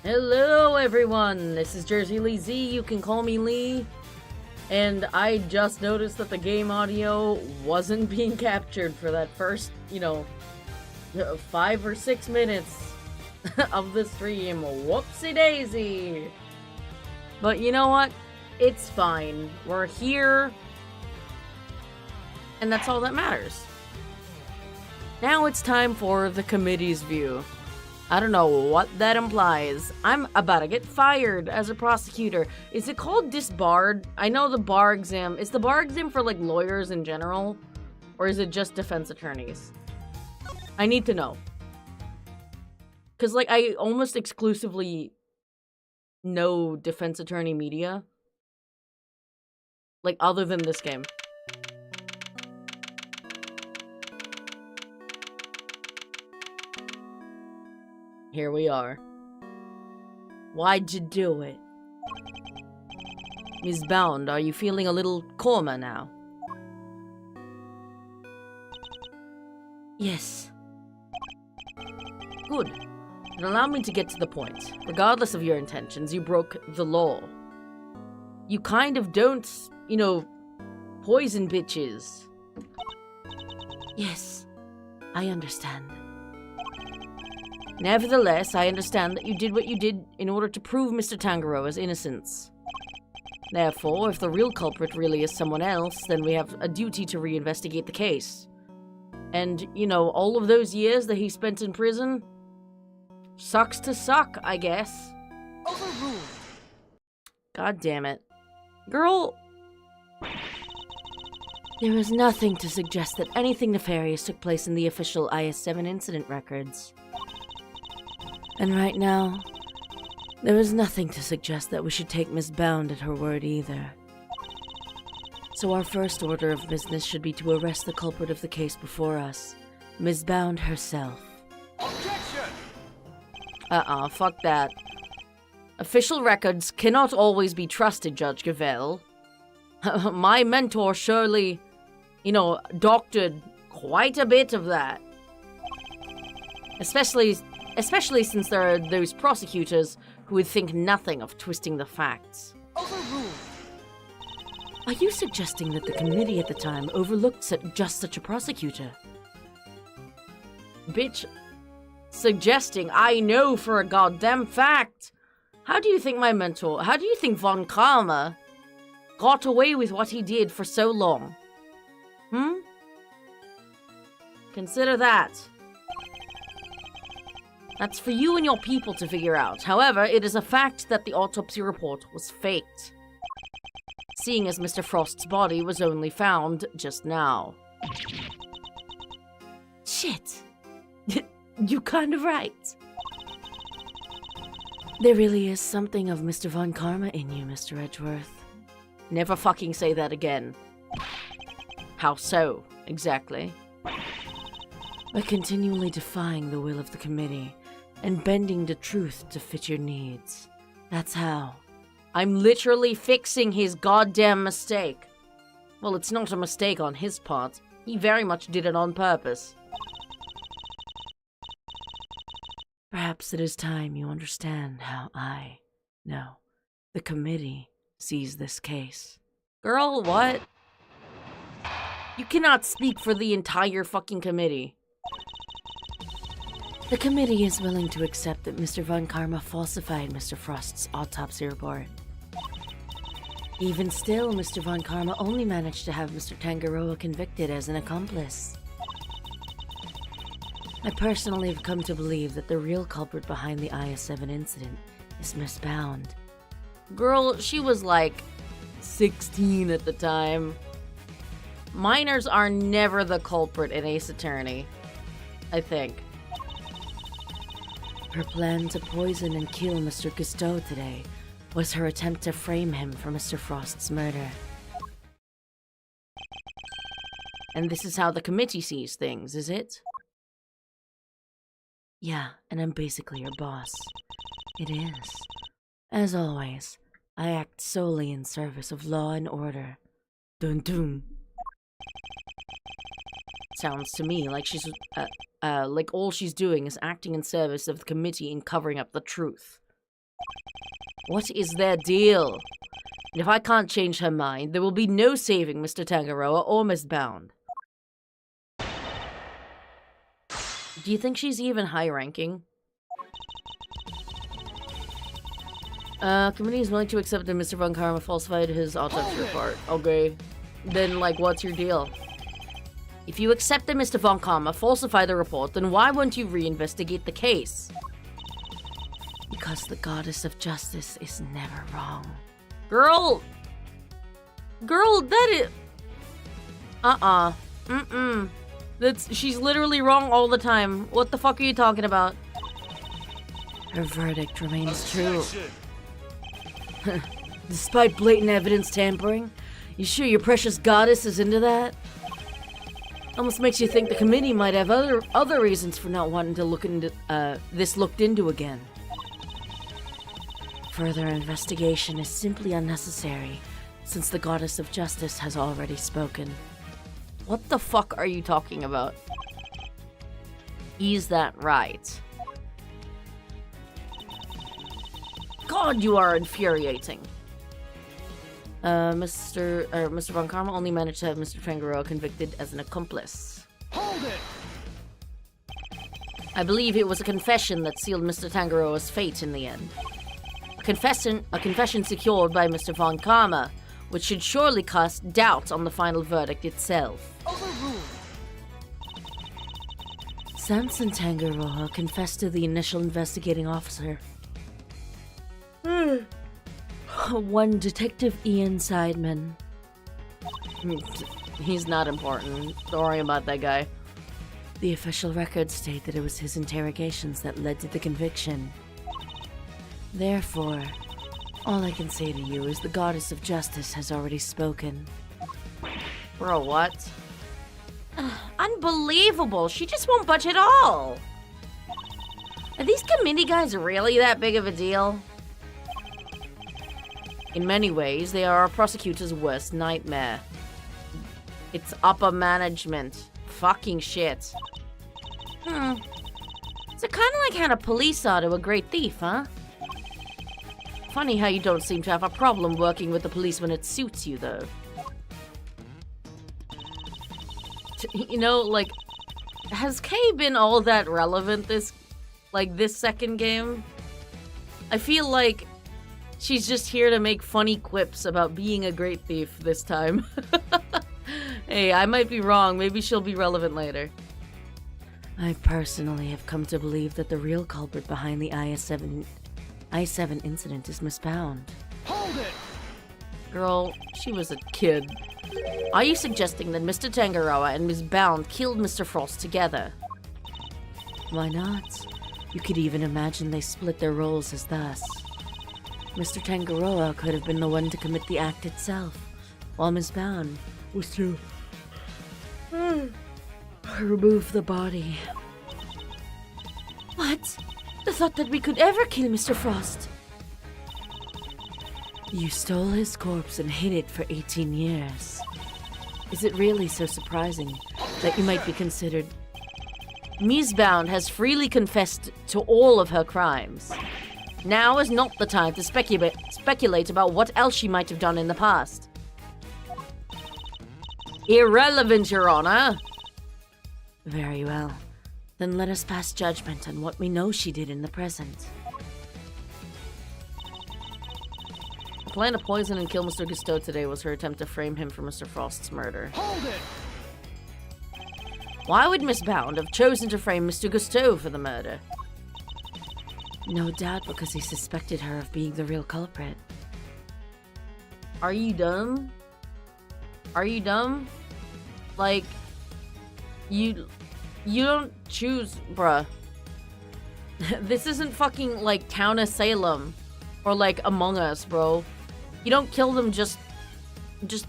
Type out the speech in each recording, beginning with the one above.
Hello everyone, this is Jersey Lee Z, you can call me Lee. And I just noticed that the game audio wasn't being captured for that first, 5 or 6 minutes of the stream. Whoopsie daisy! But you know what? It's fine. We're here. And that's all that matters. Now it's time for the committee's view. I don't know what that implies. I'm about to get fired as a prosecutor. Is it called disbarred? I know the bar exam. Is the bar exam for, like, lawyers in general? Or is it just defense attorneys? I need to know. Because, like, I almost exclusively know defense attorney media. Like, other than this game. Here we are. Why'd you do it? Ms. Bound, are you feeling a little calmer now? Yes. Good. Then allow me to get to the point. Regardless of your intentions, you broke the law. You kind of don't, poison bitches. Yes, I understand. Nevertheless, I understand that you did what you did in order to prove Mr. Tangaroa's innocence. Therefore, if the real culprit really is someone else, then we have a duty to reinvestigate the case. And, all of those years that he spent in prison? Sucks to suck, I guess. Overruled. God damn it. Girl... There is nothing to suggest that anything nefarious took place in the official IS-7 incident records. And right now, there is nothing to suggest that we should take Miss Bound at her word either. So our first order of business should be to arrest the culprit of the case before us, Miss Bound herself. Objection! Fuck that. Official records cannot always be trusted, Judge Gavelle. My mentor surely, doctored quite a bit of that. Especially since there are those prosecutors who would think nothing of twisting the facts. Overruled. Are you suggesting that the committee at the time overlooked just such a prosecutor? Bitch, suggesting I know for a goddamn fact. How do you think Von Karma got away with what he did for so long? Consider that. That's for you and your people to figure out. However, it is a fact that the autopsy report was faked, seeing as Mr. Frost's body was only found just now. Shit. You're kind of right. There really is something of Mr. Von Karma in you, Mr. Edgeworth. Never fucking say that again. How so, exactly? By continually defying the will of the committee and bending the truth to fit your needs. That's how. I'm literally fixing his goddamn mistake. Well, it's not a mistake on his part. He very much did it on purpose. Perhaps it is time you understand how the committee sees this case. Girl, what? You cannot speak for the entire fucking committee. The committee is willing to accept that Mr. Von Karma falsified Mr. Frost's autopsy report. Even still, Mr. Von Karma only managed to have Mr. Tangaroa convicted as an accomplice. I personally have come to believe that the real culprit behind the IS-7 incident is Miss Bound. Girl, she was like 16 at the time. Minors are never the culprit in Ace Attorney, I think. Her plan to poison and kill Mr. Cousteau today was her attempt to frame him for Mr. Frost's murder. And this is how the committee sees things, is it? Yeah, and I'm basically your boss. It is. As always, I act solely in service of law and order. Dun dun. Sounds to me like she's, like all she's doing is acting in service of the committee and covering up the truth. What is their deal? And if I can't change her mind, there will be no saving Mr. Tangaroa or Miss Bound. Do you think she's even high-ranking? Committee is willing to accept that Mr. Von Karma falsified his autopsy report. Okay. Then, like, what's your deal? If you accept that Mr. Von Karma falsified the report, then why won't you reinvestigate the case? Because the goddess of justice is never wrong. Girl! Girl, that is... She's literally wrong all the time. What the fuck are you talking about? Her verdict remains true. Despite blatant evidence tampering? You sure your precious goddess is into that? Almost makes you think the committee might have other reasons for not wanting to look into this looked into again. Further investigation is simply unnecessary, since the goddess of justice has already spoken. What the fuck are you talking about? Is that right? God, you are infuriating. Mr. Von Karma only managed to have Mr. Tangaroa convicted as an accomplice. Hold it! I believe it was a confession that sealed Mr. Tangaroa's fate in the end. A confession secured by Mr. Von Karma, which should surely cast doubt on the final verdict itself. Overruled. Samson Tangaroa confessed to the initial investigating officer. One Detective Ian Seidman. He's not important. Don't worry about that guy. The official records state that it was his interrogations that led to the conviction. Therefore, all I can say to you is the goddess of justice has already spoken. Bro, what? Unbelievable! She just won't budge at all! Are these committee guys really that big of a deal? In many ways, they are a prosecutor's worst nightmare. It's upper management. Fucking shit. So kind of like how a police are to a great thief, huh? Funny how you don't seem to have a problem working with the police when it suits you, though. You know, like, has Kay been all that relevant this second game? I feel like she's just here to make funny quips about being a great thief this time. Hey, I might be wrong. Maybe she'll be relevant later. I personally have come to believe that the real culprit behind the I-7 incident is Miss Bound. Hold it! Girl, she was a kid. Are you suggesting that Mr. Tangaroa and Miss Bound killed Mr. Frost together? Why not? You could even imagine they split their roles as thus. Mr. Tangaroa could have been the one to commit the act itself, while Miss Bound was to remove the body. What? The thought that we could ever kill Mr. Frost. You stole his corpse and hid it for 18 years. Is it really so surprising that you might be considered? Miss Bound has freely confessed to all of her crimes. Now is not the time to speculate about what else she might have done in the past. Irrelevant, Your Honor. Very well. Then let us pass judgment on what we know she did in the present. The plan to poison and kill Mr. Gusteau today was her attempt to frame him for Mr. Frost's murder. Hold it! Why would Miss Bound have chosen to frame Mr. Gusteau for the murder? No doubt because he suspected her of being the real culprit. Are you dumb? Are you dumb? Like, you don't choose, bruh. This isn't fucking, like, Town of Salem. Or, like, Among Us, bro. You don't kill them just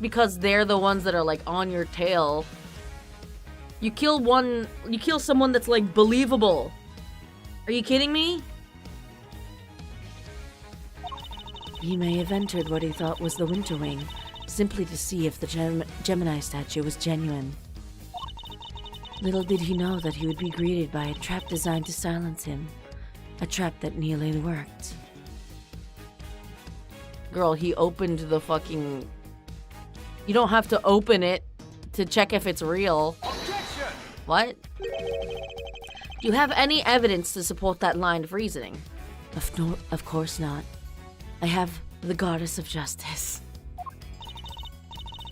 because they're the ones that are, like, on your tail. You kill someone that's, like, believable. Are you kidding me? He may have entered what he thought was the Winter Wing, simply to see if the Gemini statue was genuine. Little did he know that he would be greeted by a trap designed to silence him. A trap that nearly worked. Girl, he opened the fucking... You don't have to open it to check if it's real. Objection! What? Do you have any evidence to support that line of reasoning? Of course not. I have the goddess of justice.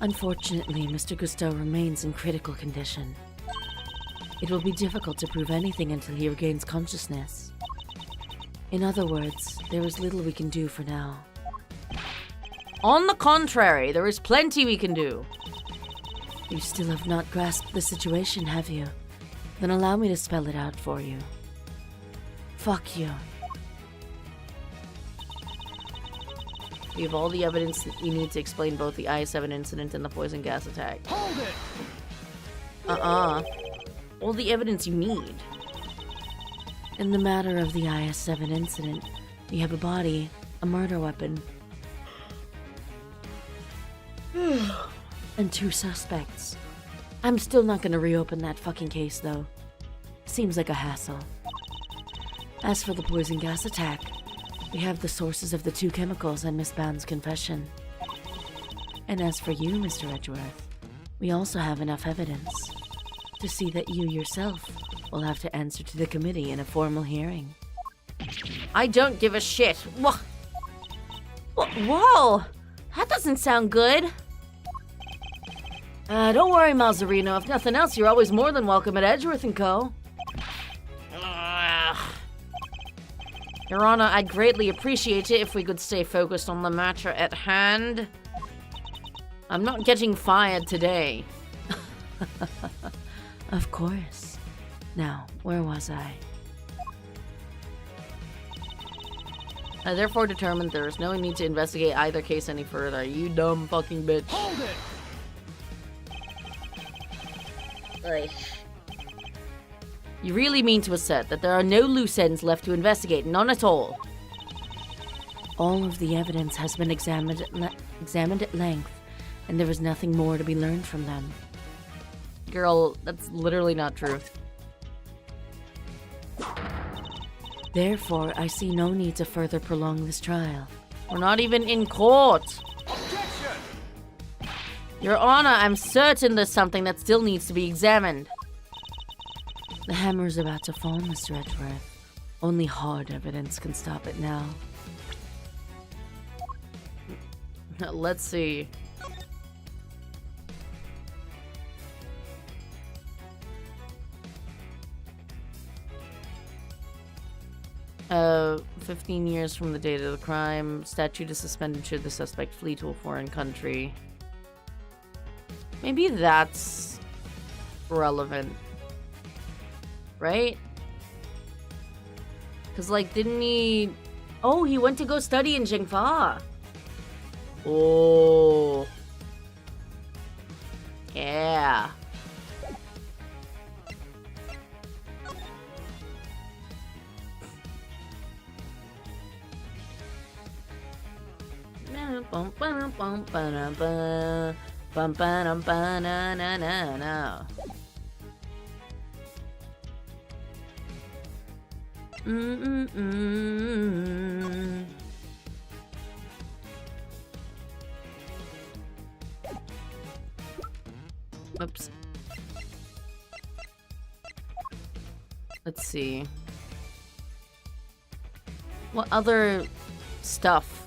Unfortunately, Mr. Gusteau remains in critical condition. It will be difficult to prove anything until he regains consciousness. In other words, there is little we can do for now. On the contrary, there is plenty we can do. You still have not grasped the situation, have you? Then allow me to spell it out for you. Fuck you. We have all the evidence that we need to explain both the IS-7 incident and the poison gas attack. Hold it! All the evidence you need. In the matter of the IS-7 incident, we have a body, a murder weapon, and 2 suspects. I'm still not gonna reopen that fucking case, though. Seems like a hassle. As for the poison gas attack, we have the sources of the 2 chemicals and Miss Bound's confession. And as for you, Mr. Edgeworth, we also have enough evidence to see that you yourself will have to answer to the committee in a formal hearing. I don't give a shit. Whoa! That doesn't sound good. Don't worry, Malzarino. If nothing else, you're always more than welcome at Edgeworth & Co. Your Honor, I'd greatly appreciate it if we could stay focused on the matter at hand. I'm not getting fired today. Of course. Now, where was I? I therefore determined there is no need to investigate either case any further. You dumb fucking bitch. Hold it! Oy. You really mean to assert that there are no loose ends left to investigate? None at all? All of the evidence has been examined at length, and there is nothing more to be learned from them. Girl, that's literally not true. Therefore, I see no need to further prolong this trial. We're not even in court! Objection! Your Honor, I'm certain there's something that still needs to be examined. The hammer's about to fall, Mr. Edgeworth. Only hard evidence can stop it now. Let's see. Uh, 15 years from the date of the crime. Statute is suspended should the suspect flee to a foreign country. Maybe that's relevant. Right? Because, like, didn't he... Oh, he went to go study in Zhengfa. Oh. Yeah. Oops. Let's see. What other stuff?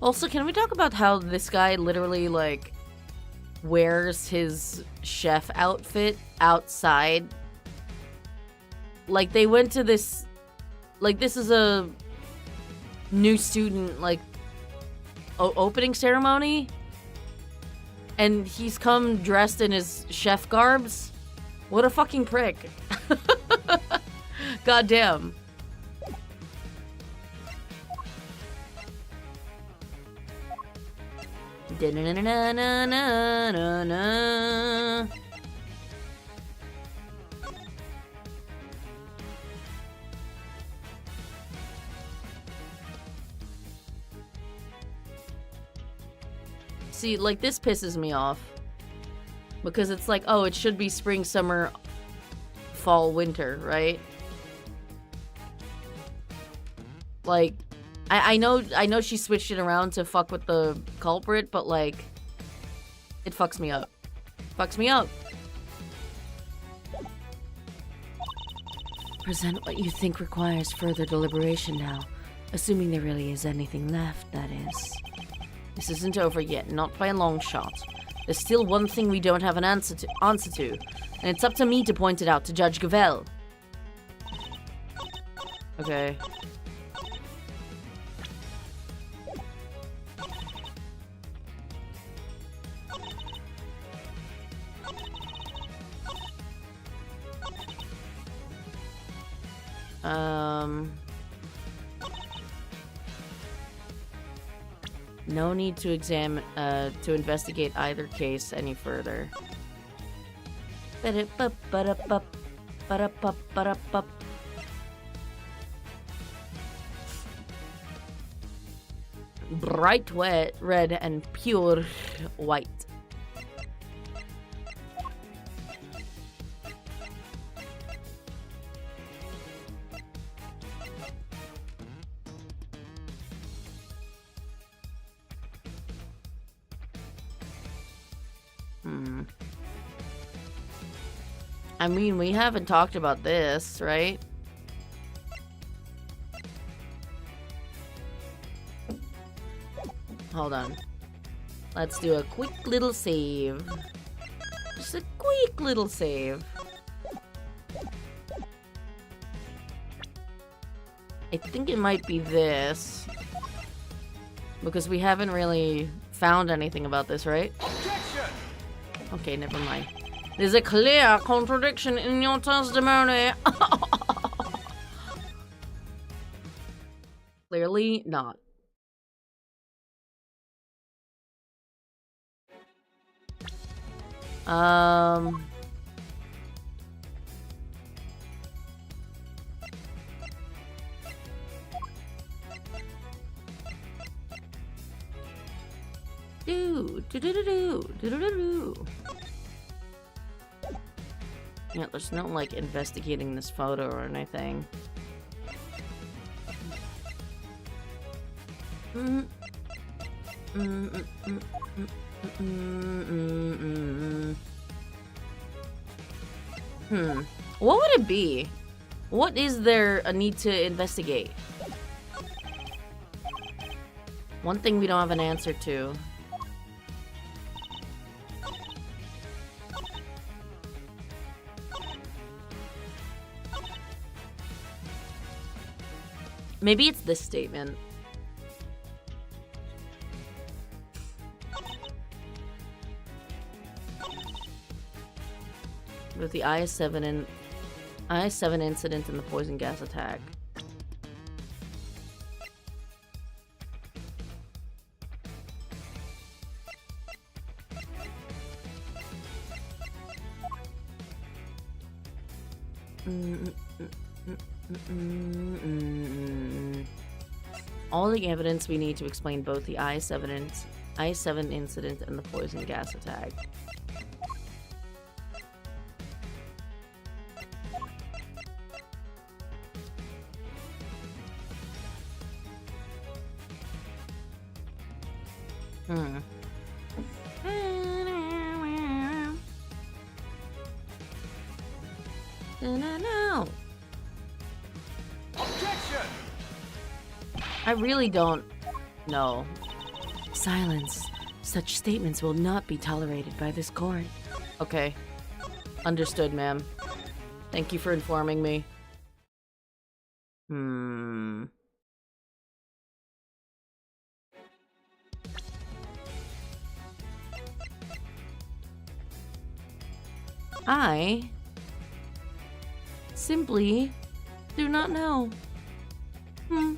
Also, can we talk about how this guy literally, like, wears his chef outfit outside? Like, they went to this... Like, this is a new student, like, opening ceremony? And he's come dressed in his chef garbs? What a fucking prick. Goddamn. Da-na-na-na-na-na-na. See, like, this pisses me off. Because it's like, oh, it should be spring, summer, fall, winter, right? Like, I know she switched it around to fuck with the culprit, but like, it fucks me up. Fucks me up. Present what you think requires further deliberation now. Assuming there really is anything left, that is. This isn't over yet, not by a long shot. There's still one thing we don't have an answer to, and it's up to me to point it out to Judge Gavelle. Okay. No need to to investigate either case any further. Bright red and pure white. I mean, we haven't talked about this, right? Hold on. Let's do a quick little save. Just a quick little save. I think it might be this. Because we haven't really found anything about this, right? Objection! Okay, never mind. There's a clear contradiction in your testimony. Clearly not. Yeah, there's no like investigating this photo or anything. What would it be? What is there a need to investigate? One thing we don't have an answer to. Maybe it's this statement. With the I-7 incident and the poison gas attack. All the evidence we need to explain both the I-7 incident and the poison gas attack. No. Objection! I really don't know. Silence. Such statements will not be tolerated by this court. Okay. Understood, ma'am. Thank you for informing me. I simply do not know. I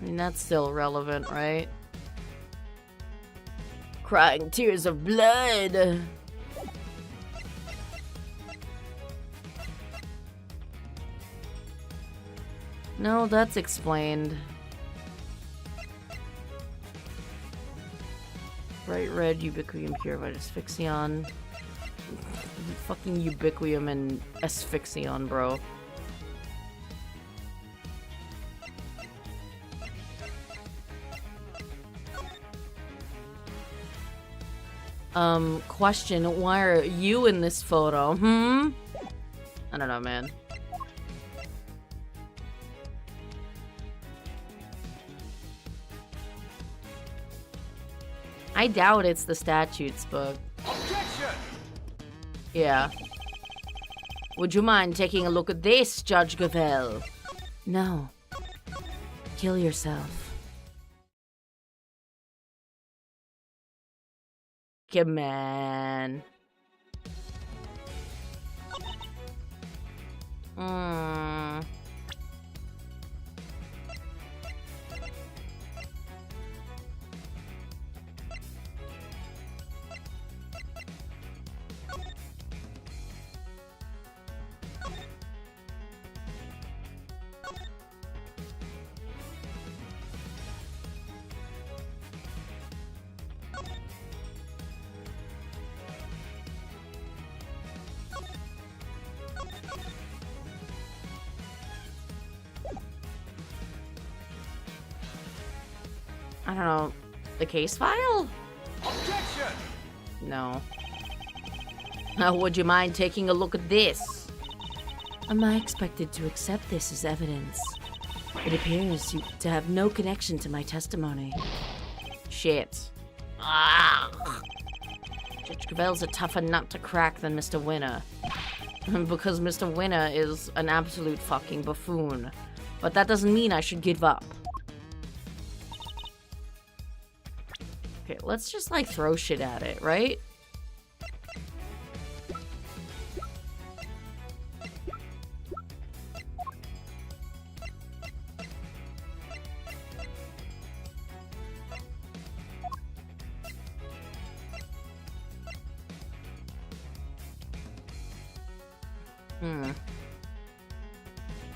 mean, that's still relevant, right? Crying tears of blood. No, that's explained. Bright red, ubiquitin, purified asphyxion. Fucking Ubiquium and Asphyxion, bro. Question, why are you in this photo? I don't know, man. I doubt it's the statutes book. Objection! Yeah. Would you mind taking a look at this, Judge Gavelle? No. Kill yourself. Come on. I don't know. The case file? Objection! No. Would you mind taking a look at this? Am I expected to accept this as evidence? It appears to have no connection to my testimony. Shit. Judge Gavelle's a tougher nut to crack than Mr. Winner. Because Mr. Winner is an absolute fucking buffoon. But that doesn't mean I should give up. Okay, let's just like throw shit at it, right?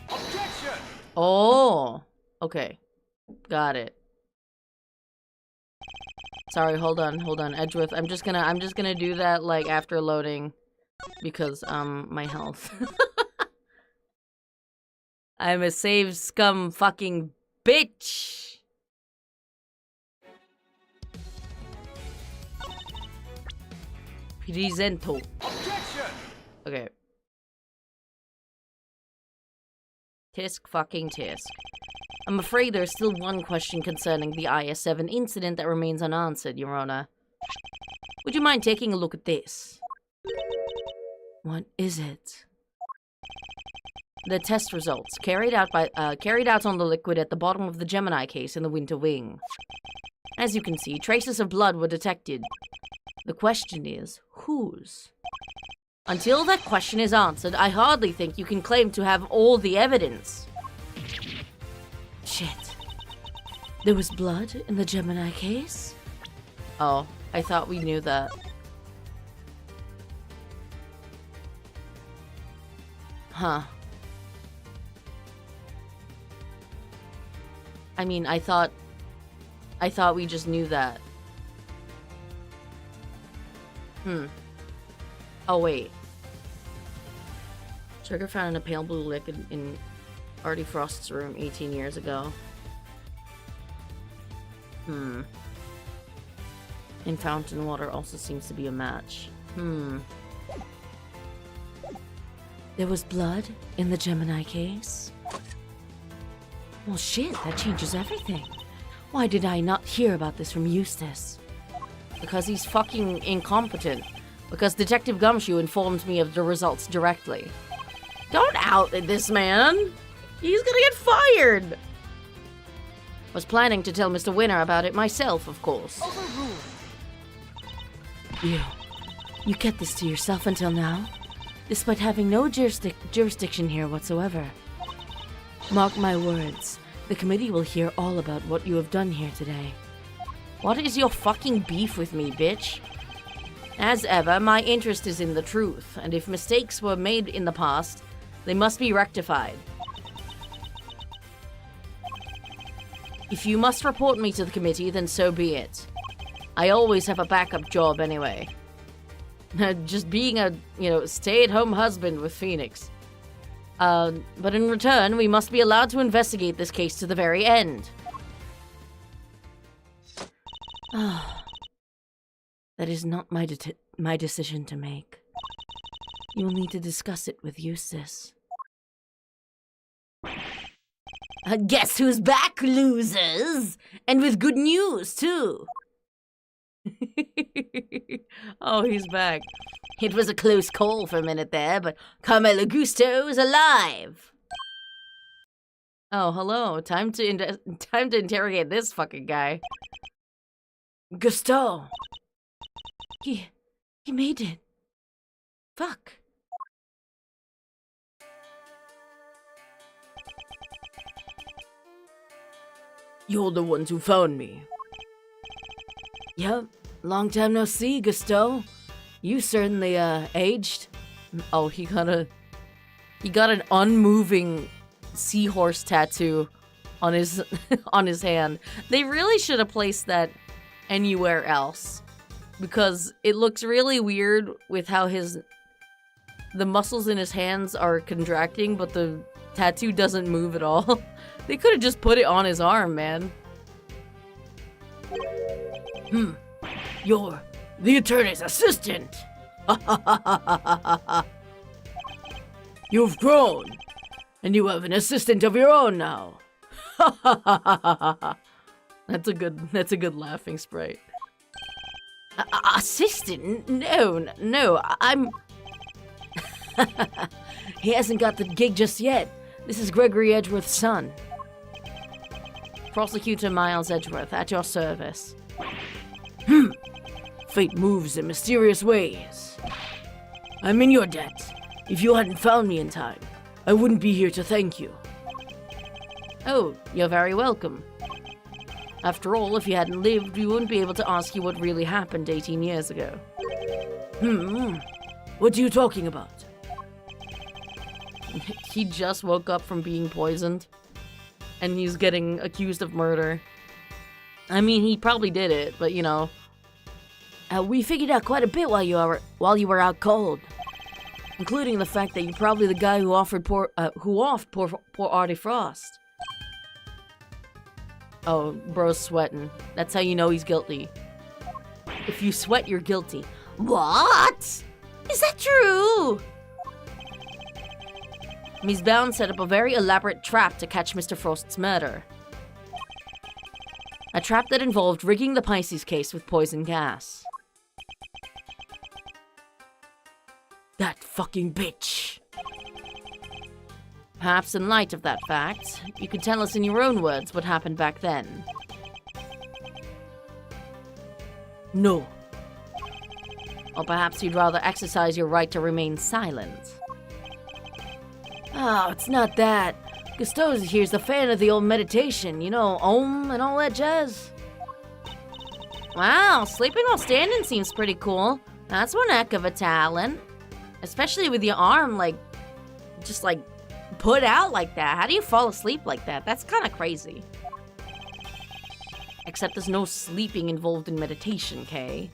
Objection! Oh, okay. Got it. Sorry, hold on, Edgeworth. I'm just gonna do that like after loading because my health. I'm a save scum fucking bitch. Presento. Objection! Okay. Tisk fucking tisk. I'm afraid there's still one question concerning the IS-7 incident that remains unanswered, Your Honor. Would you mind taking a look at this? What is it? The test results, carried out on the liquid at the bottom of the Gemini case in the Winter Wing. As you can see, traces of blood were detected. The question is, whose? Until that question is answered, I hardly think you can claim to have all the evidence. Shit. There was blood in the Gemini case? Oh, I thought we knew that. Huh. I mean, I thought we just knew that. Oh, wait. Sugar found in a pale blue liquid in Artie Frost's room 18 years ago. And fountain water also seems to be a match. There was blood in the Gemini case? Well, shit, that changes everything. Why did I not hear about this from Eustace? Because he's fucking incompetent. Because Detective Gumshoe informed me of the results directly. Don't out this man! He's gonna get fired! Was planning to tell Mr. Winner about it myself, of course. Overruled. You kept this to yourself until now? Despite having no jurisdiction here whatsoever. Mark my words, the committee will hear all about what you have done here today. What is your fucking beef with me, bitch? As ever, my interest is in the truth, and if mistakes were made in the past, they must be rectified. If you must report me to the committee, then so be it. I always have a backup job anyway. Just being a, stay-at-home husband with Phoenix. But in return, we must be allowed to investigate this case to the very end. That is not my decision to make. You will need to discuss it with Eustace. Guess who's back, losers? And with good news, too. Oh, he's back. It was a close call for a minute there, but Carmelo Gusto is alive. Oh, hello. Time to interrogate this fucking guy. Gusto. He made it. Fuck. You're the ones who found me. Yep. Long time no see, Gusto. You certainly, aged. Oh, he got an unmoving seahorse tattoo on his on his hand. They really should have placed that anywhere else, because it looks really weird with how the muscles in his hands are contracting, but the tattoo doesn't move at all. They could have just put it on his arm, man. You're the attorney's assistant. You've grown, and you have an assistant of your own now. That's a good laughing sprite. Assistant? No, I'm... He hasn't got the gig just yet. This is Gregory Edgeworth's son. Prosecutor Miles Edgeworth, at your service. Fate moves in mysterious ways. I'm in your debt. If you hadn't found me in time, I wouldn't be here to thank you. Oh, you're very welcome. After all, if you hadn't lived, we wouldn't be able to ask you what really happened 18 years ago. What are you talking about? He just woke up from being poisoned, and he's getting accused of murder. I mean, he probably did it, but we figured out quite a bit while you were out cold, including the fact that you're probably the guy who offed poor Artie Frost. Oh, bro's sweating. That's how you know he's guilty. If you sweat, you're guilty. What? Is that true? Ms. Bound set up a very elaborate trap to catch Mr. Frost's murder. A trap that involved rigging the Pisces case with poison gas. That fucking bitch. Perhaps in light of that fact, you could tell us in your own words what happened back then. No. Or perhaps you'd rather exercise your right to remain silent. Oh, it's not that. Gusto here's a fan of the old meditation, Om and all that jazz. Wow, sleeping while standing seems pretty cool. That's one heck of a talent. Especially with your arm, just put out like that. How do you fall asleep like that? That's kind of crazy. Except there's no sleeping involved in meditation, Kay.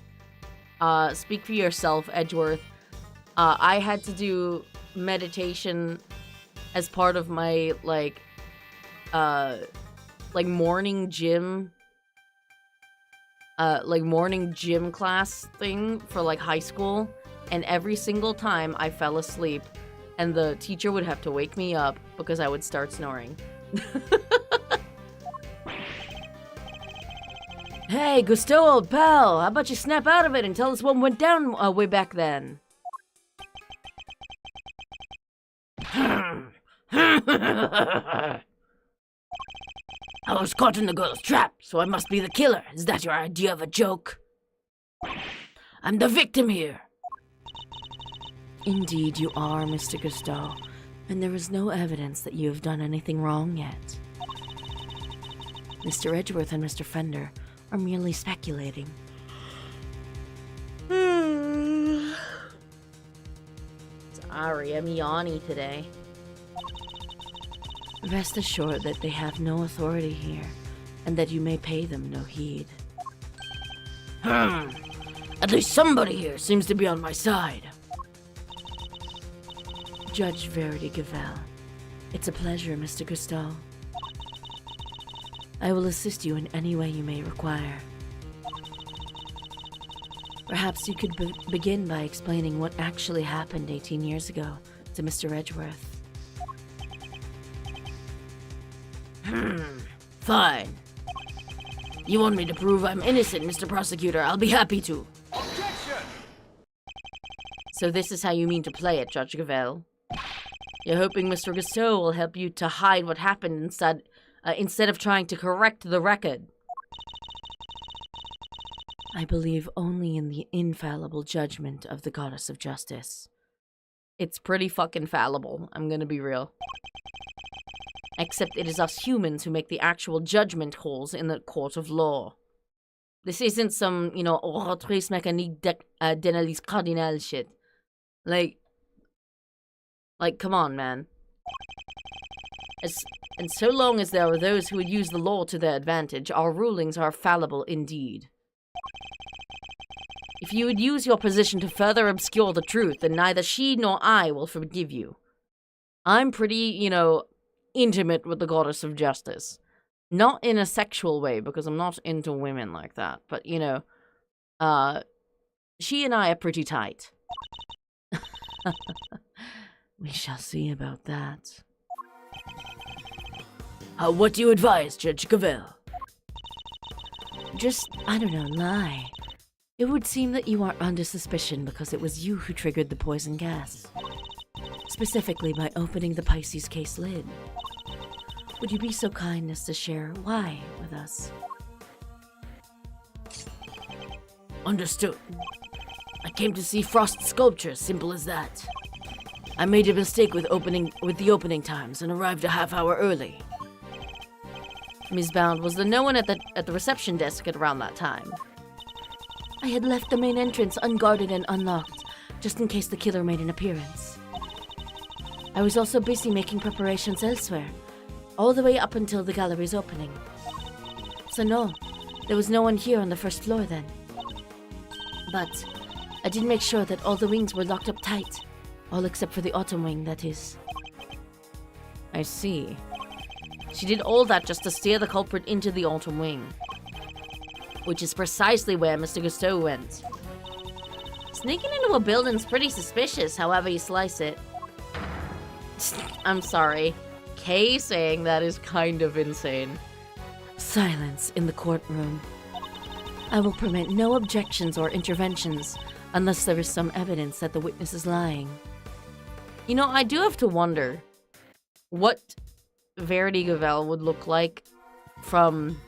Speak for yourself, Edgeworth. I had to do meditation as part of my, morning gym, morning gym class thing for, high school. And every single time I fell asleep, and the teacher would have to wake me up because I would start snoring. Hey, Gusto, old pal, how about you snap out of it and tell us what went down way back then? I was caught in the girl's trap, so I must be the killer. Is that your idea of a joke? I'm the victim here. Indeed you are, Mr. Gusto, and there is no evidence that you have done anything wrong yet. Mr. Edgeworth and Mr. Fender are merely speculating. Sorry, I'm yawny today. Rest assured that they have no authority here, and that you may pay them no heed. At least somebody here seems to be on my side. Judge Verity Gavelle. It's a pleasure, Mr. Cousteau. I will assist you in any way you may require. Perhaps you could begin by explaining what actually happened 18 years ago to Mr. Edgeworth. Fine. You want me to prove I'm innocent, Mr. Prosecutor? I'll be happy to. Objection! So this is how you mean to play it, Judge Gavelle? You're hoping Mr. Cousteau will help you to hide what happened instead of trying to correct the record. I believe only in the infallible judgment of the Goddess of Justice. It's pretty fucking fallible, I'm gonna be real. Except it is us humans who make the actual judgment calls in the court of law. This isn't some, oratrice mécanique d'analyse cardinale shit. Like, come on, man. And so long as there are those who would use the law to their advantage, our rulings are fallible indeed. If you would use your position to further obscure the truth, then neither she nor I will forgive you. I'm pretty, intimate with the Goddess of Justice. Not in a sexual way, because I'm not into women like that. But, she and I are pretty tight. We shall see about that. What do you advise, Judge Gavelle? Just, lie. It would seem that you are under suspicion because it was you who triggered the poison gas. Specifically by opening the Pisces case lid. Would you be so kind as to share why with us? Understood. I came to see Frost's sculpture, simple as that. I made a mistake with the opening times and arrived a half hour early. Ms. Bound, was there no one at the reception desk at around that time? I had left the main entrance unguarded and unlocked, just in case the killer made an appearance. I was also busy making preparations elsewhere, all the way up until the gallery's opening. So no, there was no one here on the first floor then. But I did make sure that all the wings were locked up tight, all except for the autumn wing, that is. I see. She did all that just to steer the culprit into the autumn wing. Which is precisely where Mr. Cousteau went. Sneaking into a building's pretty suspicious, however you slice it. I'm sorry. Kay saying that is kind of insane. Silence in the courtroom. I will permit no objections or interventions unless there is some evidence that the witness is lying. I do have to wonder what Verity Gavelle would look like from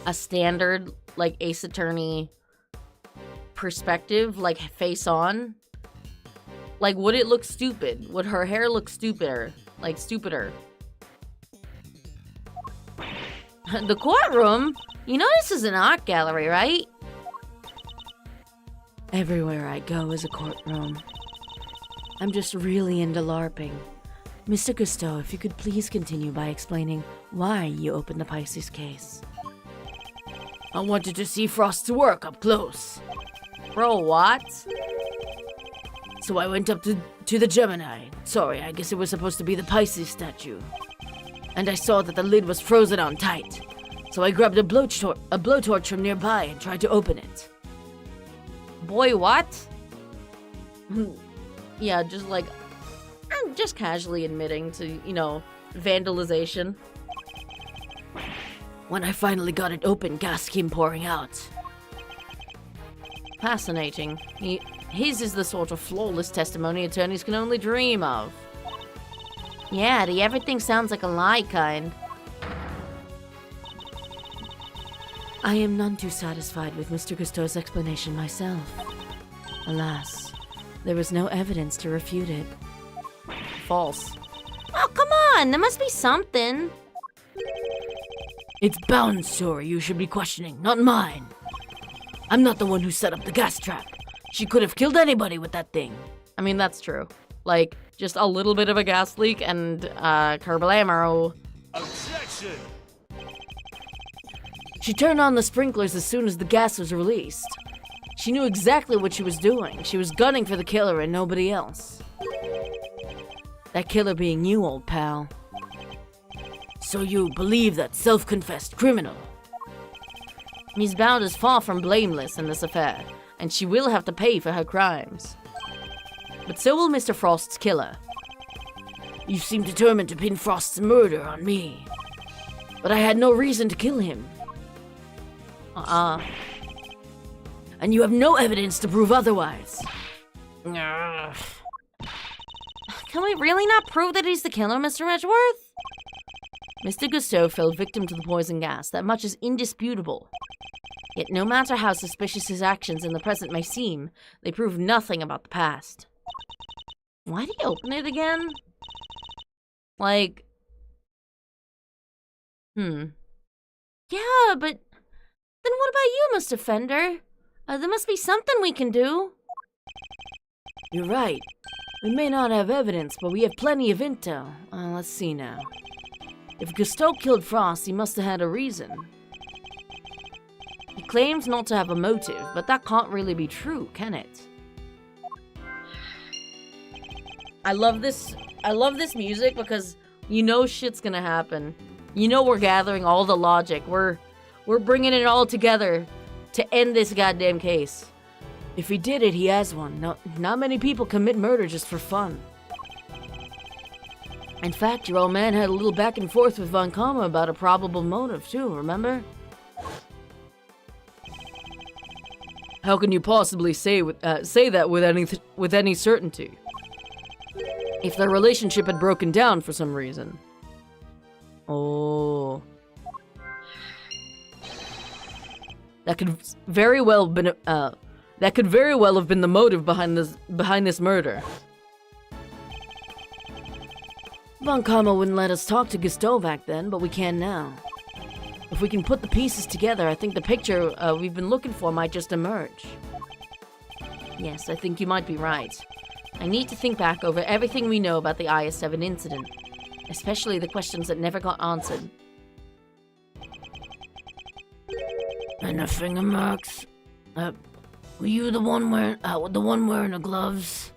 a standard, Ace Attorney perspective, face on. Would it look stupid? Would her hair look stupider? Stupider? The courtroom? This is an art gallery, right? Everywhere I go is a courtroom. I'm just really into LARPing. Mr. Cousteau, if you could please continue by explaining why you opened the Pisces case. I wanted to see Frost's work up close. Bro, what? So I went up to the Gemini. Sorry, I guess it was supposed to be the Pisces statue. And I saw that the lid was frozen on tight. So I grabbed a blowtorch from nearby and tried to open it. Boy, what? Yeah, I'm just casually admitting to, vandalization. When I finally got it open, gas came pouring out. Fascinating. His is the sort of flawless testimony attorneys can only dream of. Yeah, the everything sounds like a lie kind. I am none too satisfied with Mr. Cousteau's explanation myself. Alas, there was no evidence to refute it. False. Oh, come on! There must be something. It's Bound's story you should be questioning, not mine. I'm not the one who set up the gas trap. She could have killed anybody with that thing. I mean, that's true. Just a little bit of a gas leak and, kerblamo. Objection! She turned on the sprinklers as soon as the gas was released. She knew exactly what she was doing. She was gunning for the killer and nobody else. That killer being you, old pal. So you believe that self-confessed criminal? Miss Bound is far from blameless in this affair, and she will have to pay for her crimes. But so will Mr. Frost's killer. You seem determined to pin Frost's murder on me. But I had no reason to kill him. And you have no evidence to prove otherwise. Can we really not prove that he's the killer, Mr. Edgeworth? Mr. Gusteau fell victim to the poison gas. That much is indisputable. Yet no matter how suspicious his actions in the present may seem, they prove nothing about the past. Why'd he open it again? Like... Yeah, but... Then what about you, Mr. Fender? There must be something we can do. You're right. We may not have evidence, but we have plenty of intel. Let's see now. If Gusteau killed Frost, he must have had a reason. He claims not to have a motive, but that can't really be true, can it? I love this music because you know shit's gonna happen. You know we're gathering all the logic. We're bringing it all together to end this goddamn case. If he did it, he has one. Not many people commit murder just for fun. In fact, your old man had a little back and forth with Von Kama about a probable motive too, remember? How can you possibly say that with any certainty? If their relationship had broken down for some reason. Oh. That could very well have been the motive behind this murder. Von Kama wouldn't let us talk to Gusteau back then, but we can now. If we can put the pieces together, I think the picture we've been looking for might just emerge. Yes, I think you might be right. I need to think back over everything we know about the IS-7 incident, especially the questions that never got answered. And the finger marks? Were you the one wearing the gloves?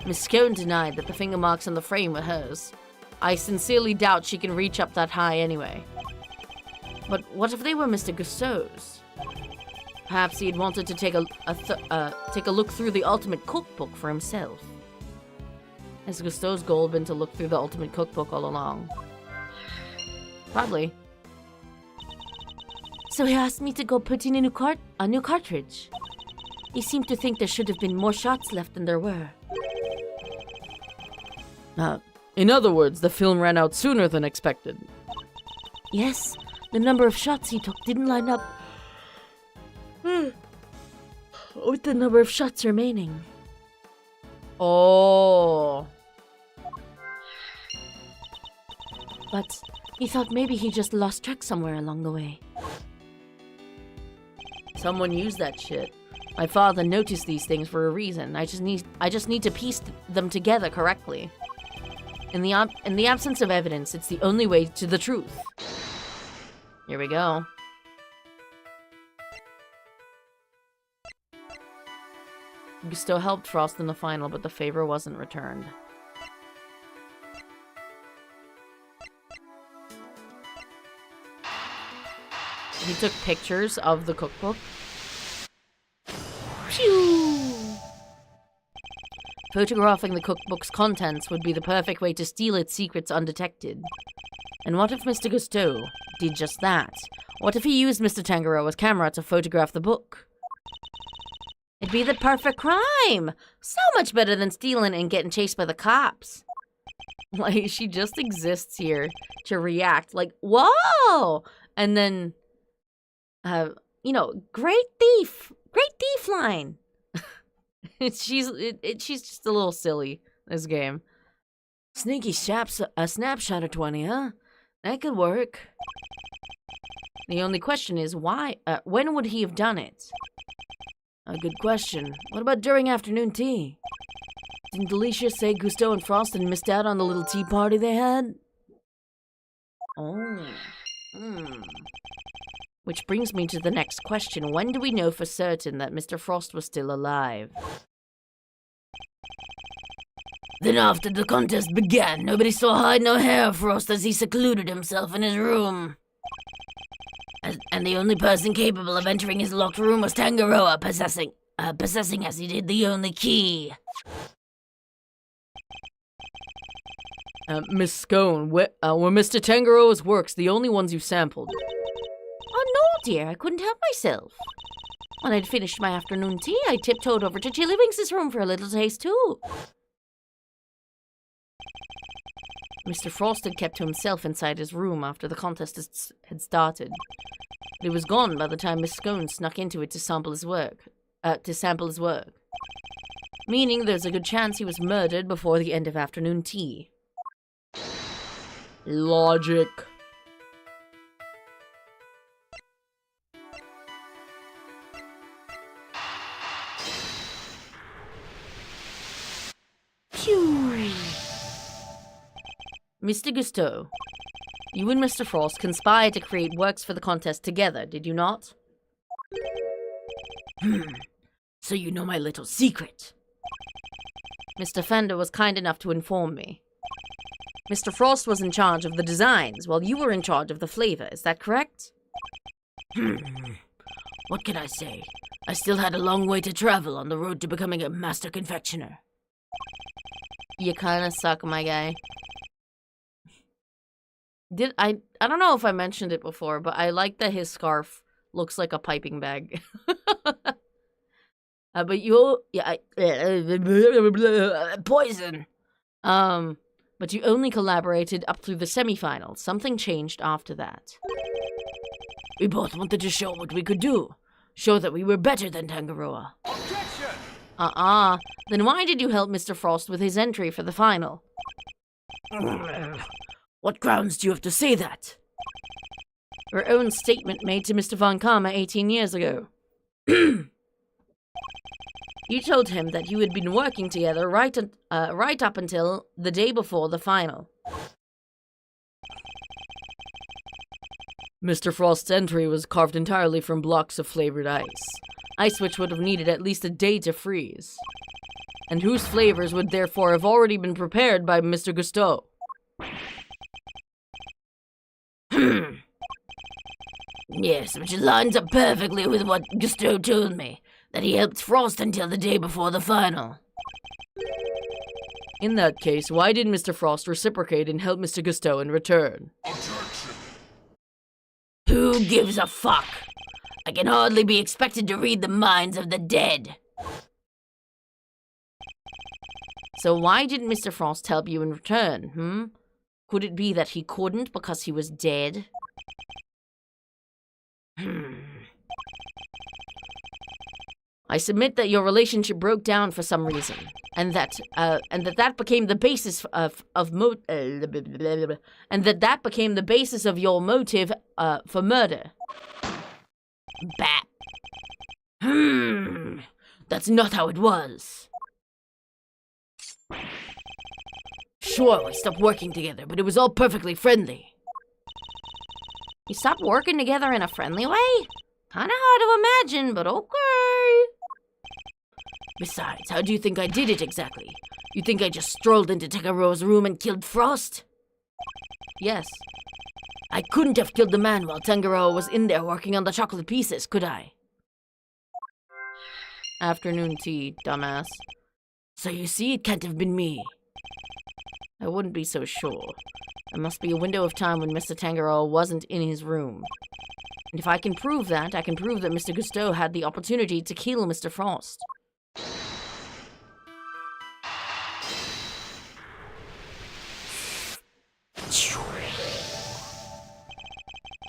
Miss Scone denied that the finger marks on the frame were hers. I sincerely doubt she can reach up that high anyway. But what if they were Mr. Gusteau's? Perhaps he had wanted to take a look through the Ultimate Cookbook for himself. Has Gusteau's goal been to look through the Ultimate Cookbook all along? Probably. So he asked me to go put in a new cartridge. He seemed to think there should have been more shots left than there were. In other words, the film ran out sooner than expected. Yes, the number of shots he took didn't line up with the number of shots remaining. Oh. But he thought maybe he just lost track somewhere along the way. Someone used that shit. My father noticed these things for a reason. I just need to piece them together correctly. In the absence of evidence, it's the only way to the truth. Here we go. Gusteau helped Frost in the final, but the favor wasn't returned. He took pictures of the cookbook. Phew! Photographing the cookbook's contents would be the perfect way to steal its secrets undetected. And what if Mr. Gusteau did just that? What if he used Mr. Tangaroa's camera to photograph the book? It'd be the perfect crime! So much better than stealing and getting chased by the cops. Like, she just exists here to react like, whoa! And then, you know, great thief line. She's just a little silly, this game. Sneaky a snapshot of 20, huh? That could work. The only question is why, when would he have done it? A good question. What about during afternoon tea? Didn't Alicia say Gusteau and Frost had missed out on the little tea party they had? Oh. Which brings me to the next question. When do we know for certain that Mr. Frost was still alive? Then after the contest began, nobody saw hide nor hair of Frost as he secluded himself in his room. And the only person capable of entering his locked room was Tangaroa, possessing as he did the only key. Miss Scone, were Mr. Tangaroa's works the only ones you sampled? Oh no, dear, I couldn't help myself. When I'd finished my afternoon tea, I tiptoed over to Chillywinks' room for a little taste too. Mr. Frost had kept to himself inside his room after the contest had started. But he was gone by the time Miss Scone snuck into it to sample his work. Meaning there's a good chance he was murdered before the end of afternoon tea. Logic. Phew. Mr. Gusteau, you and Mr. Frost conspired to create works for the contest together, did you not? So you know my little secret. Mr. Fender was kind enough to inform me. Mr. Frost was in charge of the designs, while you were in charge of the flavor, is that correct? What can I say? I still had a long way to travel on the road to becoming a master confectioner. You kinda suck, my guy. I don't know if I mentioned it before, but I like that his scarf looks like a piping bag. But you... Yeah, Poison! But you only collaborated up through the semifinals. Something changed after that. We both wanted to show what we could do. Show that we were better than Tangaroa. Objection! Then why did you help Mr. Frost with his entry for the final? What grounds do you have to say that? Your own statement made to Mr. Von Karma 18 years ago. You told him that you had been working together right up until the day before the final. Mr. Frost's entry was carved entirely from blocks of flavored ice. Ice which would have needed at least a day to freeze. And whose flavors would therefore have already been prepared by Mr. Gusteau. Yes, which lines up perfectly with what Gusteau told me, that he helped Frost until the day before the final. In that case, why did Mr. Frost reciprocate and help Mr. Gusteau in return? Who gives a fuck? I can hardly be expected to read the minds of the dead. So why didn't Mr. Frost help you in return, Could it be that he couldn't because he was dead? I submit that your relationship broke down for some reason, and that became the basis of your motive for murder. Bat. That's not how it was. Sure, we stopped working together, but it was all perfectly friendly. You stopped working together in a friendly way? Kinda hard to imagine, but okay. Besides, how do you think I did it exactly? You think I just strolled into Tangaroa's room and killed Frost? Yes. I couldn't have killed the man while Tangaroa was in there working on the chocolate pieces, could I? Afternoon tea, dumbass. So you see, it can't have been me. I wouldn't be so sure. There must be a window of time when Mr. Tangaroa wasn't in his room. And if I can prove that, I can prove that Mr. Gusteau had the opportunity to kill Mr. Frost.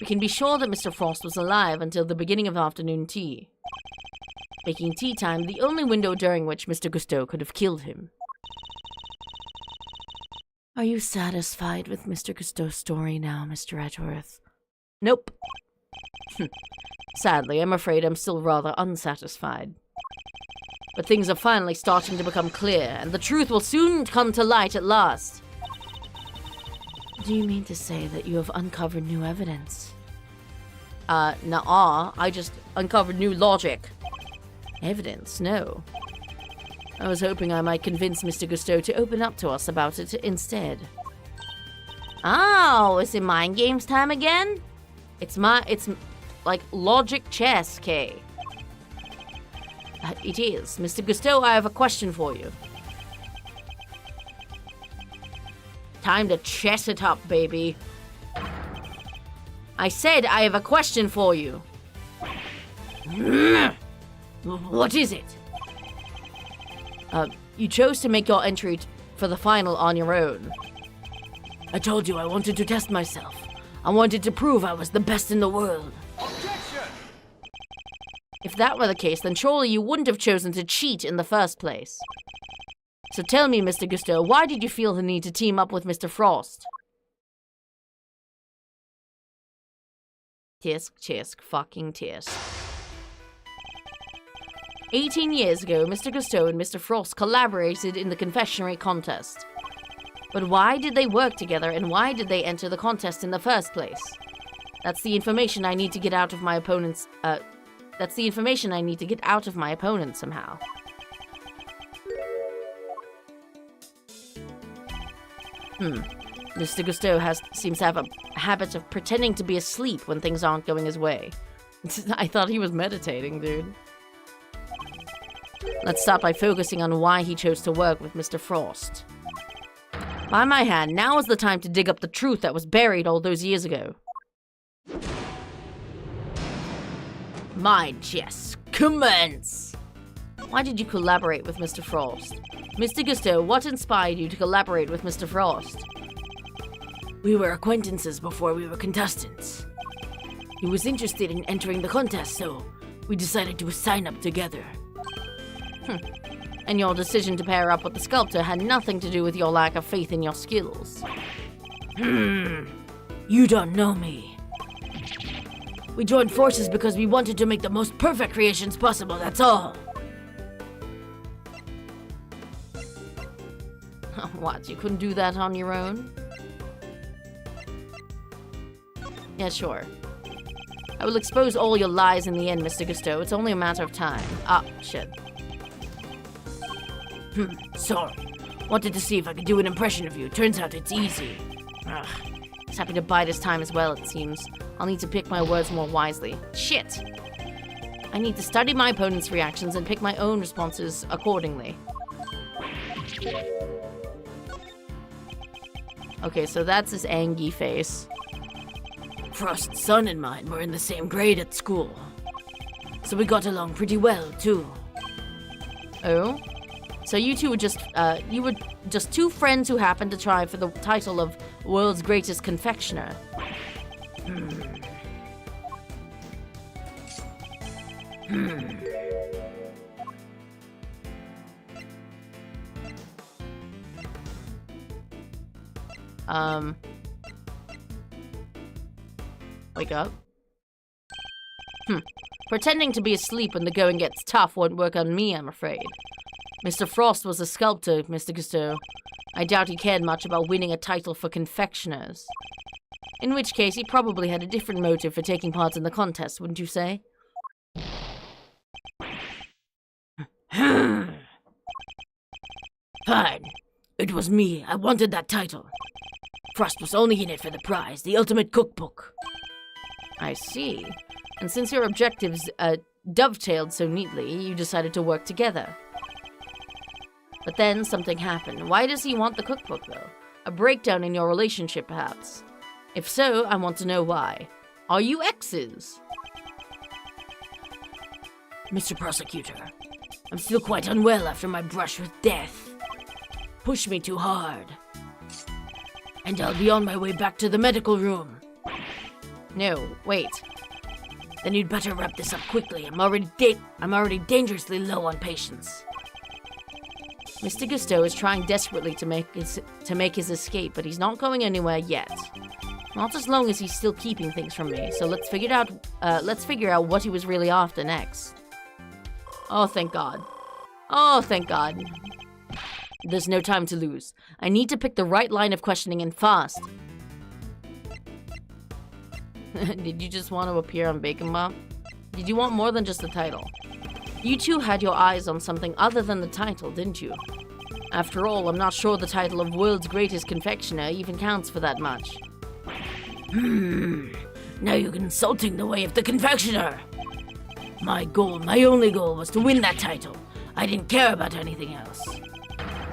We can be sure that Mr. Frost was alive until the beginning of afternoon tea, making tea time the only window during which Mr. Gusteau could have killed him. Are you satisfied with Mr. Gusteau's story now, Mr. Edgeworth? Nope. Sadly, I'm afraid I'm still rather unsatisfied. But things are finally starting to become clear, and the truth will soon come to light at last. Do you mean to say that you have uncovered new evidence? Nuh-uh. I just uncovered new logic. Evidence? No. I was hoping I might convince Mr. Gusteau to open up to us about it instead. Oh, is it mind games time again? It's like logic chess, Kay. It is. Mr. Gusteau, I have a question for you. Time to chess it up, baby. I said I have a question for you. What is it? You chose to make your entry for the final on your own. I told you I wanted to test myself. I wanted to prove I was the best in the world. Objection! If that were the case, then surely you wouldn't have chosen to cheat in the first place. So tell me, Mr. Gusteau, why did you feel the need to team up with Mr. Frost? Tisk, tisk, fucking tisk. 18 years ago, Mr. Gusteau and Mr. Frost collaborated in the confectionery contest. But why did they work together, and why did they enter the contest in the first place? That's the information I need to get out of my opponent's, That's the information I need to get out of my opponent somehow. Mr. Gusteau seems to have a habit of pretending to be asleep when things aren't going his way. I thought he was meditating, dude. Let's start by focusing on why he chose to work with Mr. Frost. By my hand, now is the time to dig up the truth that was buried all those years ago. Mind chess, commence! Why did you collaborate with Mr. Frost? Mr. Gusteau, what inspired you to collaborate with Mr. Frost? We were acquaintances before we were contestants. He was interested in entering the contest, so we decided to sign up together. And your decision to pair up with the sculptor had nothing to do with your lack of faith in your skills. You don't know me. We joined forces because we wanted to make the most perfect creations possible, that's all. What, you couldn't do that on your own? Yeah, sure. I will expose all your lies in the end, Mr. Gusteau. It's only a matter of time. Ah, shit. Sorry. Wanted to see if I could do an impression of you. Turns out it's easy. Ugh. He's happy to bide his time as well, it seems. I'll need to pick my words more wisely. Shit! I need to study my opponent's reactions and pick my own responses accordingly. Okay, so that's his angry face. Frost's son and mine were in the same grade at school. So we got along pretty well, too. Oh? So you two were just two friends who happened to try for the title of world's greatest confectioner. Wake up. Pretending to be asleep when the going gets tough won't work on me, I'm afraid. Mr. Frost was a sculptor, Mr. Gusteau. I doubt he cared much about winning a title for confectioners. In which case, he probably had a different motive for taking part in the contest, wouldn't you say? Fine. It was me. I wanted that title. Frost was only in it for the prize, the ultimate cookbook. I see. And since your objectives dovetailed so neatly, you decided to work together. But then something happened. Why does he want the cookbook, though? A breakdown in your relationship, perhaps? If so, I want to know why. Are you exes? Mr. Prosecutor, I'm still quite unwell after my brush with death. Push me too hard. And I'll be on my way back to the medical room. No, wait. Then you'd better wrap this up quickly. I'm already dangerously low on patience. Mr. Gusteau is trying desperately to make his escape, but he's not going anywhere yet. Not as long as he's still keeping things from me. So let's figure out what he was really after next. Oh, thank God. Oh, thank God. There's no time to lose. I need to pick the right line of questioning and fast. Did you just want to appear on Bacon Bop? Did you want more than just the title? You two had your eyes on something other than the title, didn't you? After all, I'm not sure the title of World's Greatest Confectioner even counts for that much. Now you're insulting the way of the confectioner. My only goal was to win that title. I didn't care about anything else.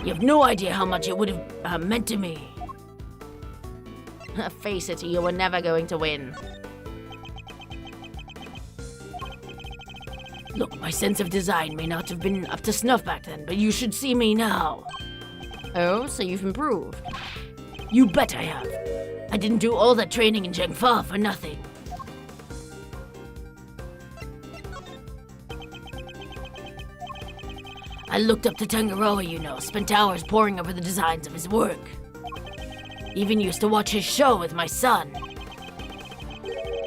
You have no idea how much it would have meant to me. Face it, you were never going to win. Look, my sense of design may not have been up to snuff back then, but you should see me now. Oh, so you've improved. You bet I have. I didn't do all that training in Zhengfa for nothing. I looked up to Tangaroa, you know, spent hours poring over the designs of his work. Even used to watch his show with my son.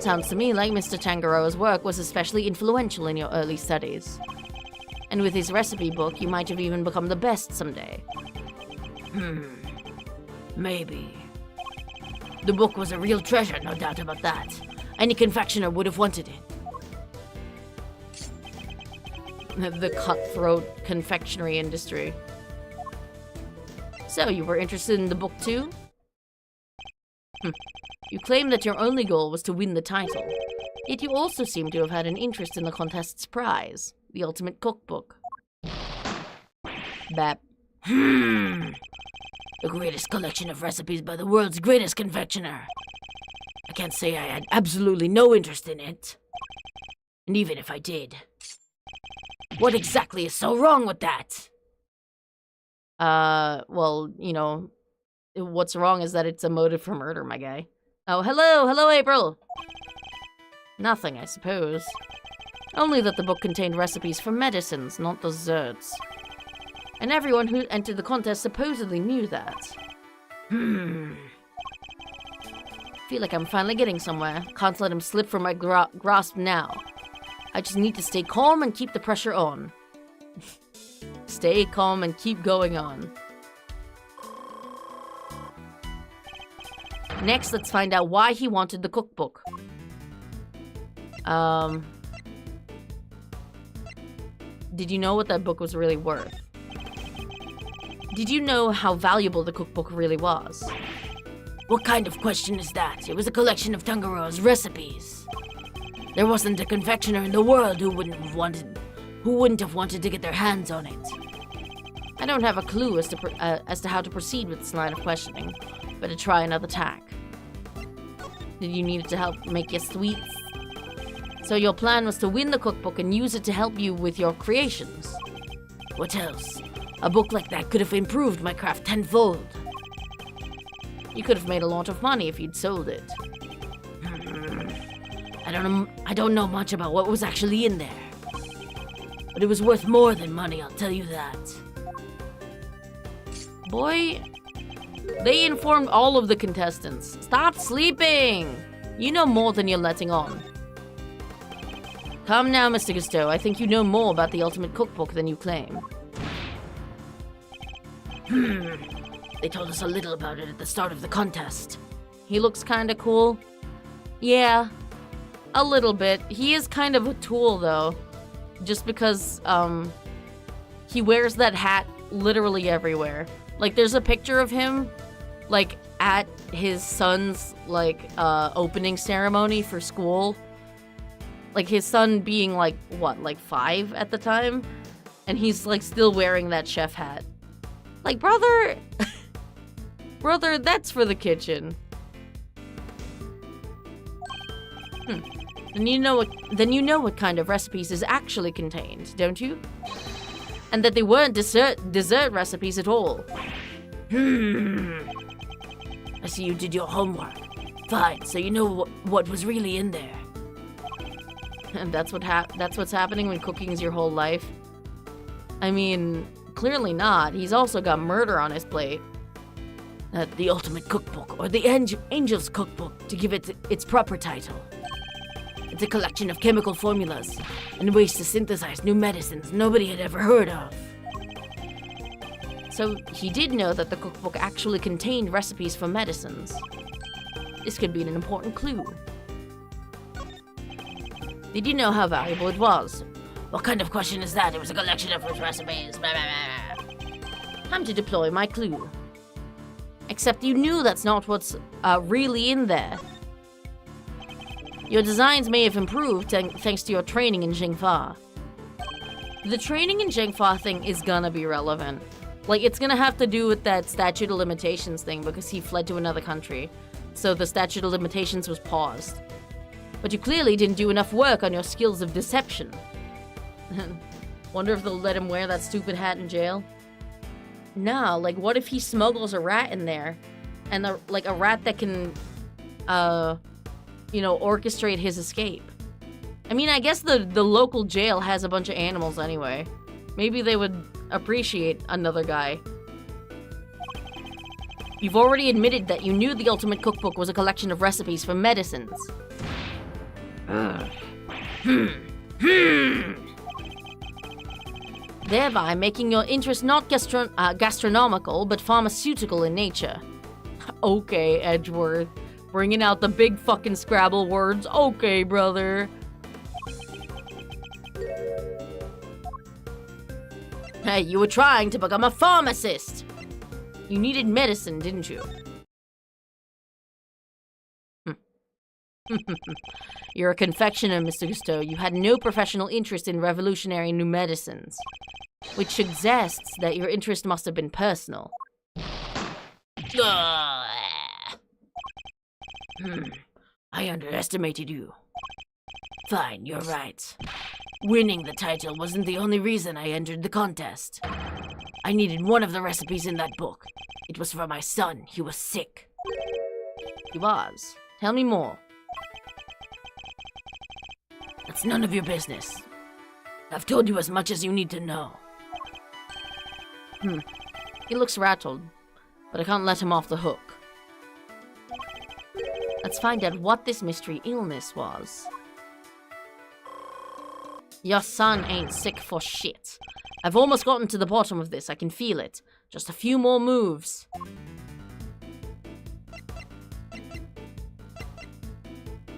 Sounds to me like Mr. Tangaroa's work was especially influential in your early studies. And with his recipe book, you might have even become the best someday. Maybe. The book was a real treasure, no doubt about that. Any confectioner would have wanted it. The cutthroat confectionery industry. So, you were interested in the book too? You claimed that your only goal was to win the title. Yet you also seem to have had an interest in the contest's prize, the ultimate cookbook. Bap. The greatest collection of recipes by the world's greatest confectioner. I can't say I had absolutely no interest in it. And even if I did, what exactly is so wrong with that? Well, you know, what's wrong is that it's a motive for murder, my guy. Oh, hello, April! Nothing, I suppose. Only that the book contained recipes for medicines, not desserts. And everyone who entered the contest supposedly knew that. Feel like I'm finally getting somewhere. Can't let him slip from my grasp now. I just need to stay calm and keep the pressure on. Stay calm and keep going on. Next, let's find out why he wanted the cookbook. Did you know what that book was really worth? Did you know how valuable the cookbook really was? What kind of question is that? It was a collection of Tangaroa's recipes. There wasn't a confectioner in the world who wouldn't have wanted to get their hands on it. I don't have a clue as to how to proceed with this line of questioning, but to try another tack. Did you need it to help make your sweets? So your plan was to win the cookbook and use it to help you with your creations. What else? A book like that could have improved my craft tenfold. You could have made a lot of money if you'd sold it. I don't know much about what was actually in there. But it was worth more than money, I'll tell you that. Boy, they informed all of the contestants. Stop sleeping! You know more than you're letting on. Come now, Mr. Gusteau. I think you know more about the ultimate cookbook than you claim. They told us a little about it at the start of the contest. He looks kinda cool. Yeah, a little bit. He is kind of a tool, though. Just because, he wears that hat literally everywhere. Like, there's a picture of him, like, at his son's, like, opening ceremony for school. Like, his son being, like, what, like 5 at the time? And he's, like, still wearing that chef hat. Like, brother... brother, that's for the kitchen. Then you know what kind of recipes is actually contained, don't you? And that they weren't dessert recipes at all. I see you did your homework. Fine, so you know what was really in there. And that's what's happening when cooking is your whole life. I mean, clearly not. He's also got murder on his plate. The ultimate cookbook, or the Angel's cookbook, to give it its proper title. It's a collection of chemical formulas and ways to synthesize new medicines nobody had ever heard of. So he did know that the cookbook actually contained recipes for medicines. This could be an important clue. Did you know how valuable it was? What kind of question is that? It was a collection of fruit recipes. Blah, blah, blah. Time to deploy my clue. Except you knew that's not what's really in there. Your designs may have improved thanks to your training in Jingfa. The training in Jingfa thing is gonna be relevant. Like, it's gonna have to do with that statute of limitations thing because he fled to another country. So the statute of limitations was paused. But you clearly didn't do enough work on your skills of deception. Wonder if they'll let him wear that stupid hat in jail? Nah, like, what if he smuggles a rat in there? And, a rat that can, orchestrate his escape. I mean, I guess the local jail has a bunch of animals anyway. Maybe they would appreciate another guy. You've already admitted that you knew the Ultimate Cookbook was a collection of recipes for medicines. Thereby making your interest not gastronomical, but pharmaceutical in nature. Okay, Edgeworth. Bringing out the big fucking Scrabble words. Okay, brother. Hey, you were trying to become a pharmacist. You needed medicine, didn't you? You're a confectioner, Mr. Gusteau. You had no professional interest in revolutionary new medicines, which suggests that your interest must have been personal. I underestimated you. Fine, you're right. Winning the title wasn't the only reason I entered the contest. I needed one of the recipes in that book. It was for my son. He was sick. He was. Tell me more. That's none of your business. I've told you as much as you need to know. He looks rattled, but I can't let him off the hook. Let's find out what this mystery illness was. Your son ain't sick for shit. I've almost gotten to the bottom of this. I can feel it. Just a few more moves.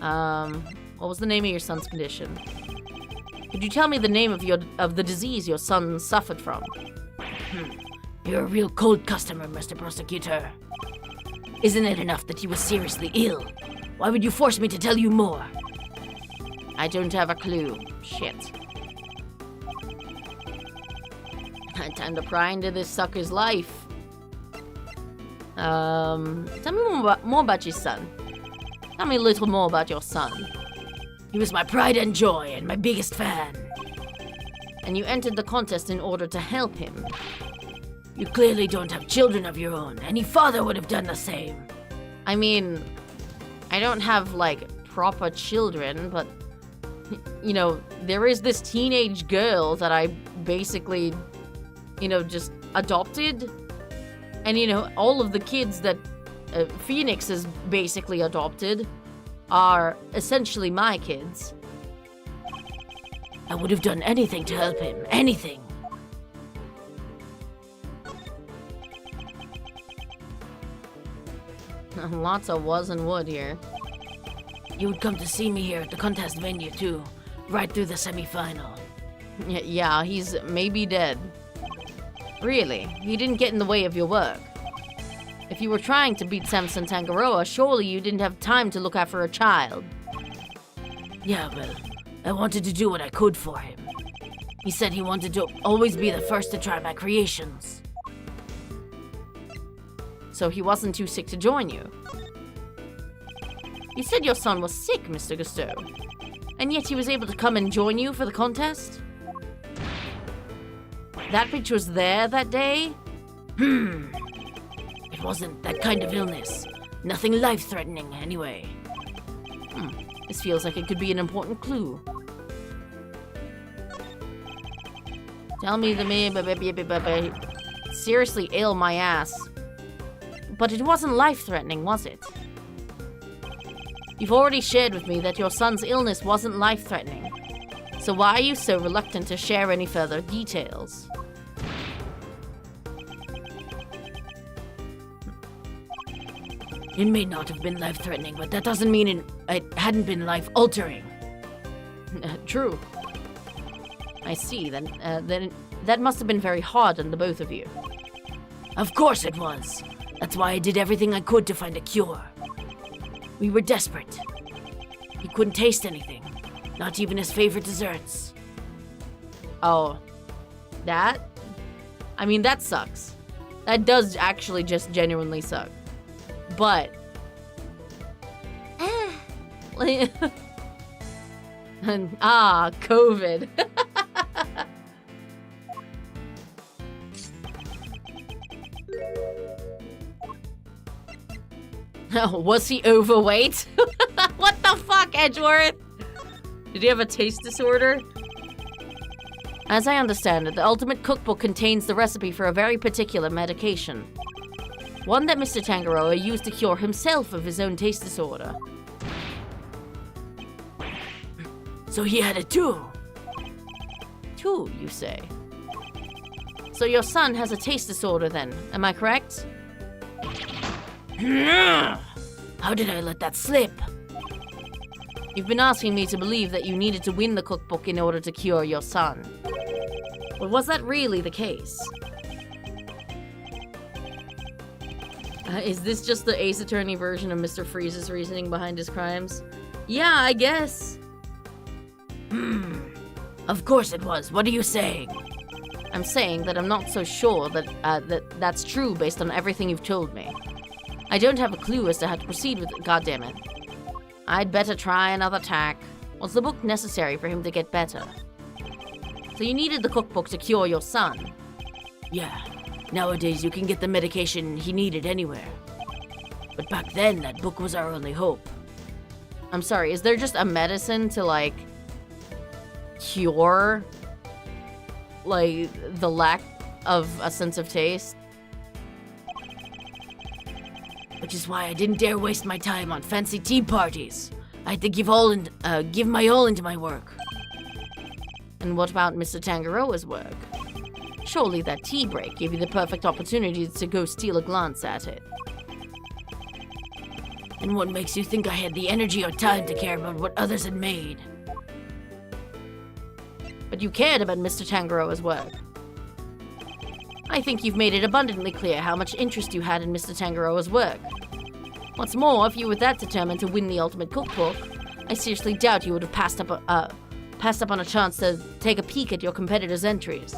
What was the name of your son's condition? Could you tell me the name of the disease your son suffered from? You're a real cold customer, Mr. Prosecutor. Isn't it enough that he was seriously ill? Why would you force me to tell you more? I don't have a clue. Shit. Time to pry into this sucker's life. Tell me more about your son. Tell me a little more about your son. He was my pride and joy and my biggest fan. And you entered the contest in order to help him. You clearly don't have children of your own. Any father would have done the same. I mean, I don't have, proper children, but, there is this teenage girl that I basically, just adopted. And, all of the kids that Phoenix has basically adopted are essentially my kids. I would have done anything to help him. Anything. Lots of was and would here. You would come to see me here at the contest venue, too. Right through the semi-final. Yeah, he's maybe dead. Really, he didn't get in the way of your work. If you were trying to beat Samson Tangaroa, surely you didn't have time to look after a child. Yeah, well, I wanted to do what I could for him. He said he wanted to always be the first to try my creations. So he wasn't too sick to join you. You said your son was sick, Mr. Gusteau. And yet he was able to come and join you for the contest? That bitch was there that day? It wasn't that kind of illness. Nothing life-threatening, anyway. This feels like it could be an important clue. Tell me seriously ill my ass. But it wasn't life-threatening, was it? You've already shared with me that your son's illness wasn't life-threatening. So why are you so reluctant to share any further details? It may not have been life-threatening, but that doesn't mean it hadn't been life-altering. True. I see, then that must have been very hard on the both of you. Of course it was. That's why I did everything I could to find a cure. We were desperate. He couldn't taste anything, not even his favorite desserts. Oh, that? I mean, that sucks. That does actually just genuinely suck. But... COVID. Was he overweight? What the fuck, Edgeworth? Did he have a taste disorder? As I understand it, the Ultimate Cookbook contains the recipe for a very particular medication. One that Mr. Tangaroa used to cure himself of his own taste disorder. So he had it too? Two, you say? So your son has a taste disorder then, am I correct? How did I let that slip? You've been asking me to believe that you needed to win the cookbook in order to cure your son. But was that really the case? Is this just the Ace Attorney version of Mr. Freeze's reasoning behind his crimes? Yeah, I guess. Of course it was. What are you saying? I'm saying that I'm not so sure that that's true based on everything you've told me. I don't have a clue as to how to proceed with it, goddammit. I'd better try another tack. Was the book necessary for him to get better? So you needed the cookbook to cure your son? Yeah. Nowadays you can get the medication he needed anywhere. But back then, that book was our only hope. I'm sorry, is there just a medicine to, like, cure, like, the lack of a sense of taste? Which is why I didn't dare waste my time on fancy tea parties. I had to give my all into my work. And what about Mr. Tangaroa's work? Surely that tea break gave you the perfect opportunity to go steal a glance at it. And what makes you think I had the energy or time to care about what others had made? But you cared about Mr. Tangaroa's work. I think you've made it abundantly clear how much interest you had in Mr. Tangaroa's work. What's more, if you were that determined to win the Ultimate Cookbook, I seriously doubt you would have passed up on a chance to take a peek at your competitor's entries.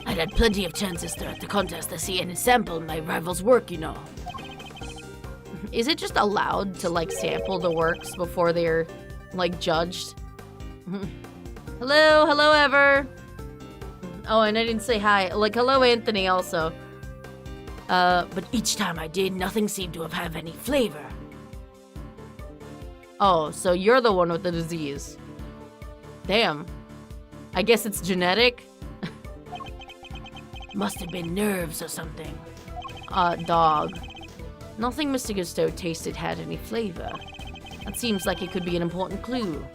I'd had plenty of chances throughout the contest to see and sample my rival's work, you know. Is it just allowed to, like, sample the works before they're, like, judged? Hello, Ever. Oh, and I didn't say hi. Like, hello, Anthony, also. But each time I did, nothing seemed to have any flavor. Oh, so you're the one with the disease. Damn. I guess it's genetic? Must have been nerves or something. Dog. Nothing Mr. Gusto tasted had any flavor. That seems like it could be an important clue.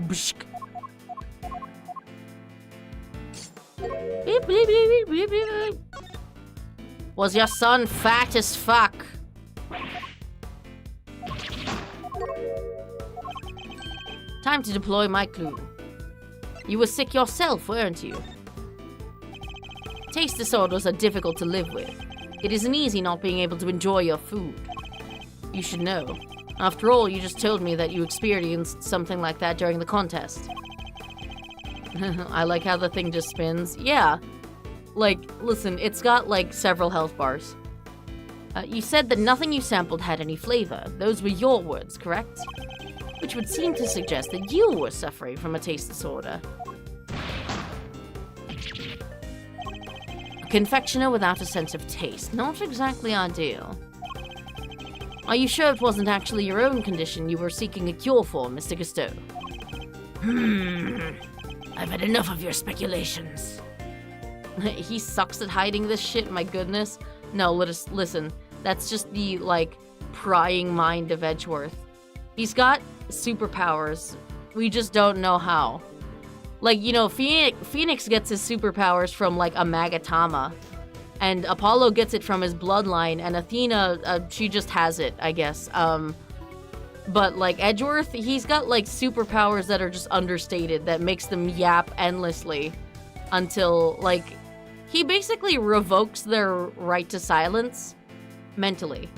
Bshk. Beep, beep, beep, beep, beep, beep. Was your son fat as fuck? Time to deploy my clue. You were sick yourself, weren't you? Taste disorders are difficult to live with. It isn't easy not being able to enjoy your food. You should know. After all, you just told me that you experienced something like that during the contest. I like how the thing just spins. Yeah. Like, listen, it's got, like, several health bars. You said that nothing you sampled had any flavor. Those were your words, correct? Which would seem to suggest that you were suffering from a taste disorder. A confectioner without a sense of taste. Not exactly ideal. Are you sure it wasn't actually your own condition you were seeking a cure for, Mr. Gusto? I've had enough of your speculations. He sucks at hiding this shit, my goodness. No, listen. That's just the, like, prying mind of Edgeworth. He's got superpowers. We just don't know how. Like, you know, Phoenix gets his superpowers from, like, a Magatama. And Apollo gets it from his bloodline, and Athena, she just has it, I guess. But, like, Edgeworth, he's got, like, superpowers that are just understated, that makes them yap endlessly until, like, he basically revokes their right to silence mentally.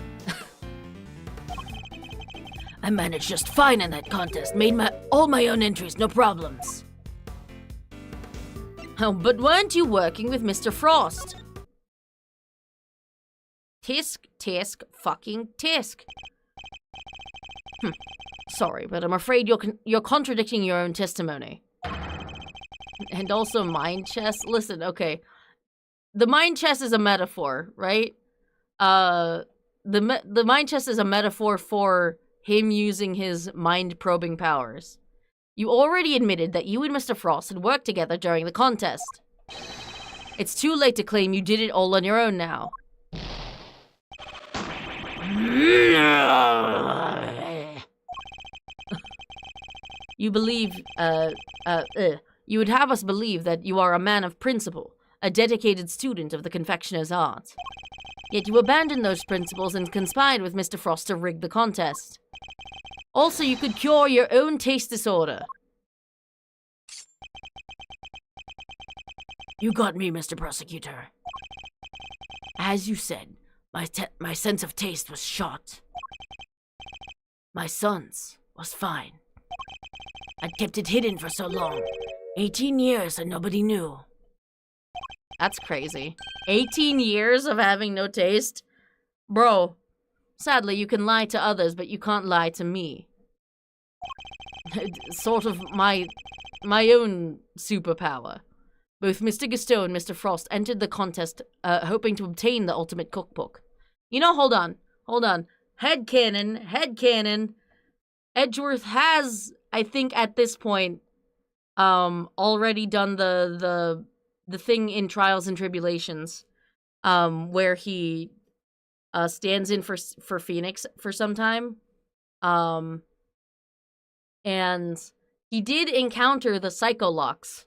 I managed just fine in that contest. Made all my own entries, no problems. Oh, but weren't you working with Mr. Frost? Tisk, fucking tisk. Sorry, but I'm afraid you're contradicting your own testimony. And also mind chess. Listen, okay. The mind chess is a metaphor, right? The mind chess is a metaphor for him using his mind-probing powers. You already admitted that you and Mr. Frost had worked together during the contest. It's too late to claim you did it all on your own now. You believe, you would have us believe that you are a man of principle, a dedicated student of the confectioner's art. Yet you abandoned those principles and conspired with Mr. Frost to rig the contest. Also, you could cure your own taste disorder. You got me, Mr. Prosecutor. As you said, my sense of taste was shot. My son's was fine. I'd kept it hidden for so long. 18 years and nobody knew. That's crazy. 18 years of having no taste? Bro, sadly you can lie to others, but you can't lie to me. Sort of my own superpower. Both Mr. Gusteau and Mr. Frost entered the contest hoping to obtain the ultimate cookbook. You know, hold on. Headcanon. Edgeworth has, I think at this point, already done the thing in Trials and Tribulations, where he stands in for Phoenix for some time. And he did encounter the Psycholocks.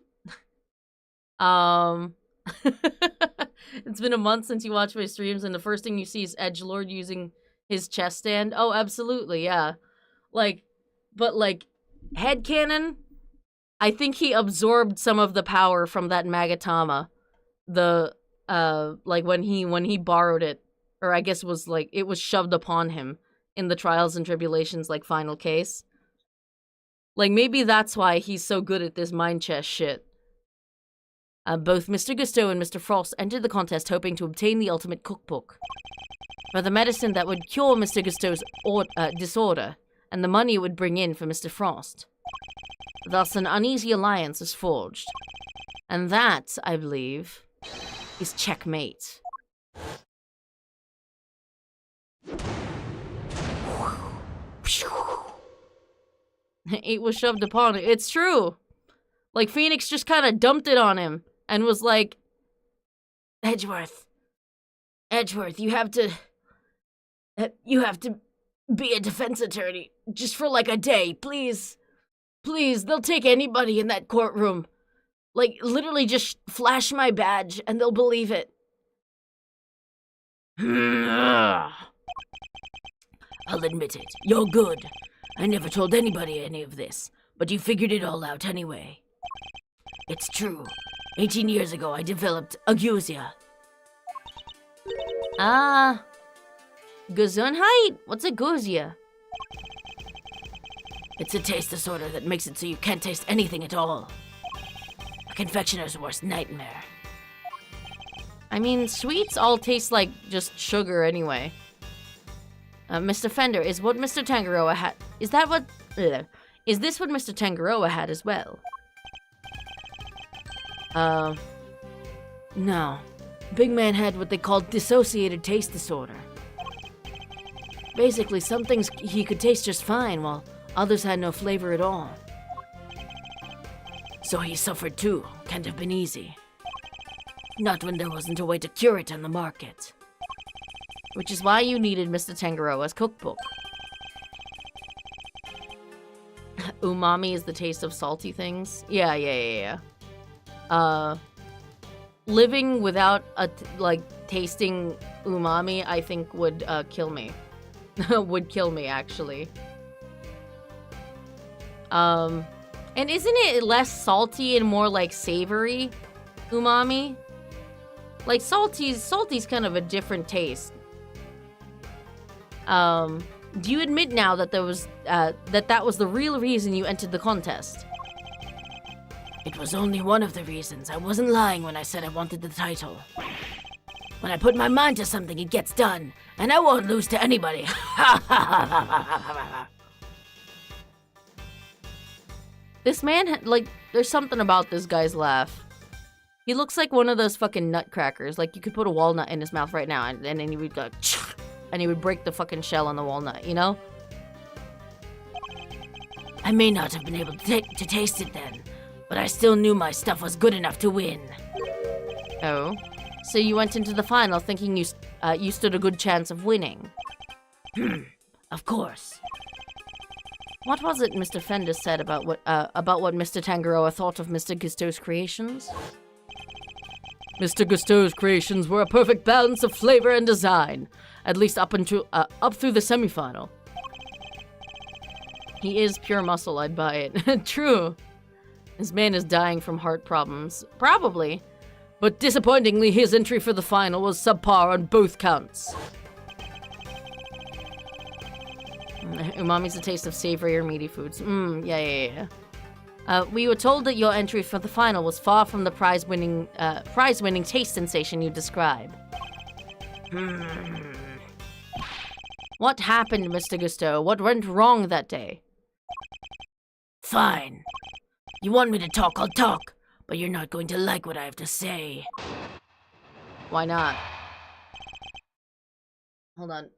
It's been a month since you watched my streams, and the first thing you see is Edgelord using his chest stand. Oh, absolutely, yeah. But headcanon, I think he absorbed some of the power from that Magatama. When he borrowed it, or I guess it was shoved upon him in the Trials and Tribulations, final case. Maybe that's why he's so good at this mind chess shit. Both Mr. Gusteau and Mr. Frost entered the contest hoping to obtain the ultimate cookbook for the medicine that would cure Mr. Gusteau's disorder, and the money it would bring in for Mr. Frost. Thus, an uneasy alliance is forged. And that, I believe, is checkmate. It was shoved upon him. It's true. Phoenix just kind of dumped it on him and was like, Edgeworth, you have to be a defense attorney just for a day, please. Please, they'll take anybody in that courtroom. Literally just flash my badge and they'll believe it. I'll admit it. You're good. I never told anybody any of this, but you figured it all out anyway. It's true. 18 years ago, I developed Ageusia. Gesundheit? What's Ageusia? It's a taste disorder that makes it so you can't taste anything at all. A confectioner's worst nightmare. I mean, sweets all taste like just sugar anyway. Mr. Fender, is what Mr. Tangaroa had... Is this what Mr. Tangaroa had as well? No. Big man had what they called dissociated taste disorder. Basically, some things he could taste just fine, while others had no flavor at all. So he suffered too. Can't have been easy. Not when there wasn't a way to cure it on the market. Which is why you needed Mr. Tangaroa's cookbook. umami is the taste of salty things. Yeah. Living without tasting umami, I think would kill me. Would kill me, actually. And isn't it less salty and more like savory umami? Like salty's kind of a different taste. Do you admit now that there was that was the real reason you entered the contest? It was only one of the reasons. I wasn't lying when I said I wanted the title. When I put my mind to something, it gets done, and I won't lose to anybody. This man, there's something about this guy's laugh. He looks like one of those fucking nutcrackers. Like, you could put a walnut in his mouth right now, and then he would go, and he would break the fucking shell on the walnut, you know? I may not have been able to taste it then, but I still knew my stuff was good enough to win. Oh? So you went into the final thinking you stood a good chance of winning? Of course. What was it Mr. Fender said about what Mr. Tangaroa thought of Mr. Gusteau's creations? Mr. Gusteau's creations were a perfect balance of flavor and design, at least up through the semifinal. He is pure muscle, I'd buy it. True. This man is dying from heart problems. Probably. But disappointingly, his entry for the final was subpar on both counts. Umami's the taste of savory or meaty foods. Yeah. We were told that your entry for the final was far from the prize-winning taste sensation you describe. What happened, Mr. Gusteau? What went wrong that day? Fine. You want me to talk, I'll talk. But you're not going to like what I have to say. Why not? Hold on.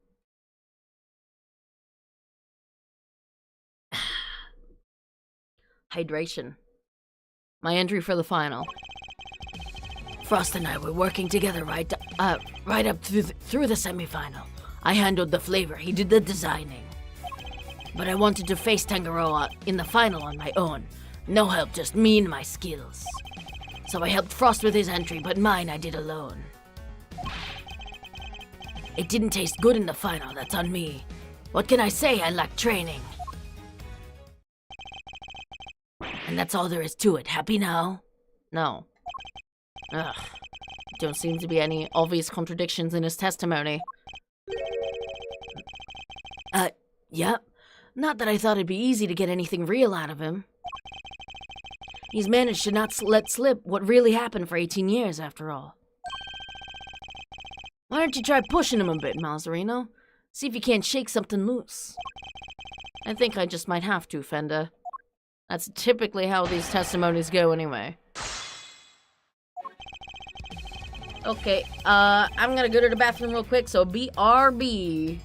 Hydration. My entry for the final. Frost and I were working together right up through the semifinal. I handled the flavor, he did the designing. But I wanted to face Tangaroa in the final on my own. No help, just me and my skills. So I helped Frost with his entry, but mine I did alone. It didn't taste good in the final, that's on me. What can I say? I lack training. And that's all there is to it. Happy now? No. Ugh. Don't seem to be any obvious contradictions in his testimony. Yep. Not that I thought it'd be easy to get anything real out of him. He's managed to not let slip what really happened for 18 years, after all. Why don't you try pushing him a bit, Malzarino? See if you can't shake something loose. I think I just might have to, Fender. That's typically how these testimonies go anyway. Okay, I'm gonna go to the bathroom real quick, so BRB.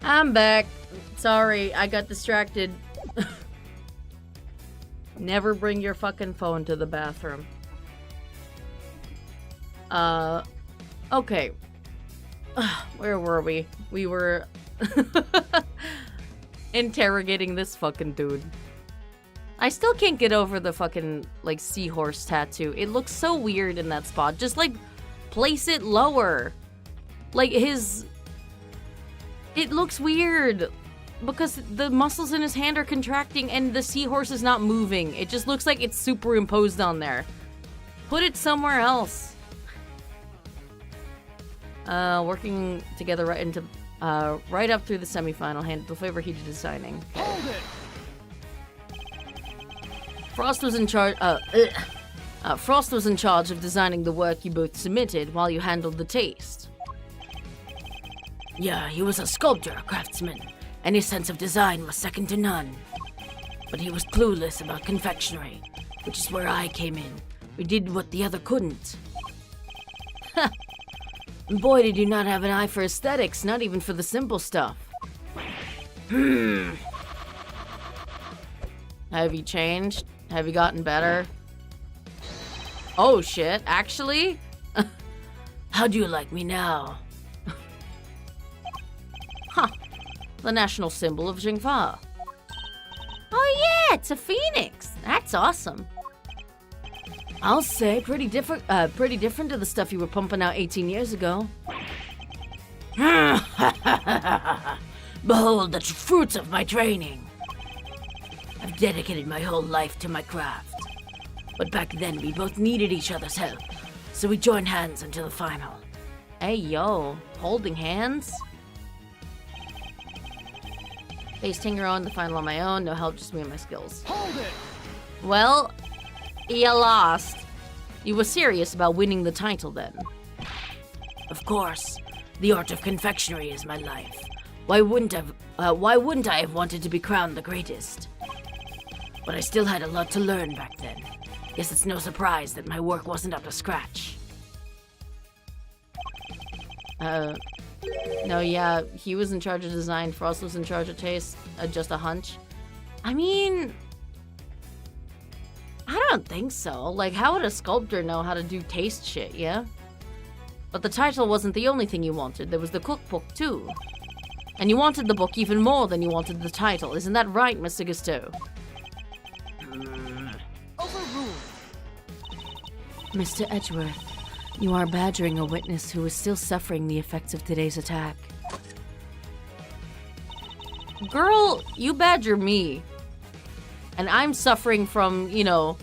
I'm back. Sorry, I got distracted. Never bring your fucking phone to the bathroom. Okay. Where were we? We were interrogating this fucking dude. I still can't get over the fucking, like, seahorse tattoo. It looks so weird in that spot. Just, like, place it lower. Like, his... It looks weird. Because the muscles in his hand are contracting and the seahorse is not moving. It just looks like it's superimposed on there. Put it somewhere else. Working together right up through the semifinal. Handled the favor he did designing. Hold it! Frost was in charge. Frost was in charge of designing the work you both submitted, while you handled the taste. Yeah, he was a sculptor, a craftsman, and his sense of design was second to none. But he was clueless about confectionery, which is where I came in. We did what the other couldn't. Boy, did you not have an eye for aesthetics, not even for the simple stuff. Have you changed? Have you gotten better? Oh shit, actually? How do you like me now? Huh. The national symbol of Jingfa. Oh yeah, it's a phoenix. That's awesome. I'll say, pretty different to the stuff you were pumping out 18 years ago. Behold the fruits of my training. I've dedicated my whole life to my craft. But back then, we both needed each other's help, so we joined hands until the final. Hey yo, holding hands? Faced Tinger on the final on my own, no help, just me and my skills. Hold it! Well, you lost. You were serious about winning the title then. Of course, the art of confectionery is my life. Why wouldn't I have wanted to be crowned the greatest? But I still had a lot to learn back then. Guess it's no surprise that my work wasn't up to scratch. No, yeah, he was in charge of design, Frost was in charge of taste, just a hunch. I mean, I don't think so. Like, how would a sculptor know how to do taste shit, yeah? But the title wasn't the only thing you wanted, there was the cookbook too. And you wanted the book even more than you wanted the title, isn't that right, Mr. Gusteau? Overruled. Mr. Edgeworth, you are badgering a witness who is still suffering the effects of today's attack. Girl, you badger me. And I'm suffering from, you know,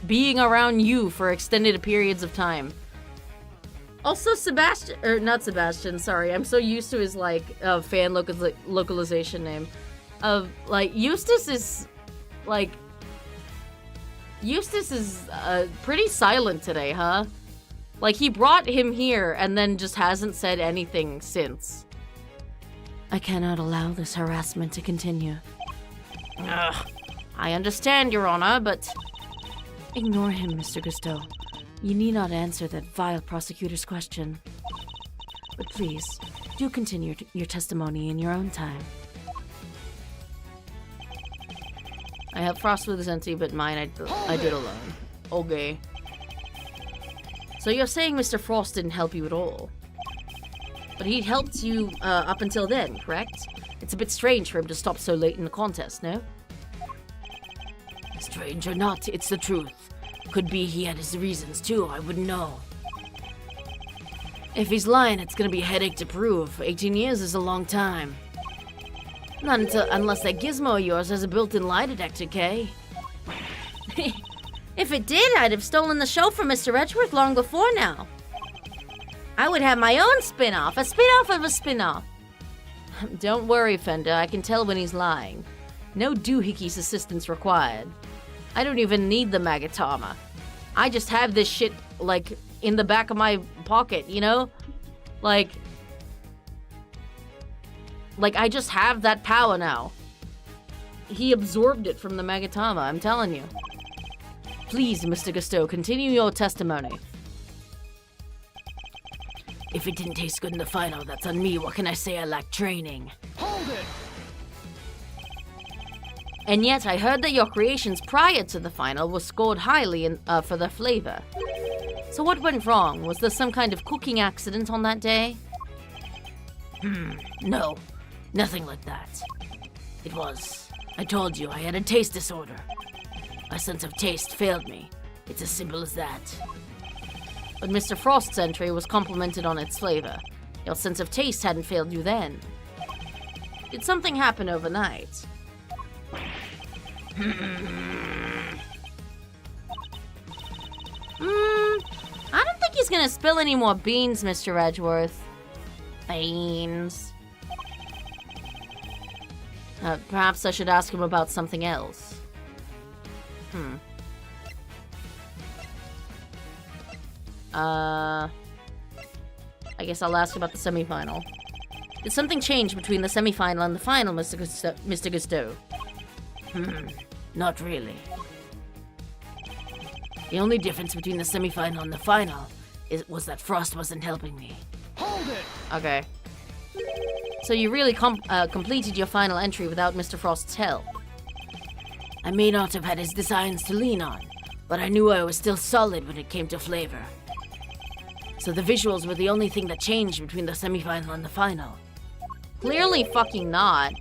being around you for extended periods of time. Also, Sebastian, or not Sebastian, sorry, I'm so used to his, like, fan localization name. Like, Eustace is pretty silent today, huh? Like, he brought him here and then just hasn't said anything since. I cannot allow this harassment to continue. Ugh. I understand, Your Honor, but... Ignore him, Mr. Gusteau. You need not answer that vile prosecutor's question. But please, do continue your testimony in your own time. I have Frost with his empty, but mine I did alone. Okay. So you're saying Mr. Frost didn't help you at all? But he helped you up until then, correct? It's a bit strange for him to stop so late in the contest, no? Strange or not, it's the truth. Could be he had his reasons too, I wouldn't know. If he's lying, it's gonna be a headache to prove. 18 years is a long time. Not unless that gizmo of yours has a built-in lie detector, Kay. If it did, I'd have stolen the show from Mr. Edgeworth long before now. I would have my own spin-off, a spin-off of a spin-off. Don't worry, Fender, I can tell when he's lying. No doohickeys assistance required. I don't even need the Magatama. I just have this shit, like, in the back of my pocket, you know? Like, I just have that power now. He absorbed it from the Magatama, I'm telling you. Please, Mr. Gusteau, continue your testimony. If it didn't taste good in the final, that's on me. What can I say? I lack training. Hold it! And yet, I heard that your creations prior to the final were scored highly for their flavor. So what went wrong? Was there some kind of cooking accident on that day? No, nothing like that. It was. I told you, I had a taste disorder. My sense of taste failed me. It's as simple as that. But Mr. Frost's entry was complimented on its flavor. Your sense of taste hadn't failed you then. Did something happen overnight? I don't think he's gonna spill any more beans, Mr. Edgeworth. Beans. Perhaps I should ask him about something else. I guess I'll ask about the semifinal. Did something change between the semifinal and the final, Mr. Gusteau? Not really. The only difference between the semifinal and the final was that Frost wasn't helping me. Hold it! Okay. So you really completed your final entry without Mr. Frost's help? I may not have had his designs to lean on, but I knew I was still solid when it came to flavor. So the visuals were the only thing that changed between the semifinal and the final. Clearly fucking not.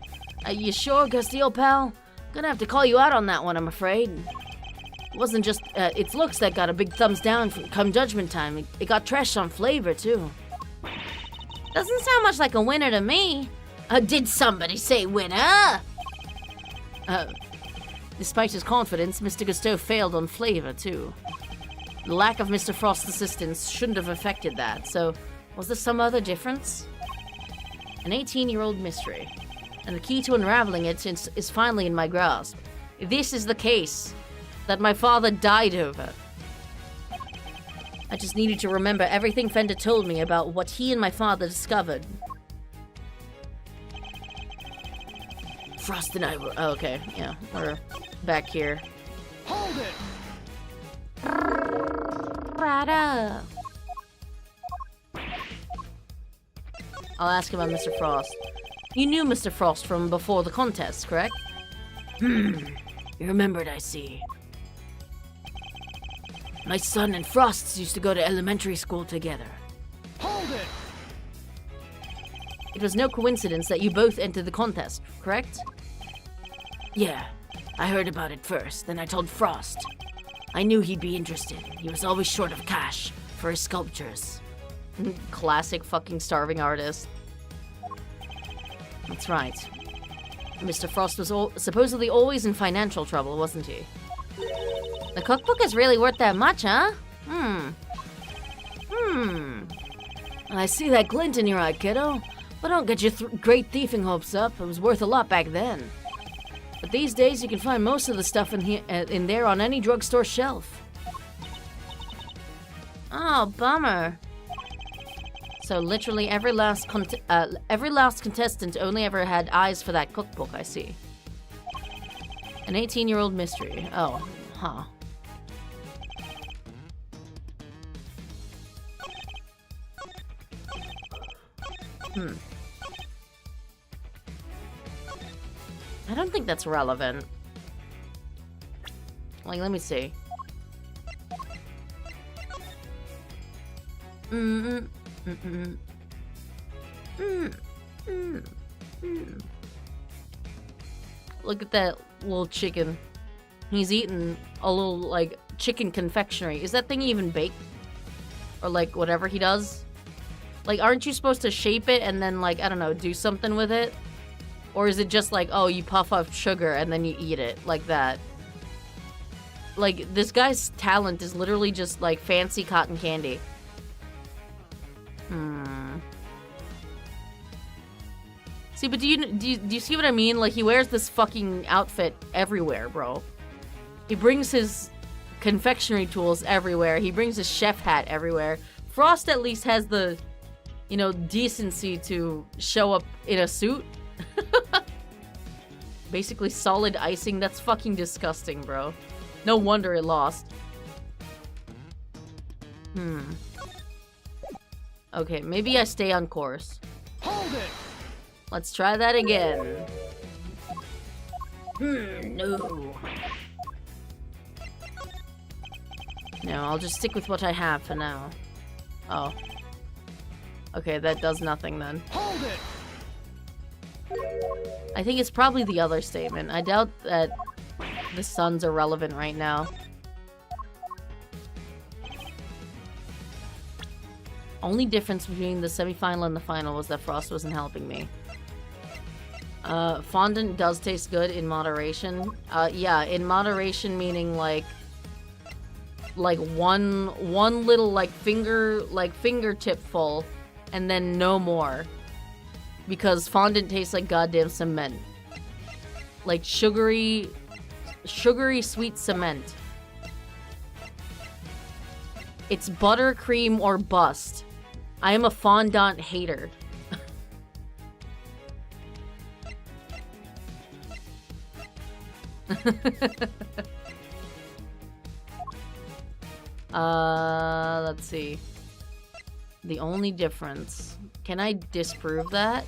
You sure, Gusty, old pal? Gonna have to call you out on that one, I'm afraid. It wasn't just its looks that got a big thumbs down come judgment time. It got trashed on flavor, too. Doesn't sound much like a winner to me. Did somebody say winner? Despite his confidence, Mr. Gusteau failed on flavor, too. The lack of Mr. Frost's assistance shouldn't have affected that, so was there some other difference? An 18-year-old mystery, and the key to unraveling it is finally in my grasp. This is the case that my father died over. I just needed to remember everything Fender told me about what he and my father discovered. Frost and I were... Oh, okay, yeah, we're back here. Hold it! Right up. I'll ask him about Mr. Frost. You knew Mr. Frost from before the contest, correct? You remembered, I see. My son and Frosts used to go to elementary school together. Hold it! It was no coincidence that you both entered the contest, correct? Yeah, I heard about it first, then I told Frost. I knew he'd be interested. He was always short of cash for his sculptures. Classic fucking starving artist. That's right. Mr. Frost was supposedly always in financial trouble, wasn't he? The cookbook is really worth that much, huh? I see that glint in your eye, kiddo. But don't get your great thieving hopes up. It was worth a lot back then. But these days, you can find most of the stuff in there on any drugstore shelf. Oh, bummer. So literally every last contestant only ever had eyes for that cookbook, I see. An 18-year-old mystery. Oh, huh. I don't think that's relevant. Like, let me see. Look at that little chicken. He's eating a little, like, chicken confectionery. Is that thing even baked? Or, like, whatever he does? Like, aren't you supposed to shape it and then, like, I don't know, do something with it? Or is it just like, oh, you puff up sugar and then you eat it like that? Like, this guy's talent is literally just, like, fancy cotton candy. See, but do you see what I mean? Like, he wears this fucking outfit everywhere, bro. He brings his confectionery tools everywhere. He brings his chef hat everywhere. Frost at least has the, you know, decency to show up in a suit. Basically solid icing. That's fucking disgusting, bro. No wonder it lost. Okay, maybe I stay on course. Hold it! Let's try that again. No. No, I'll just stick with what I have for now. Oh. Okay, that does nothing then. Hold it! I think it's probably the other statement. I doubt that the suns are relevant right now. Only difference between the semifinal and the final was that Frost wasn't helping me. Fondant does taste good in moderation. Yeah, in moderation meaning like one little fingertip full and then no more. Because fondant tastes like goddamn cement. Like sugary sweet cement. It's buttercream or bust. I am a fondant hater. Let's see. The only difference. Can I disprove that?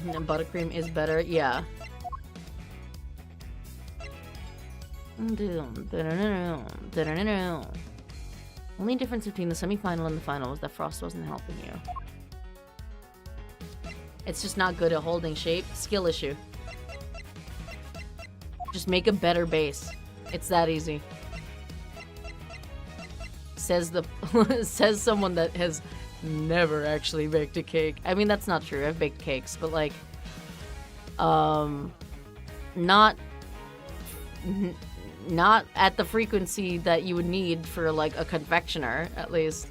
And buttercream is better, yeah. Only difference between the semi-final and the final was that Frost wasn't helping you. It's just not good at holding shape. Skill issue. Just make a better base. It's that easy. Says the says someone that has never actually baked a cake. I mean, that's not true. I've baked cakes, but like not at the frequency that you would need for like a confectioner, at least.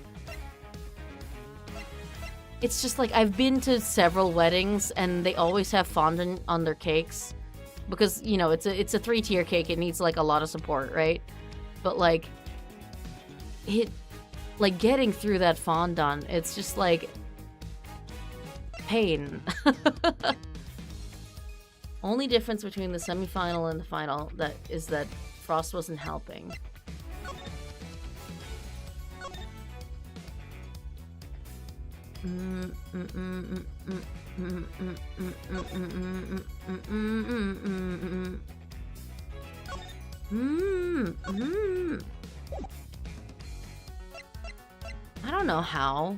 It's just like I've been to several weddings and they always have fondant on their cakes because, you know, it's a 3-tier cake. It needs like a lot of support, right? But like getting through that fondant, it's just like pain. Only difference between the semifinal and the final is that Frost wasn't helping. I don't know how.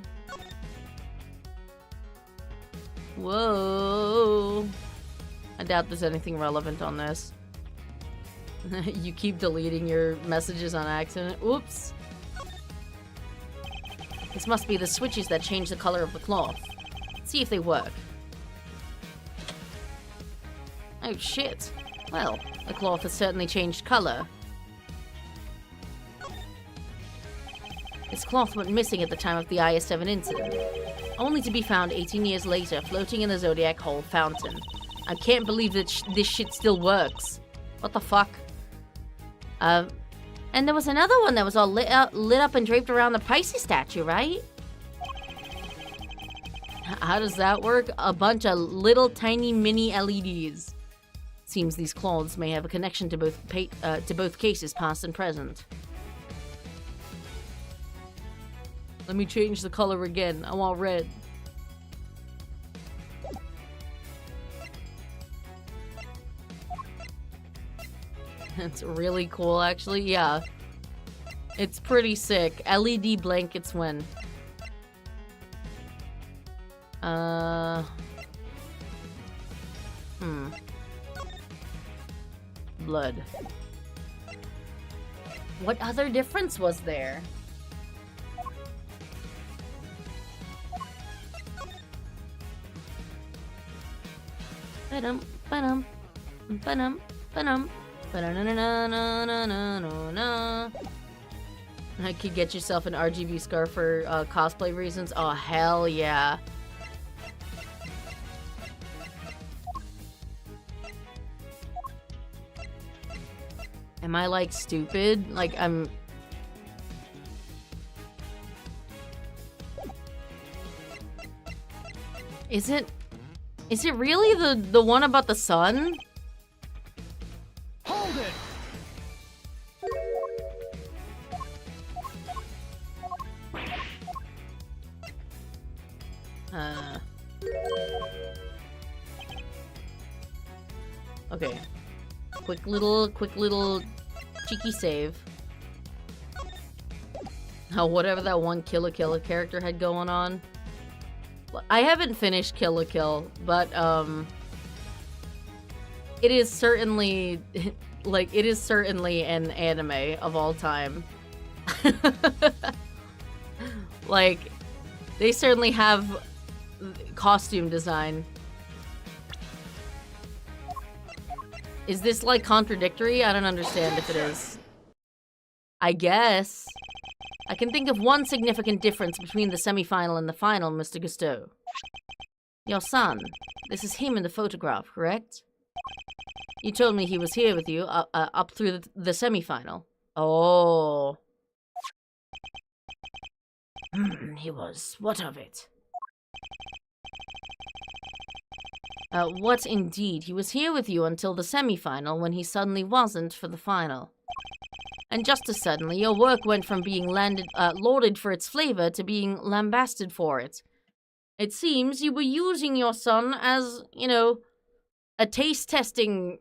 Whoa. I doubt there's anything relevant on this. You keep deleting your messages on accident. Oops. This must be the switches that change the color of the cloth. Let's see if they work. Oh shit. Well, the cloth has certainly changed color. This cloth went missing at the time of the IS-7 incident, only to be found 18 years later floating in the Zodiac Hole fountain. I can't believe that this shit still works. What the fuck? And there was another one that was all lit up and draped around the Pisces statue, right? How does that work? A bunch of little tiny mini LEDs. Seems these cloths may have a connection to both cases, past and present. Let me change the color again. I want red. It's really cool, actually. Yeah. It's pretty sick. LED blankets win. Blood. What other difference was there? Ba-dum, ba-dum, ba-dum, ba-dum. I could get yourself an RGB scarf for cosplay reasons. Oh, hell yeah. Am I like stupid? Like I'm... Is it really the one about the sun? it! Okay. Quick little cheeky save. Oh, whatever that one Kill la Kill character had going on. I haven't finished Kill la Kill, but it is certainly like it is certainly an anime of all time. Like they certainly have costume design. Is this like contradictory? I don't understand if it is. I guess. I can think of one significant difference between the semi-final and the final, Mr. Gusteau. Your son. This is him in the photograph, correct? You told me he was here with you up through the semi-final. Oh. He was. What of it? What indeed? He was here with you until the semi-final when he suddenly wasn't for the final. And just as suddenly, your work went from being lauded for its flavor to being lambasted for it. It seems you were using your son as, you know, a taste testing...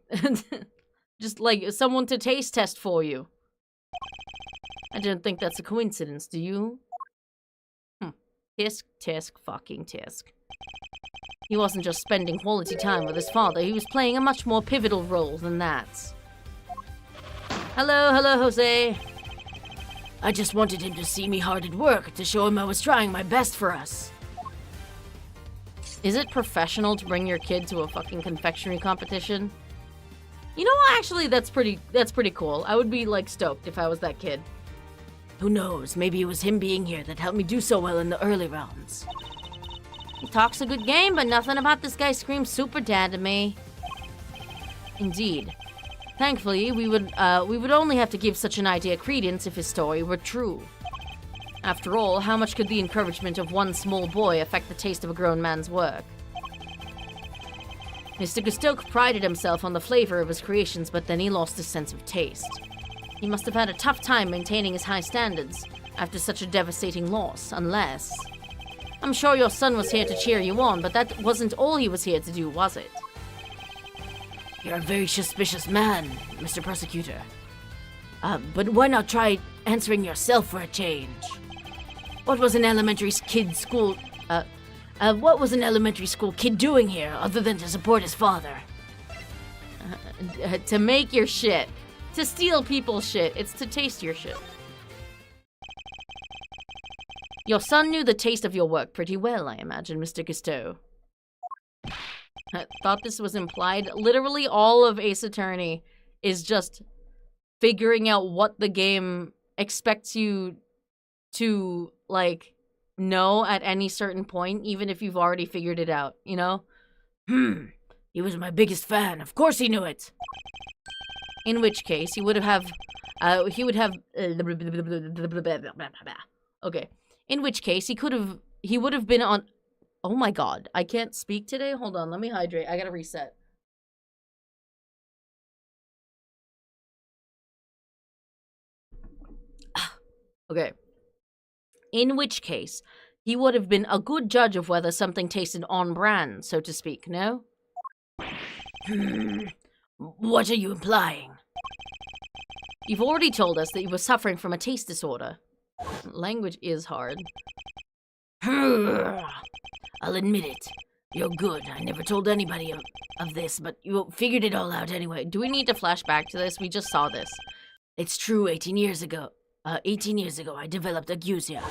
just like someone to taste test for you. I don't think that's a coincidence, do you? Tisk, fucking tisk. He wasn't just spending quality time with his father, he was playing a much more pivotal role than that. Hello, Jose. I just wanted him to see me hard at work, to show him I was trying my best for us. Is it professional to bring your kid to a fucking confectionery competition? You know, actually, that's pretty cool. I would be, like, stoked if I was that kid. Who knows, maybe it was him being here that helped me do so well in the early rounds. He talks a good game, but nothing about this guy screams super dad to me. Indeed. Thankfully, we would only have to give such an idea credence if his story were true. After all, how much could the encouragement of one small boy affect the taste of a grown man's work? Mr. Gusteau prided himself on the flavor of his creations, but then he lost his sense of taste. He must have had a tough time maintaining his high standards after such a devastating loss, unless... I'm sure your son was here to cheer you on, but that wasn't all he was here to do, was it? You're a very suspicious man, Mr. Prosecutor. But why not try answering yourself for a change? What was an elementary kid doing here other than to support his father? To make your shit. To steal people's shit. It's to taste your shit. Your son knew the taste of your work pretty well, I imagine, Mr. Gusteau. I thought this was implied. Literally all of Ace Attorney is just figuring out what the game expects you to, like, know at any certain point, even if you've already figured it out, you know? He was my biggest fan. Of course he knew it. In which case, he would have... Okay. In which case, he would have been on... Oh my god, I can't speak today? Hold on, let me hydrate. I gotta reset. Okay. In which case, he would have been a good judge of whether something tasted on brand, so to speak, no? What are you implying? You've already told us that you were suffering from a taste disorder. Language is hard. I'll admit it. You're good. I never told anybody of this, but you figured it all out anyway. Do we need to flash back to this? We just saw this. It's true, 18 years ago, I developed agusia.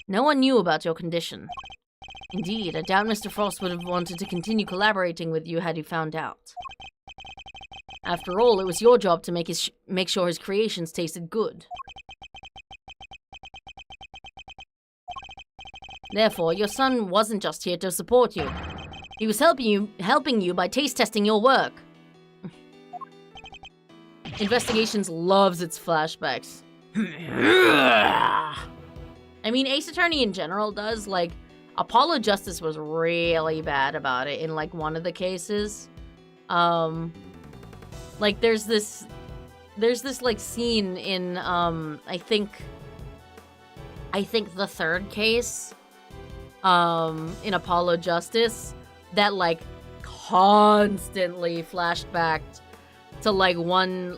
No one knew about your condition. Indeed, I doubt Mr. Frost would have wanted to continue collaborating with you had he found out. After all, it was your job to make sure his creations tasted good. Therefore, your son wasn't just here to support you. He was helping you by taste testing your work. Investigations loves its flashbacks. I mean, Ace Attorney in general does. Like, Apollo Justice was really bad about it in, like, one of the cases. Like, there's this like scene in I think the third case in Apollo Justice that like constantly flashed back to one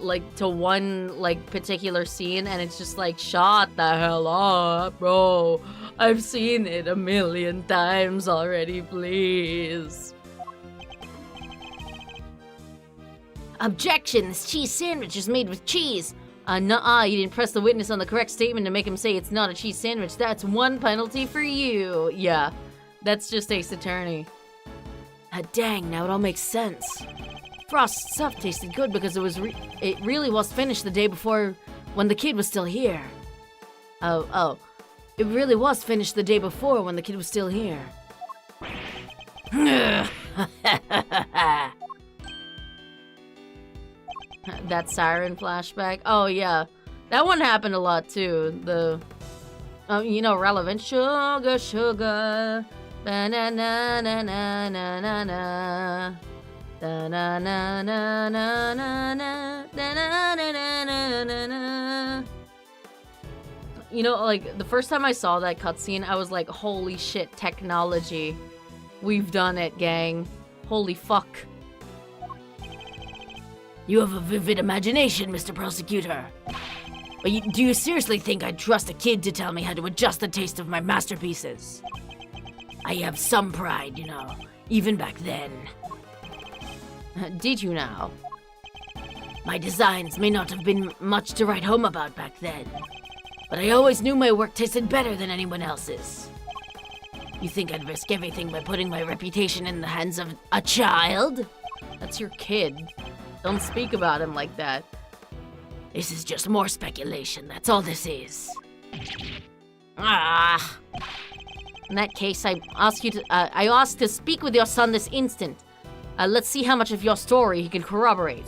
particular scene, and it's just like, shut the hell up, bro. I've seen it a million times already, please. Objection! This cheese sandwich is made with cheese. Nuh-uh, you didn't press the witness on the correct statement to make him say it's not a cheese sandwich. That's one penalty for you. Yeah, that's just Ace Attorney. Dang, now it all makes sense. Frost's stuff tasted good because it really was finished the day before when the kid was still here. Oh. It really was finished the day before when the kid was still here. That siren flashback. Oh yeah, that one happened a lot too. The, relevant sugar, ba-na-na-na-na-na-na-na. Da-na-na-na-na-na-na-na-na-na. Like, the first time I saw that cutscene, I was like, holy shit, technology. We've done it, gang. Holy fuck. You have a vivid imagination, Mr. Prosecutor. But do you seriously think I'd trust a kid to tell me how to adjust the taste of my masterpieces? I have some pride, even back then. Did you now? My designs may not have been much to write home about back then, but I always knew my work tasted better than anyone else's. You think I'd risk everything by putting my reputation in the hands of a child? That's your kid. Don't speak about him like that. This is just more speculation, that's all this is. In that case, I ask to speak with your son this instant. Let's see how much of your story he can corroborate.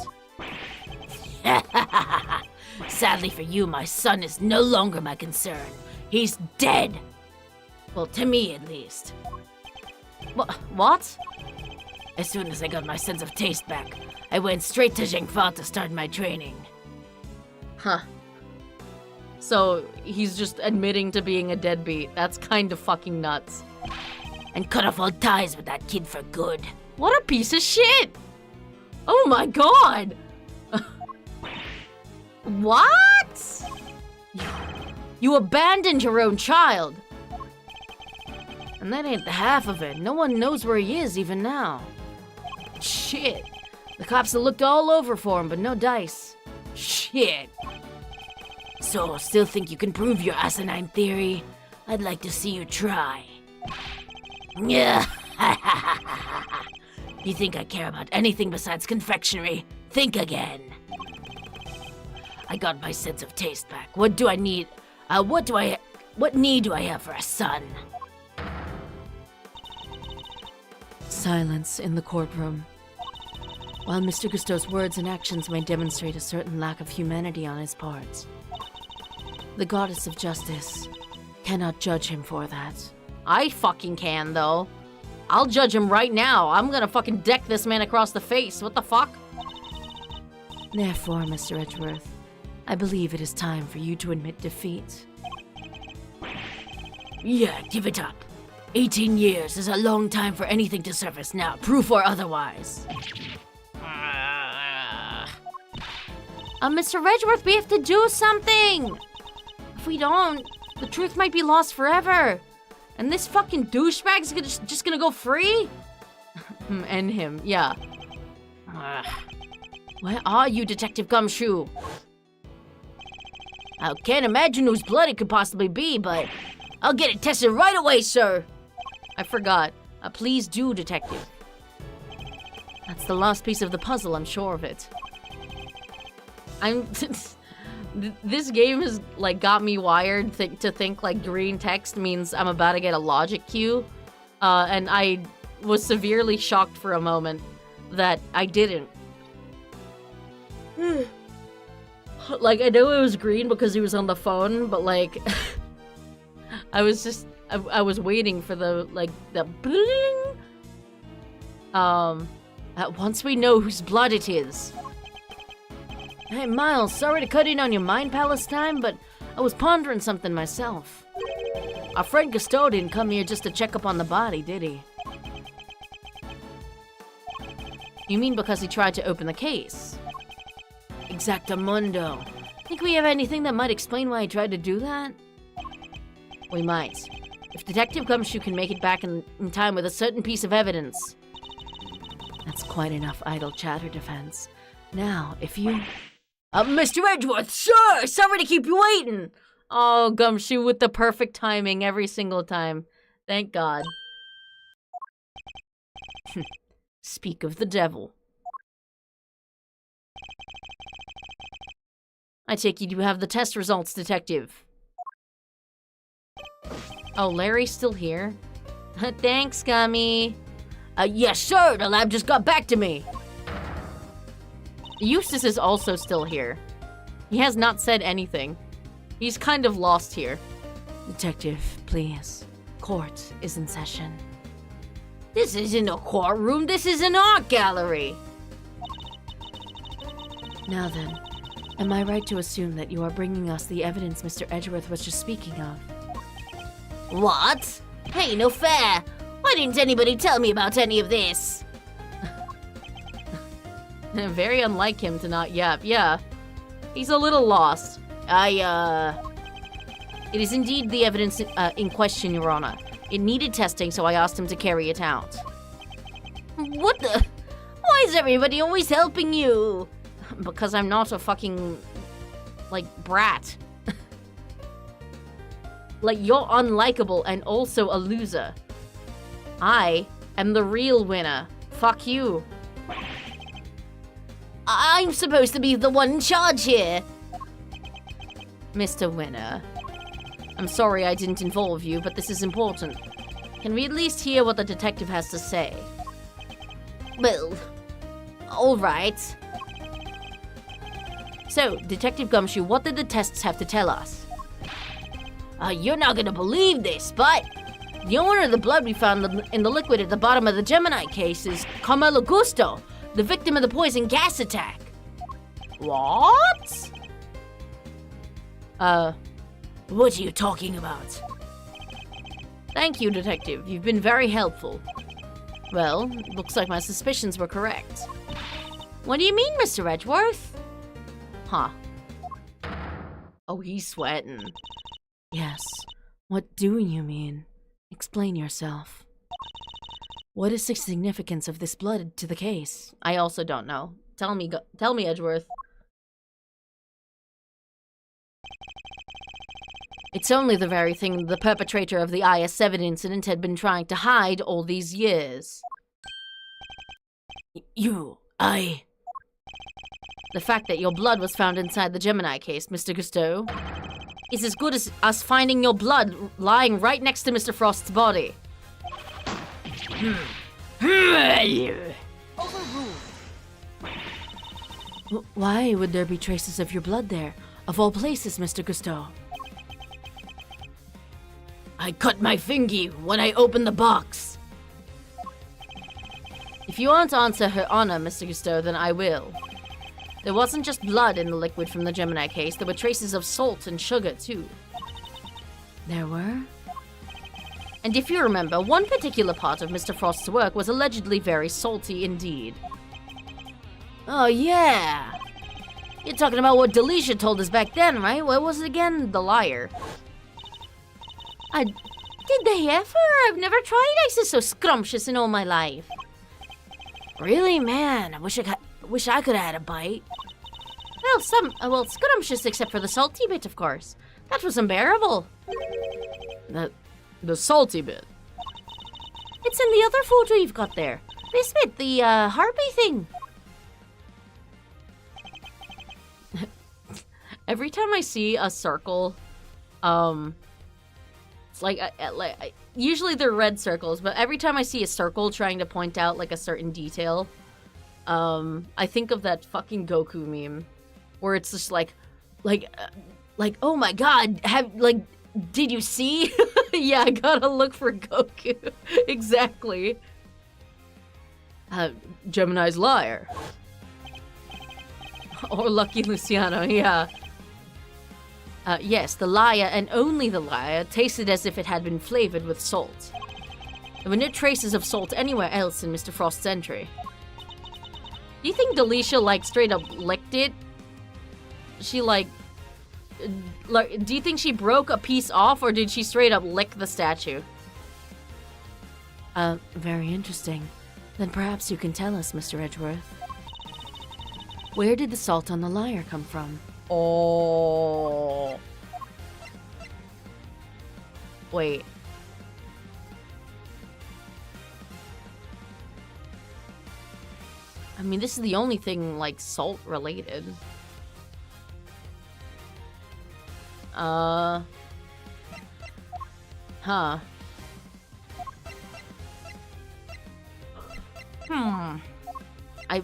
Sadly for you, my son is no longer my concern. He's dead. Well, to me at least. What? As soon as I got my sense of taste back, I went straight to Zhengfa to start my training. Huh. So, he's just admitting to being a deadbeat. That's kind of fucking nuts. And cut off all ties with that kid for good. What a piece of shit! Oh my god! What? You abandoned your own child! And that ain't the half of it. No one knows where he is even now. Shit. The cops have looked all over for him, but no dice. Shit. So, still think you can prove your asinine theory? I'd like to see you try. Yeah. You think I care about anything besides confectionery? Think again. I got my sense of taste back. What do I need? What need do I have for a son? Silence in the courtroom. While Mr. Gusteau's words and actions may demonstrate a certain lack of humanity on his part, the goddess of justice cannot judge him for that. I fucking can, though. I'll judge him right now. I'm gonna fucking deck this man across the face. What the fuck? Therefore, Mr. Edgeworth, I believe it is time for you to admit defeat. Yeah, give it up. 18 years is a long time for anything to surface now, proof or otherwise. Mr. Edgeworth, we have to do something! If we don't, the truth might be lost forever. And this fucking douchebag's just gonna go free? End him, yeah. Where are you, Detective Gumshoe? I can't imagine whose blood it could possibly be, but I'll get it tested right away, sir. I forgot. Please do, Detective. That's the last piece of the puzzle, I'm sure of it. This game has, like, got me wired to think, like, green text means I'm about to get a logic cue. And I was severely shocked for a moment that I didn't. Like, I know it was green because he was on the phone, but, like, I was waiting for the, like, the bling. Once we know whose blood it is, Hey, Miles, sorry to cut in on your mind palace time, but I was pondering something myself. Our friend Gusteau didn't come here just to check up on the body, did he? You mean because he tried to open the case? Exactamundo. Think we have anything that might explain why he tried to do that? We might. If Detective Gumshoe can make it back in time with a certain piece of evidence. That's quite enough idle chatter, Defense. Now, if you... Mr. Edgeworth, sure! Sorry to keep you waiting! Oh, Gumshoe with the perfect timing every single time. Thank God. Speak of the devil. I take it you have the test results, Detective. Oh, Larry's still here? Thanks, Gummy. Yes, sir, the lab just got back to me. Eustace is also still here. He has not said anything. He's kind of lost here. Detective, please. Court is in session. This isn't a courtroom, this is an art gallery. Now then, am I right to assume that you are bringing us the evidence Mr. Edgeworth was just speaking of? What? Hey, no fair. Why didn't anybody tell me about any of this? Very unlike him to not yap. Yeah, he's a little lost. It is indeed the evidence in question, Your Honor. It needed testing, so I asked him to carry it out. What the? Why is everybody always helping you? Because I'm not a fucking, like, brat. Like, you're unlikable and also a loser. I am the real winner. Fuck you. I'm supposed to be the one in charge here. Mr. Winner. I'm sorry I didn't involve you, but this is important. Can we at least hear what the detective has to say? Well, all right. So, Detective Gumshoe, what did the tests have to tell us? You're not gonna believe this, but the owner of the blood we found in the liquid at the bottom of the Gemini case is Carmelo Gusto, the victim of the poison gas attack. What? What are you talking about? Thank you, Detective. You've been very helpful. Well, looks like my suspicions were correct. What do you mean, Mr. Edgeworth? Huh. Oh, he's sweating. Yes. What do you mean? Explain yourself. What is the significance of this blood to the case? I also don't know. Tell me, Edgeworth. It's only the very thing the perpetrator of the IS-7 incident had been trying to hide all these years. The fact that your blood was found inside the Gemini case, Mr. Gusteau, is as good as us finding your blood lying right next to Mr. Frost's body. Why would there be traces of your blood there? Of all places, Mr. Gusteau. I cut my fingy when I opened the box. If you want to answer her honor, Mr. Gusteau, then I will. There wasn't just blood in the liquid from the Gemini case, there were traces of salt and sugar, too. There were? And if you remember, one particular part of Mr. Frost's work was allegedly very salty indeed. Oh, yeah. You're talking about what Delisha told us back then, right? What was it again? The liar. Did they ever? I've never tried ices so scrumptious in all my life. Really, man? I wish I could have had a bite. Well, scrumptious except for the salty bit, of course. That was unbearable. The salty bit. It's in the other photo you've got there. This bit, the harpy thing. Every time I see a circle, it's like usually they're red circles, but every time I see a circle trying to point out like a certain detail, I think of that fucking Goku meme, where it's just like, oh my god, did you see? Yeah, I gotta look for Goku. Exactly. Gemini's liar. Or Lucky Luciano, yeah. Yes, the liar, and only the liar, tasted as if it had been flavored with salt. There were no traces of salt anywhere else in Mr. Frost's entry. Do you think Delicia, like, straight up licked it? She, like, do you think she broke a piece off, or did she straight up lick the statue? Very interesting. Then perhaps you can tell us, Mr. Edgeworth. Where did the salt on the liar come from? Oh. Wait. I mean, this is the only thing, like, salt related. Huh.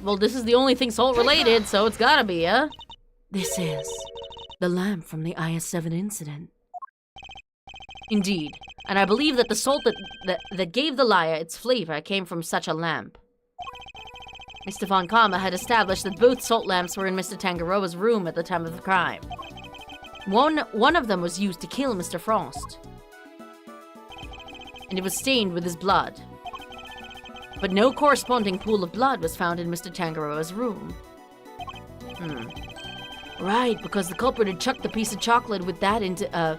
Well, this is the only thing salt related, so it's gotta be, yeah? This is the lamp from the IS-7 incident. Indeed, and I believe that the salt that gave the liar its flavor came from such a lamp. Mr. Von Karma had established that both salt lamps were in Mr. Tangaroa's room at the time of the crime. One of them was used to kill Mr. Frost, and it was stained with his blood. But no corresponding pool of blood was found in Mr. Tangaroa's room. Right, because the culprit had chucked the piece of chocolate with that into,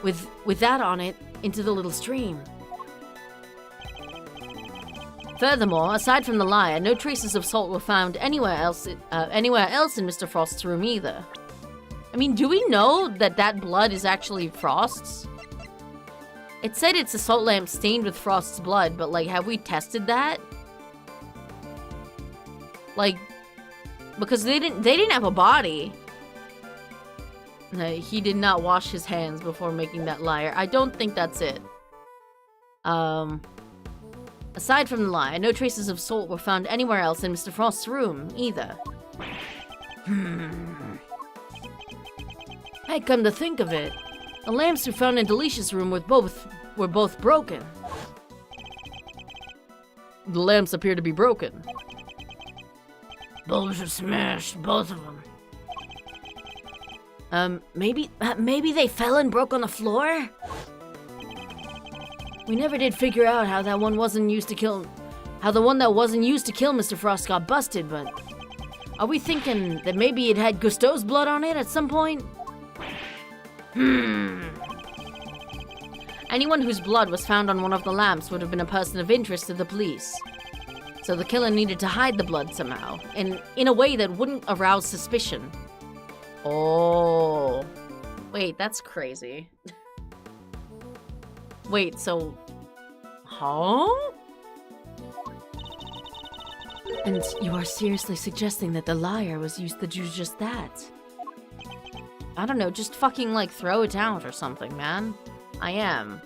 with that on it into the little stream. Furthermore, aside from the liar, no traces of salt were found anywhere else in Mr. Frost's room either. I mean, do we know that that blood is actually Frost's? It said it's a salt lamp stained with Frost's blood, but, like, have we tested that? Like, because they didn't have a body. No, he did not wash his hands before making that liar. I don't think that's it. Aside from the liar, no traces of salt were found anywhere else in Mr. Frost's room, either. Hey, come to think of it, the lamps we found in Delicia's room were both broken. The lamps appear to be broken. Bulbs are smashed, both of them. Maybe they fell and broke on the floor? We never did figure out how the one that wasn't used to kill Mr. Frost got busted, but are we thinking that maybe it had Gusteau's blood on it at some point? Anyone whose blood was found on one of the lamps would have been a person of interest to the police. So the killer needed to hide the blood somehow, in a way that wouldn't arouse suspicion. Oh. Wait, that's crazy. Wait, so... Huh? And you are seriously suggesting that the liar was used to do just that? I don't know, just fucking, like, throw it out or something, man. I am.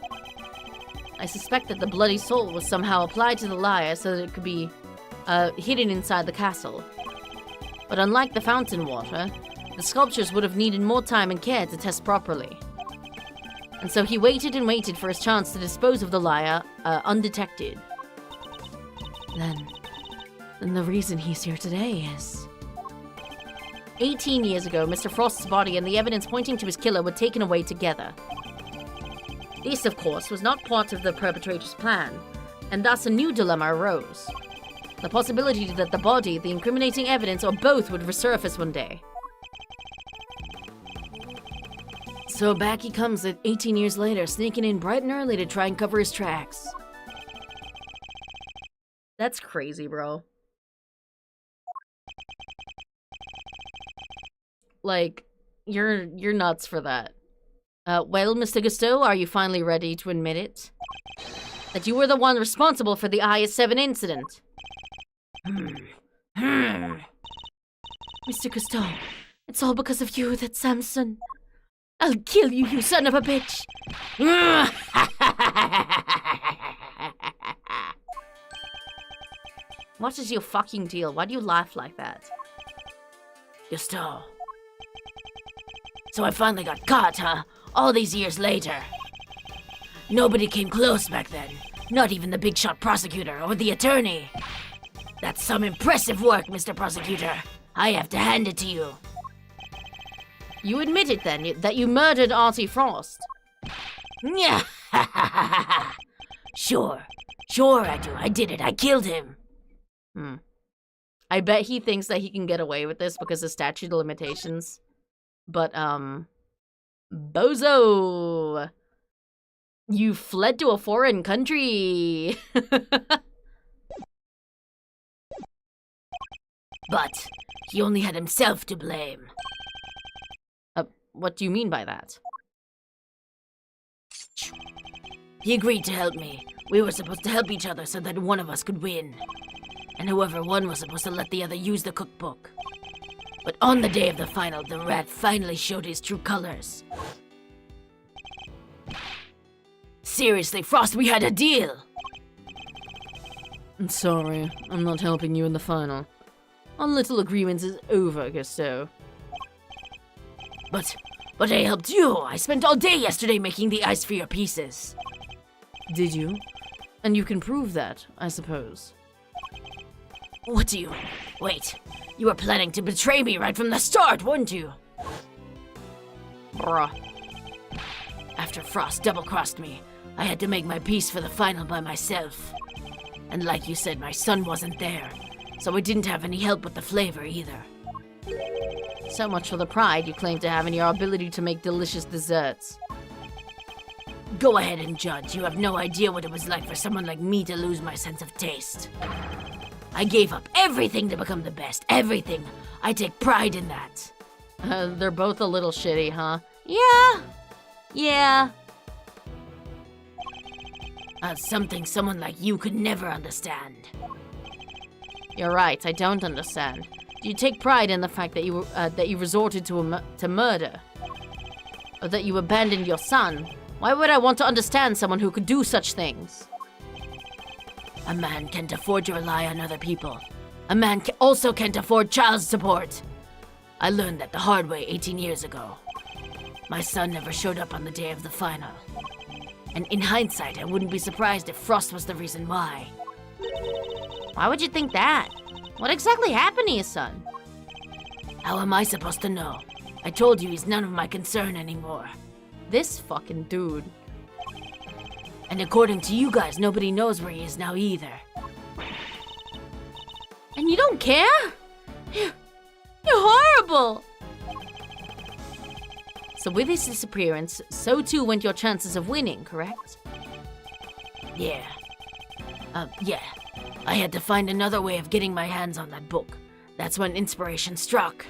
I suspect that the bloody salt was somehow applied to the liar so that it could be, hidden inside the castle. But unlike the fountain water, the sculptures would have needed more time and care to test properly. And so he waited and waited for his chance to dispose of the liar, undetected. Then the reason he's here today is... 18 years ago, Mr. Frost's body and the evidence pointing to his killer were taken away together. This, of course, was not part of the perpetrator's plan, and thus a new dilemma arose. The possibility that the body, the incriminating evidence, or both would resurface one day. So back he comes at 18 years later, sneaking in bright and early to try and cover his tracks. That's crazy, bro. Like, you're nuts for that. Well, Mr. Gusteau, are you finally ready to admit it? That you were the one responsible for the IS-7 incident? Mr. Gusteau, it's all because of you that Samson... I'll kill you, you son of a bitch! What is your fucking deal? Why do you laugh like that? Gusteau. So I finally got caught, huh? All these years later. Nobody came close back then. Not even the big shot prosecutor or the attorney. That's some impressive work, Mr. Prosecutor. I have to hand it to you. You admit it then, that you murdered Auntie Frost. Yeah, Sure I do. I did it. I killed him. I bet he thinks that he can get away with this because of statute of limitations. But, bozo! You fled to a foreign country! But he only had himself to blame. What do you mean by that? He agreed to help me. We were supposed to help each other so that one of us could win. And whoever won was supposed to let the other use the cookbook. But on the day of the final, the rat finally showed his true colors. Seriously, Frost, we had a deal! I'm sorry, I'm not helping you in the final. Our little agreement is over, Gusto. But I helped you! I spent all day yesterday making the ice for your pieces. Did you? And you can prove that, I suppose. What do you... Wait, you were planning to betray me right from the start, weren't you? Bruh. After Frost double-crossed me, I had to make my piece for the final by myself. And like you said, my son wasn't there, so I didn't have any help with the flavor either. So much for the pride you claim to have in your ability to make delicious desserts. Go ahead and judge. You have no idea what it was like for someone like me to lose my sense of taste. I gave up everything to become the best. Everything. I take pride in that. They're both a little shitty, huh? Yeah. Something someone like you could never understand. You're right, I don't understand. Do you take pride in the fact that you resorted to murder? Or that you abandoned your son? Why would I want to understand someone who could do such things? A man can't afford to rely on other people. A man also can't afford child support. I learned that the hard way 18 years ago. My son never showed up on the day of the final. And in hindsight, I wouldn't be surprised if Frost was the reason why. Why would you think that? What exactly happened to your son? How am I supposed to know? I told you he's none of my concern anymore. This fucking dude. And according to you guys, nobody knows where he is now either. And you don't care? You're horrible! So with his disappearance, so too went your chances of winning, correct? Yeah. I had to find another way of getting my hands on that book. That's when inspiration struck.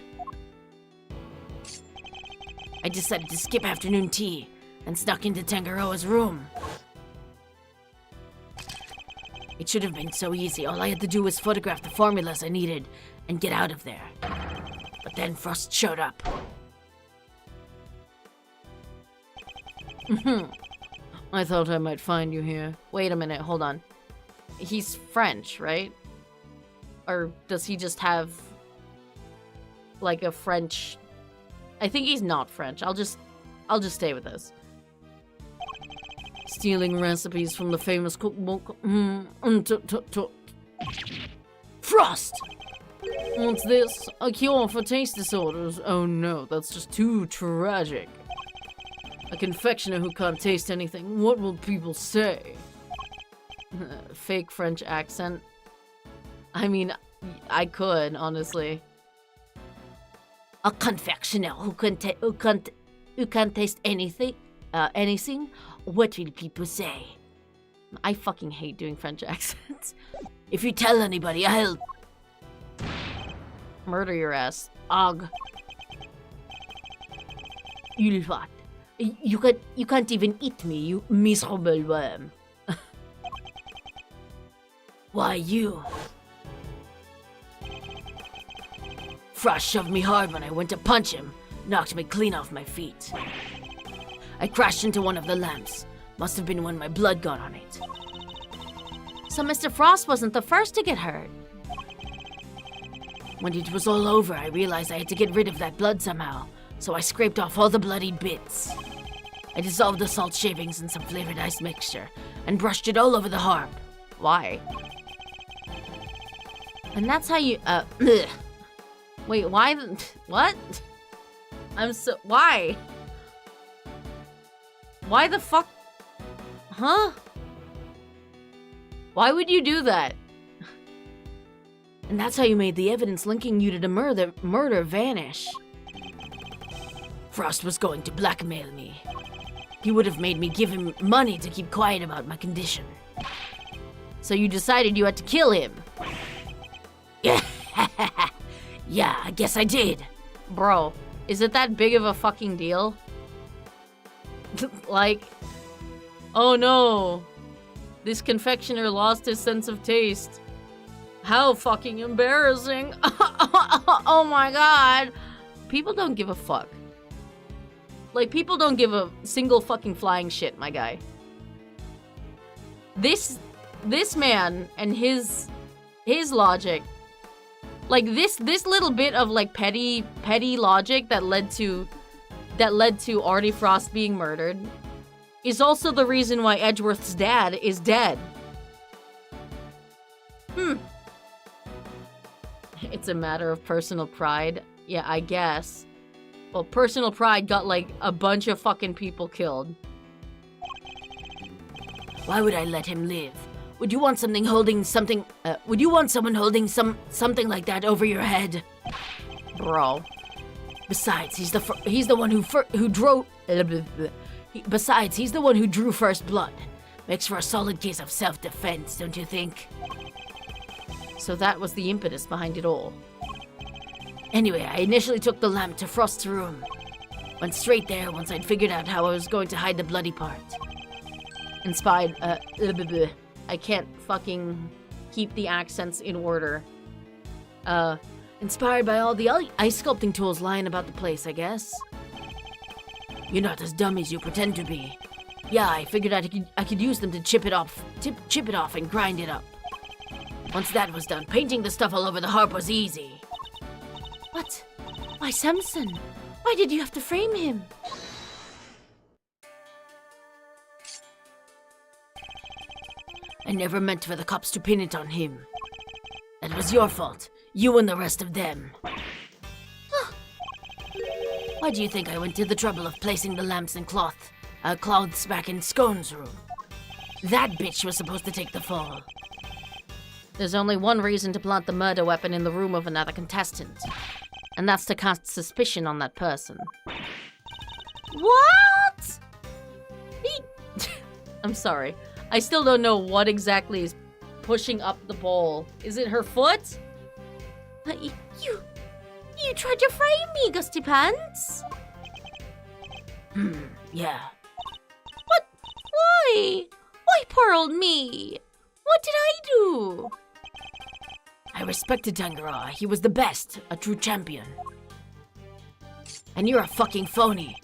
I decided to skip afternoon tea and snuck into Tangaroa's room. It should have been so easy. All I had to do was photograph the formulas I needed and get out of there. But then Frost showed up. I thought I might find you here. Wait a minute, hold on. He's French, right? Or does he just have like a French... I think he's not French. I'll just stay with this. Stealing recipes from the famous cookbook. Frost! What's this? A cure for taste disorders? Oh no, that's just too tragic. A confectioner who can't taste anything. What will people say? Fake French accent. I mean, I could, honestly. A confectioner who can't taste anything? Anything? What will people say? I fucking hate doing French accents. If you tell anybody, I'll... murder your ass. Og. You'll what? You can't even eat me, you miserable worm. Why, you? Frost shoved me hard when I went to punch him, knocked me clean off my feet. I crashed into one of the lamps. Must have been when my blood got on it. So Mr. Frost wasn't the first to get hurt. When it was all over, I realized I had to get rid of that blood somehow, so I scraped off all the bloodied bits. I dissolved the salt shavings in some flavored ice mixture and brushed it all over the harp. Why? And that's how you, Wait, why? What? Why? Why the fuck? Huh? Why would you do that? And that's how you made the evidence linking you to the murder vanish. Frost was going to blackmail me. He would have made me give him money to keep quiet about my condition. So you decided you had to kill him? Yeah, yeah, I guess I did. Bro, is it that big of a fucking deal? Like, oh no, this confectioner lost his sense of taste. How fucking embarrassing. Oh my god. People don't give a fuck. Like, people don't give a single fucking flying shit, my guy. This man and his logic, like this little bit of like petty logic that led to Artie Frost being murdered is also the reason why Edgeworth's dad is dead. It's a matter of personal pride. Yeah, I guess. Well, personal pride got like a bunch of fucking people killed. Why would I let him live? Would you want something holding something? Would you want someone holding something like that over your head, bro? Besides, he's the one who drew. Besides, he's the one who drew first blood. Makes for a solid case of self-defense, don't you think? So that was the impetus behind it all. Anyway, I initially took the lamp to Frost's room. Went straight there once I'd figured out how I was going to hide the bloody part. Inspired, I can't fucking keep the accents in order. Inspired by all the ice sculpting tools lying about the place, I guess. You're not as dumb as you pretend to be. Yeah, I figured I could use them to chip it off and grind it up. Once that was done, painting the stuff all over the harp was easy. What? Why, Samson? Why did you have to frame him? I never meant for the cops to pin it on him. That was your fault. You and the rest of them. Why do you think I went to the trouble of placing the lamps and cloths back in Scone's room? That bitch was supposed to take the fall. There's only one reason to plant the murder weapon in the room of another contestant. And that's to cast suspicion on that person. What? I'm sorry. I still don't know what exactly is pushing up the bowl. Is it her foot? You tried to frame me, Gusty Pants. Yeah. What? Why? Why poor old me? What did I do? I respected Tangara. He was the best, a true champion. And you're a fucking phony.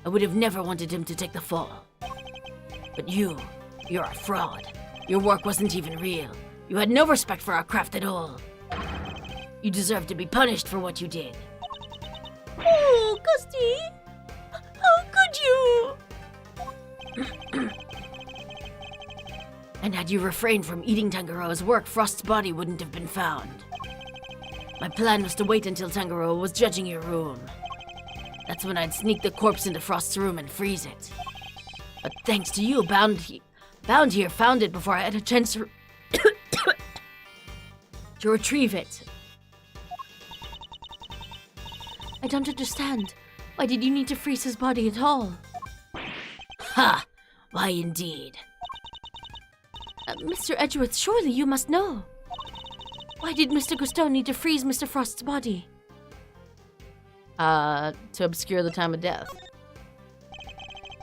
I would have never wanted him to take the fall. But you're a fraud. Your work wasn't even real. You had no respect for our craft at all. You deserve to be punished for what you did. Oh, Gusty! How could you? And had you refrained from eating Tangaroa's work, Frost's body wouldn't have been found. My plan was to wait until Tangaroa was judging your room. That's when I'd sneak the corpse into Frost's room and freeze it. But thanks to you, Bound here found it before I had a chance to to retrieve it. I don't understand. Why did you need to freeze his body at all? Ha! Why indeed? Mr. Edgeworth, surely you must know. Why did Mr. Gusteau need to freeze Mr. Frost's body? To obscure the time of death.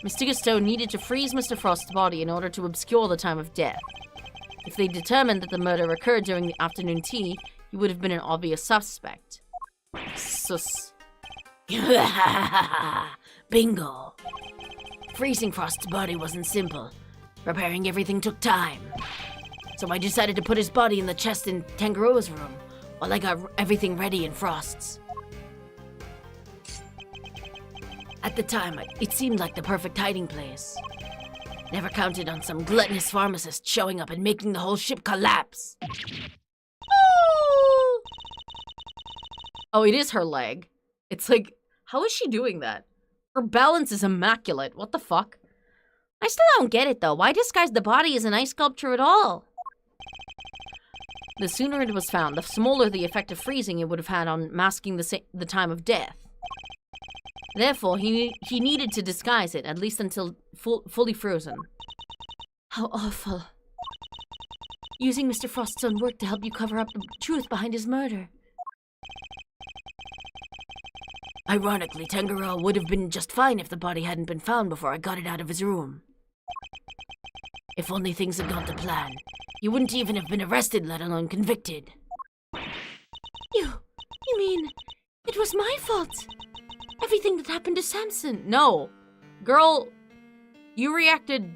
Mr. Gusteau needed to freeze Mr. Frost's body in order to obscure the time of death. If they determined that the murder occurred during the afternoon tea, he would have been an obvious suspect. Sus. Bingo. Freezing Frost's body wasn't simple. Preparing everything took time. So I decided to put his body in the chest in Tangaroa's room while I got everything ready in Frost's. At the time, it seemed like the perfect hiding place. Never counted on some gluttonous pharmacist showing up and making the whole ship collapse. Oh! Oh, it is her leg. It's like, how is she doing that? Her balance is immaculate. What the fuck? I still don't get it, though. Why disguise the body as an ice sculpture at all? The sooner it was found, the smaller the effect of freezing it would have had on masking the time of death. Therefore, he needed to disguise it, at least until fully frozen. How awful. Using Mr. Frost's own work to help you cover up the truth behind his murder. Ironically, Tangaroa would have been just fine if the body hadn't been found before I got it out of his room. If only things had gone to plan. He wouldn't even have been arrested, let alone convicted. You mean it was my fault? Everything that happened to Samson? No. Girl, you reacted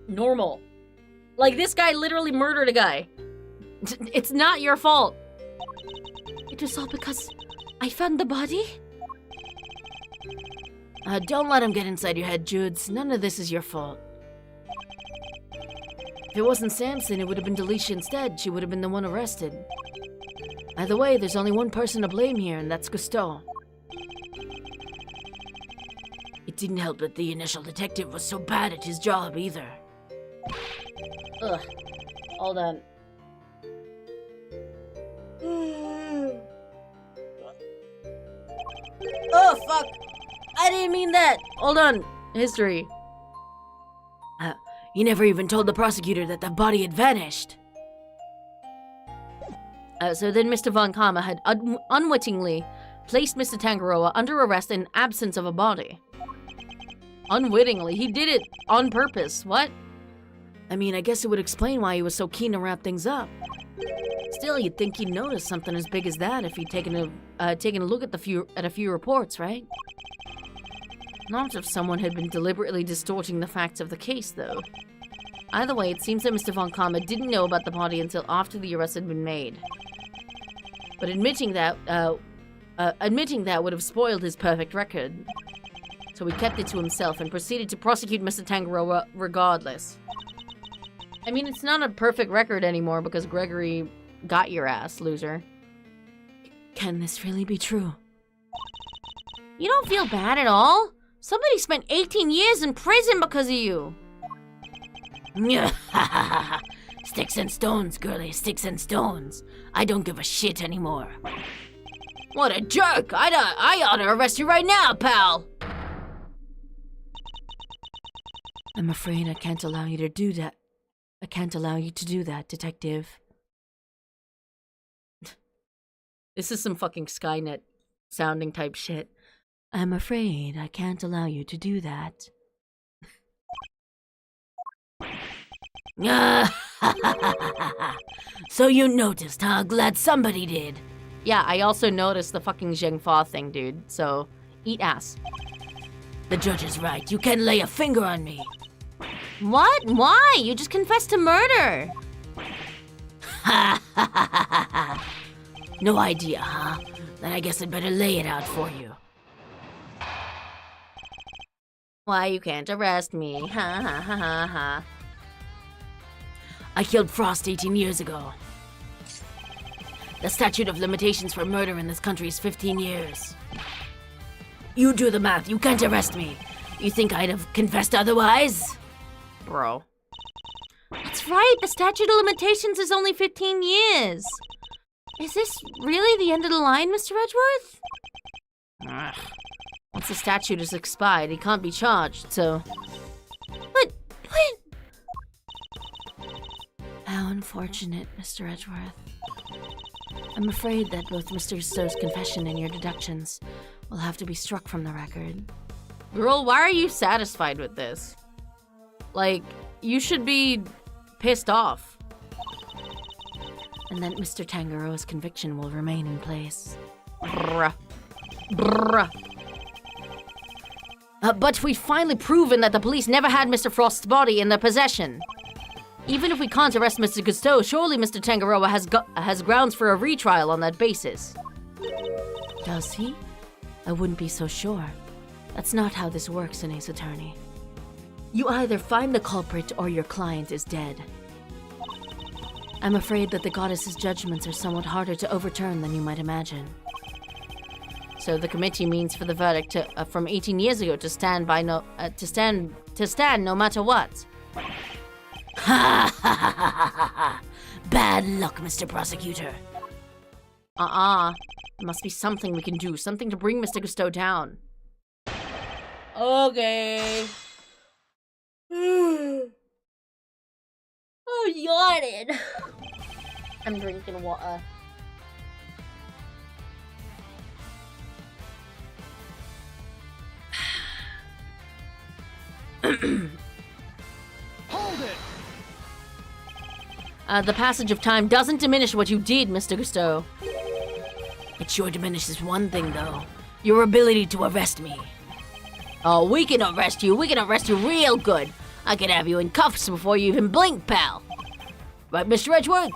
normal. Like, this guy literally murdered a guy. It's not your fault. It was all because I found the body? Don't let him get inside your head, Judes. None of this is your fault. If it wasn't Samson, it would have been Delisha instead. She would have been the one arrested. Either way, there's only one person to blame here, and that's Gusteau. It didn't help that the initial detective was so bad at his job, either. Ugh. Hold on. Oh, fuck! I didn't mean that! Hold on. History. He never even told the prosecutor that the body had vanished. So then Mr. Von Kama had unwittingly placed Mr. Tangaroa under arrest in absence of a body. Unwittingly? He did it on purpose. What? I mean, I guess it would explain why he was so keen to wrap things up. Still, you'd think he'd notice something as big as that if he'd taken a look at a few reports, right? Not if someone had been deliberately distorting the facts of the case, though. Either way, it seems that Mr. Von Kama didn't know about the body until after the arrest had been made. But admitting that would have spoiled his perfect record. So he kept it to himself and proceeded to prosecute Mr. Tangaroa regardless. I mean, it's not a perfect record anymore because Gregory got your ass, loser. Can this really be true? You don't feel bad at all? Somebody spent 18 years in prison because of you. Sticks and stones, girlie, sticks and stones. I don't give a shit anymore. What a jerk! I ought to arrest you right now, pal! I'm afraid I can't allow you to do that. I can't allow you to do that, detective. This is some fucking Skynet sounding type shit. I'm afraid I can't allow you to do that. So you noticed, huh? Glad somebody did. Yeah, I also noticed the fucking Zheng Fa thing, dude. So, eat ass. The judge is right. You can't lay a finger on me. What? Why? You just confessed to murder. No idea, huh? Then I guess I'd better lay it out for you. Why you can't arrest me? Ha ha ha ha ha. I killed Frost 18 years ago. The statute of limitations for murder in this country is 15 years. You do the math. You can't arrest me. You think I'd have confessed otherwise? Bro. That's right. The statute of limitations is only 15 years. Is this really the end of the line, Mr. Edgeworth? Ugh. Once the statute is expired, he can't be charged, so... But... How unfortunate, Mr. Edgeworth. I'm afraid that both Mr. Stowe's confession and your deductions will have to be struck from the record. Girl, why are you satisfied with this? Like, you should be pissed off. And that Mr. Tangaroa's conviction will remain in place. Bruh. Bruh. But we've finally proven that the police never had Mr. Frost's body in their possession. Even if we can't arrest Mr. Gusteau, surely Mr. Tangaroa has grounds for a retrial on that basis. Does he? I wouldn't be so sure. That's not how this works in Ace Attorney. You either find the culprit or your client is dead. I'm afraid that the goddess's judgments are somewhat harder to overturn than you might imagine. So the committee means for the verdict from 18 years ago to stand no matter what. Ha ha ha ha ha ha! Bad luck, Mr. Prosecutor. There must be something we can do, something to bring Mr. Gusteau down. Okay. I'm yawning. I'm drinking water. Hold it! The passage of time doesn't diminish what you did, Mr. Gusteau. It sure diminishes one thing, though. Your ability to arrest me. Oh, we can arrest you. We can arrest you real good. I can have you in cuffs before you even blink, pal. Right, Mr. Edgeworth?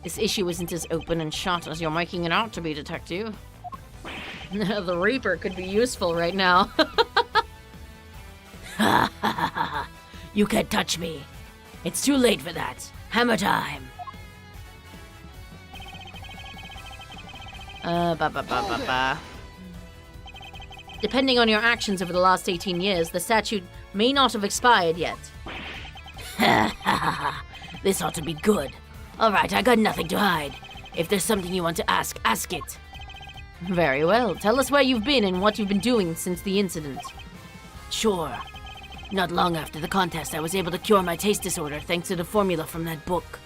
This issue isn't as open and shut as you're making it out to be, Detective. The Reaper could be useful right now. Ha ha ha ha! You can't touch me. It's too late for that. Hammer time. Depending on your actions over the last 18 years, the statute may not have expired yet. Ha ha ha ha! This ought to be good. Alright, I got nothing to hide. If there's something you want to ask, ask it. Very well. Tell us where you've been and what you've been doing since the incident. Sure. Not long after the contest, I was able to cure my taste disorder thanks to the formula from that book.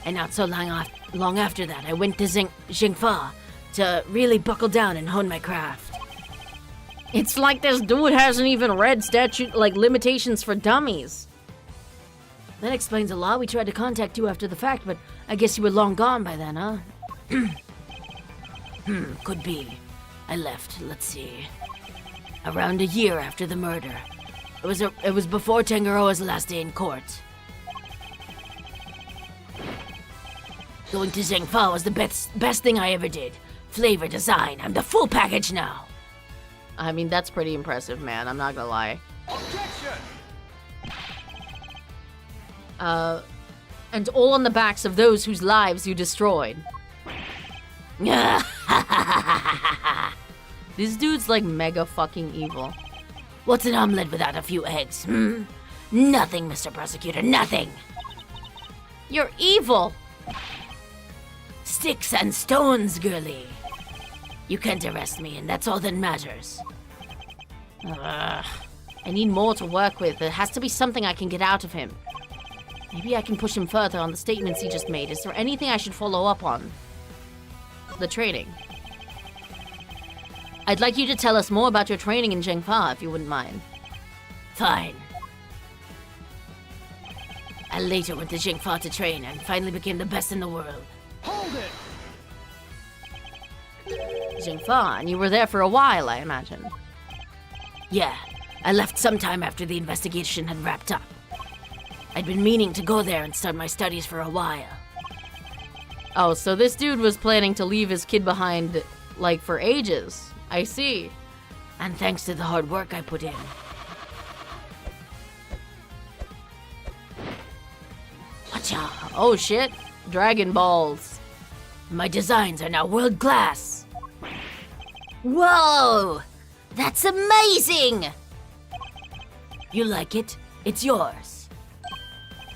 And not so long after that, I went to Jingfa to really buckle down and hone my craft. It's like this dude hasn't even read statute, limitations for dummies. That explains a lot. We tried to contact you after the fact, but I guess you were long gone by then, huh? Could be. I left, let's see, around a year after the murder. It was before Tangaroa's last day in court. Going to Zhengfa was the best thing I ever did. Flavor, design, I'm the full package now. I mean, that's pretty impressive, man. I'm not gonna lie. Objection! And all on the backs of those whose lives you destroyed. This dude's mega fucking evil. What's an omelet without a few eggs, Nothing, Mr. Prosecutor, nothing. You're evil. Sticks and stones, girlie. You can't arrest me, and that's all that matters. I need more to work with. There has to be something I can get out of him. Maybe I can push him further on the statements he just made. Is there anything I should follow up on? The training. I'd like you to tell us more about your training in Zhengfa, if you wouldn't mind. Fine. I later went to Zhengfa to train and finally became the best in the world. Hold it! Zhengfa, and you were there for a while, I imagine. Yeah, I left sometime after the investigation had wrapped up. I'd been meaning to go there and start my studies for a while. Oh, so this dude was planning to leave his kid behind, for ages. I see. And thanks to the hard work I put in. Watcha! Oh shit! Dragon Balls. My designs are now world class. Whoa! That's amazing! You like it? It's yours.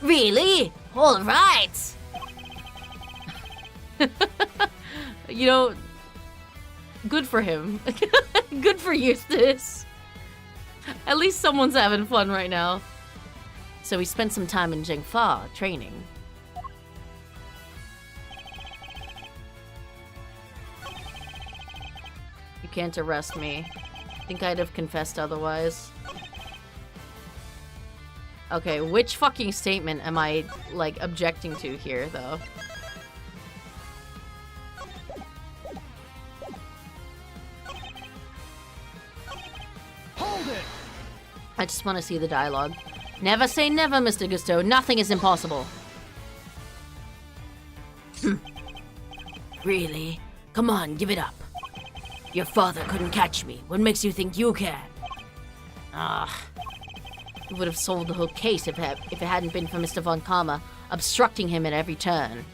Really? All right. Good for him. Good for Eustace. At least someone's having fun right now. So he spent some time in Zhengfa training. You can't arrest me. I think I'd have confessed otherwise. Okay, which fucking statement am I, objecting to here, though? Hold it! I just want to see the dialogue. Never say never, Mr. Gusteau. Nothing is impossible. Really? Come on, give it up. Your father couldn't catch me. What makes you think you can? It would have solved the whole case if it hadn't been for Mr. Von Karma obstructing him at every turn.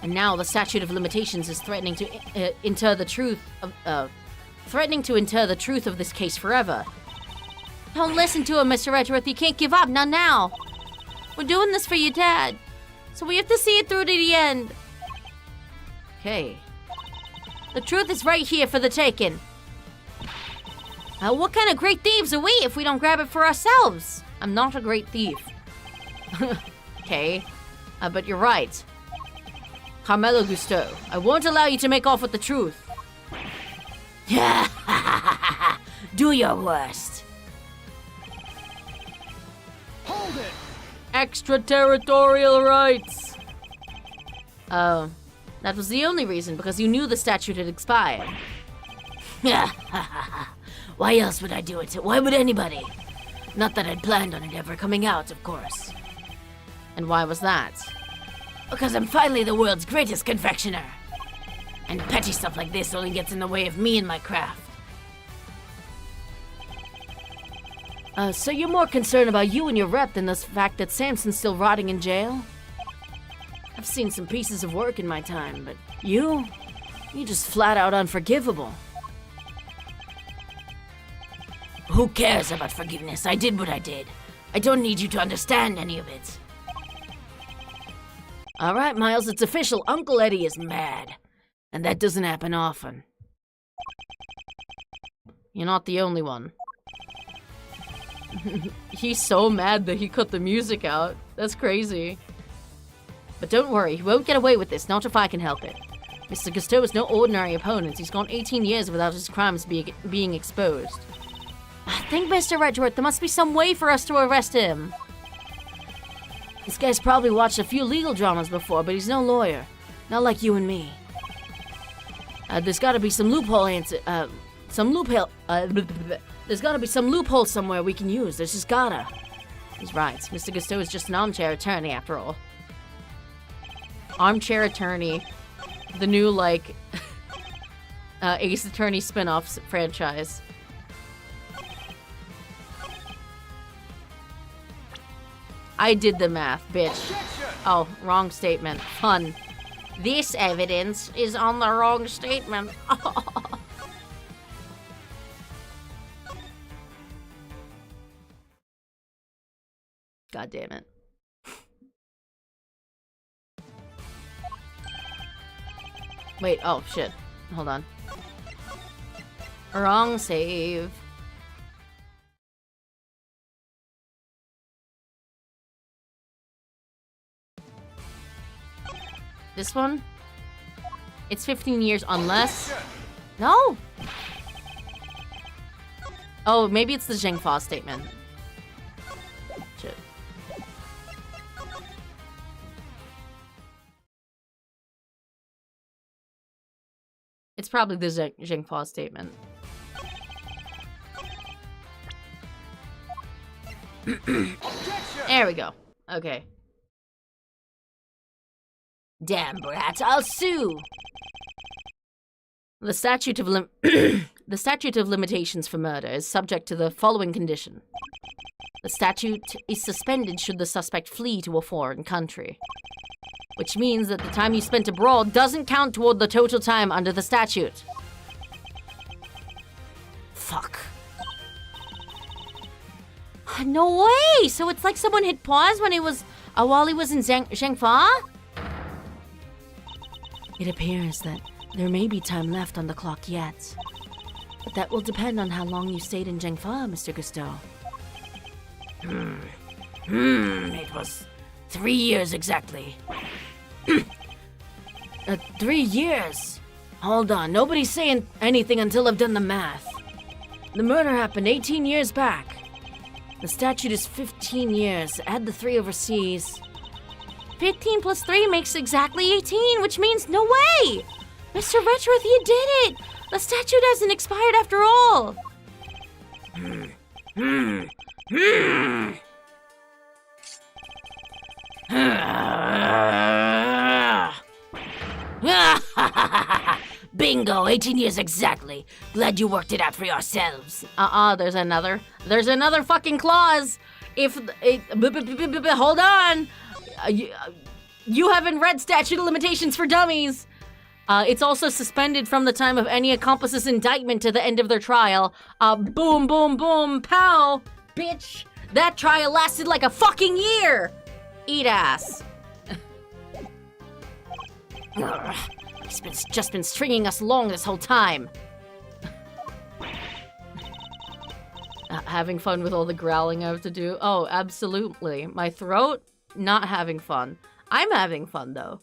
And now the statute of limitations is threatening to inter the truth of this case forever. Don't listen to him, Mr. Redworth. You can't give up, not now. We're doing this for your dad, so we have to see it through to the end. Okay. The truth is right here for the taking. What kind of great thieves are we if we don't grab it for ourselves? I'm not a great thief. Okay, but you're right. Carmelo Gusteau, I won't allow you to make off with the truth. Do your worst. Hold it! Extraterritorial rights! Oh, that was the only reason, because you knew the statute had expired. Why else would I do it? Why would anybody? Not that I'd planned on it ever coming out, of course. And why was that? Because I'm finally the world's greatest confectioner. And petty stuff like this only gets in the way of me and my craft. So you're more concerned about you and your rep than the fact that Samson's still rotting in jail? I've seen some pieces of work in my time, but you're just flat out unforgivable. Who cares about forgiveness? I did what I did. I don't need you to understand any of it. All right, Miles, it's official. Uncle Eddie is mad. And that doesn't happen often. You're not the only one. He's so mad that he cut the music out. That's crazy. But don't worry, he won't get away with this, not if I can help it. Mr. Gusteau is no ordinary opponent. He's gone 18 years without his crimes being exposed. I think, Mr. Redworth, there must be some way for us to arrest him. This guy's probably watched a few legal dramas before, but he's no lawyer. Not like you and me. There's gotta be some loophole there's gotta be some loophole somewhere we can use. There's just gotta. He's right. Mr. Gusteau is just an armchair attorney, after all. Armchair attorney. The new, like, Ace Attorney spin-off franchise. I did the math, bitch. Oh, wrong statement. Fun. This evidence is on the wrong statement. God damn it. Wait, oh shit. Hold on. Wrong save. This one? It's 15 years unless... No! Oh, maybe it's the Zhengfa statement. Shit. It's probably the Zhengfa statement. There we go. Okay. Damn, brat, I'll sue! The statute of limitations for murder is subject to the following condition. The statute is suspended should the suspect flee to a foreign country. Which means that the time you spent abroad doesn't count toward the total time under the statute. Fuck. No way! So it's like someone hit pause when he was... while he was in Zhengfa? It appears that there may be time left on the clock yet. But that will depend on how long you stayed in Zhengfa, Mr. Gusteau. It was 3 years exactly. 3 years? Hold on, nobody's saying anything until I've done the math. The murder happened 18 years back. The statute is 15 years. Add the 3 overseas. 15 plus 3 makes exactly 18, which means no way! Mr. Redworth, you did it! The statute hasn't expired after all! Bingo, 18 years exactly. Glad you worked it out for yourselves. There's another fucking clause. If, hold on. You haven't read statute of limitations for dummies! It's also suspended from the time of any accomplice's indictment to the end of their trial. Boom, boom, boom, pow! Bitch! That trial lasted like a fucking year! Eat ass. He's just been stringing us along this whole time. Having fun with all the growling I have to do? Oh, absolutely. My throat? Not having fun. I'm having fun, though.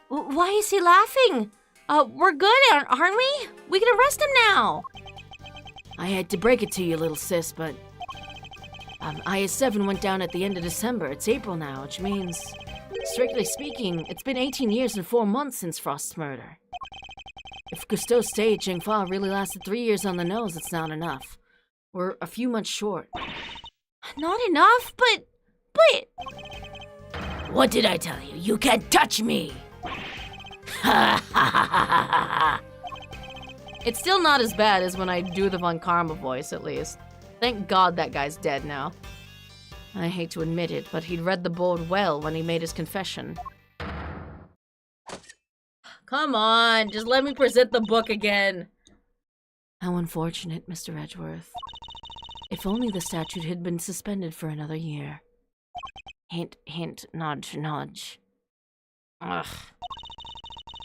Why is he laughing? We're good, aren't we? We can arrest him now. I hate to break it to you, little sis, but IS-7 went down at the end of December. It's April now, which means, strictly speaking, it's been 18 years and 4 months since Frost's murder. If Cousteau's stay at Jingfa really lasted 3 years on the nose, it's not enough. We're a few months short. Not enough? But... What did I tell you? You can't touch me! Ha ha ha ha ha! It's still not as bad as when I do the Von Karma voice, at least. Thank God that guy's dead now. I hate to admit it, but he'd read the board well when he made his confession. Come on, just let me present the book again. How unfortunate, Mr. Edgeworth. If only the statute had been suspended for another year. Hint, hint, nudge, nudge. Ugh.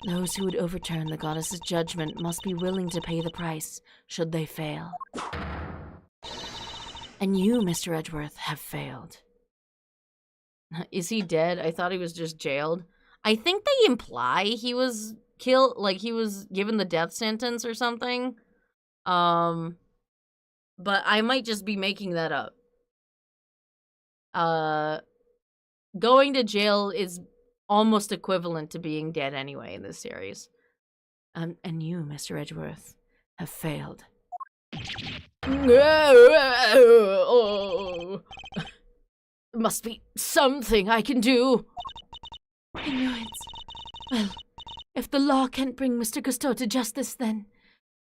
Those who would overturn the goddess's judgment must be willing to pay the price, should they fail. And you, Mr. Edgeworth, have failed. Is he dead? I thought he was just jailed. I think they imply he was killed, like he was given the death sentence or something. But I might just be making that up. Going to jail is almost equivalent to being dead anyway in this series. And you, Mr. Edgeworth, have failed. Must be something I can do. I knew it. Well, if the law can't bring Mr. Cousteau to justice, then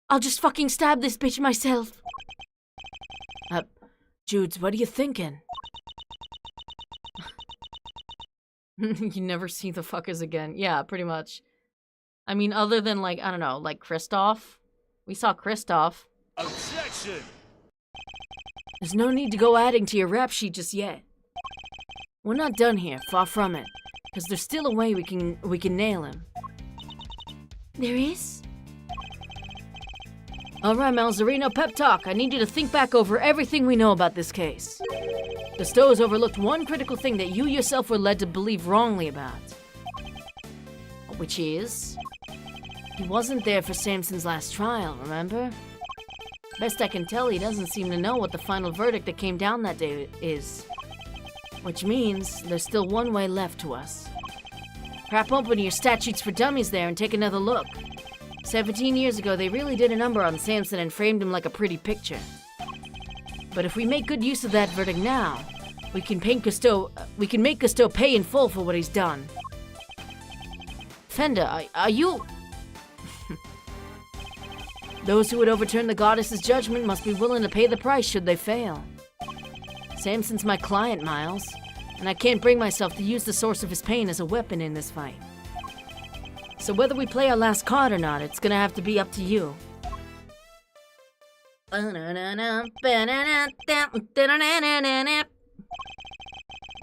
I'll just fucking stab this bitch myself. Judes, what are you thinking? You never see the fuckers again. Yeah, pretty much. I mean, other than, like, I don't know, like Kristoff. We saw Kristoff. Objection! There's no need to go adding to your rap sheet just yet. We're not done here, far from it. Because there's still a way we can nail him. There is? Alright, Malzarino, pep talk. I need you to think back over everything we know about this case. Cousteau has overlooked one critical thing that you yourself were led to believe wrongly about. Which is... he wasn't there for Samson's last trial, remember? Best I can tell, he doesn't seem to know what the final verdict that came down that day is. Which means there's still one way left to us. Crap open your statutes for dummies there and take another look. 17 years ago, they really did a number on Samson and framed him like a pretty picture. But if we make good use of that verdict now, we can make Cousteau pay in full for what he's done. Fenda, are you... Those who would overturn the goddess's judgment must be willing to pay the price should they fail. Samson's my client, Miles, and I can't bring myself to use the source of his pain as a weapon in this fight. So whether we play our last card or not, it's gonna have to be up to you.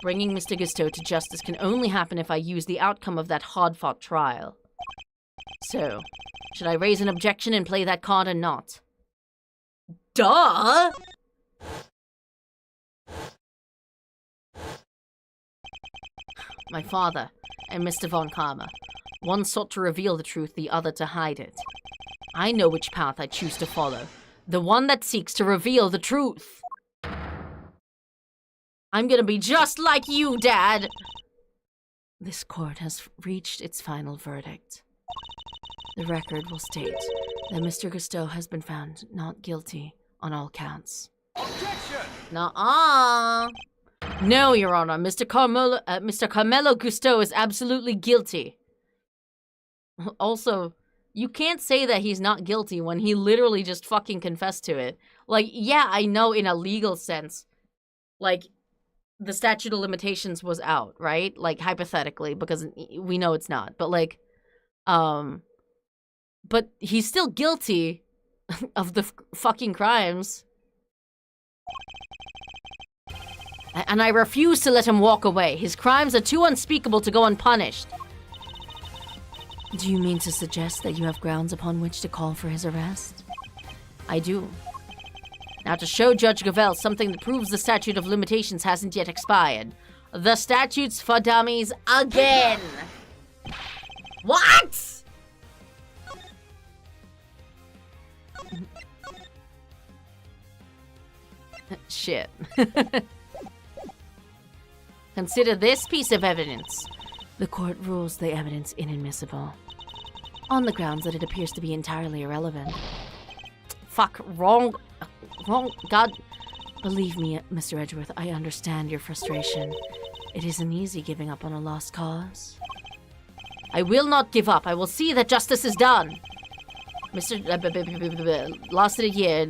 Bringing Mr. Cousteau to justice can only happen if I use the outcome of that hard-fought trial. So, should I raise an objection and play that card or not? Duh! My father and Mr. Von Karma. One sought to reveal the truth, the other to hide it. I know which path I choose to follow. The one that seeks to reveal the truth. I'm gonna be just like you, Dad! This court has reached its final verdict. The record will state that Mr. Cousteau has been found not guilty on all counts. Objection! Nuh-uh. No, Your Honor, Mr. Carmelo Cousteau is absolutely guilty. Also, you can't say that he's not guilty when he literally just fucking confessed to it. Like, yeah, I know in a legal sense. Like, the statute of limitations was out, right? Like, hypothetically, because we know it's not. But, like, but he's still guilty of the fucking crimes. And I refuse to let him walk away. His crimes are too unspeakable to go unpunished. Do you mean to suggest that you have grounds upon which to call for his arrest? I do. Now, to show Judge Gavelle something that proves the statute of limitations hasn't yet expired. The statutes for dummies again! What?! Shit. Consider this piece of evidence. The court rules the evidence inadmissible, on the grounds that it appears to be entirely irrelevant. Fuck, wrong, God. Believe me, Mr. Edgeworth, I understand your frustration. It isn't easy giving up on a lost cause. I will not give up. I will see that justice is done. Mr. Lasted a year,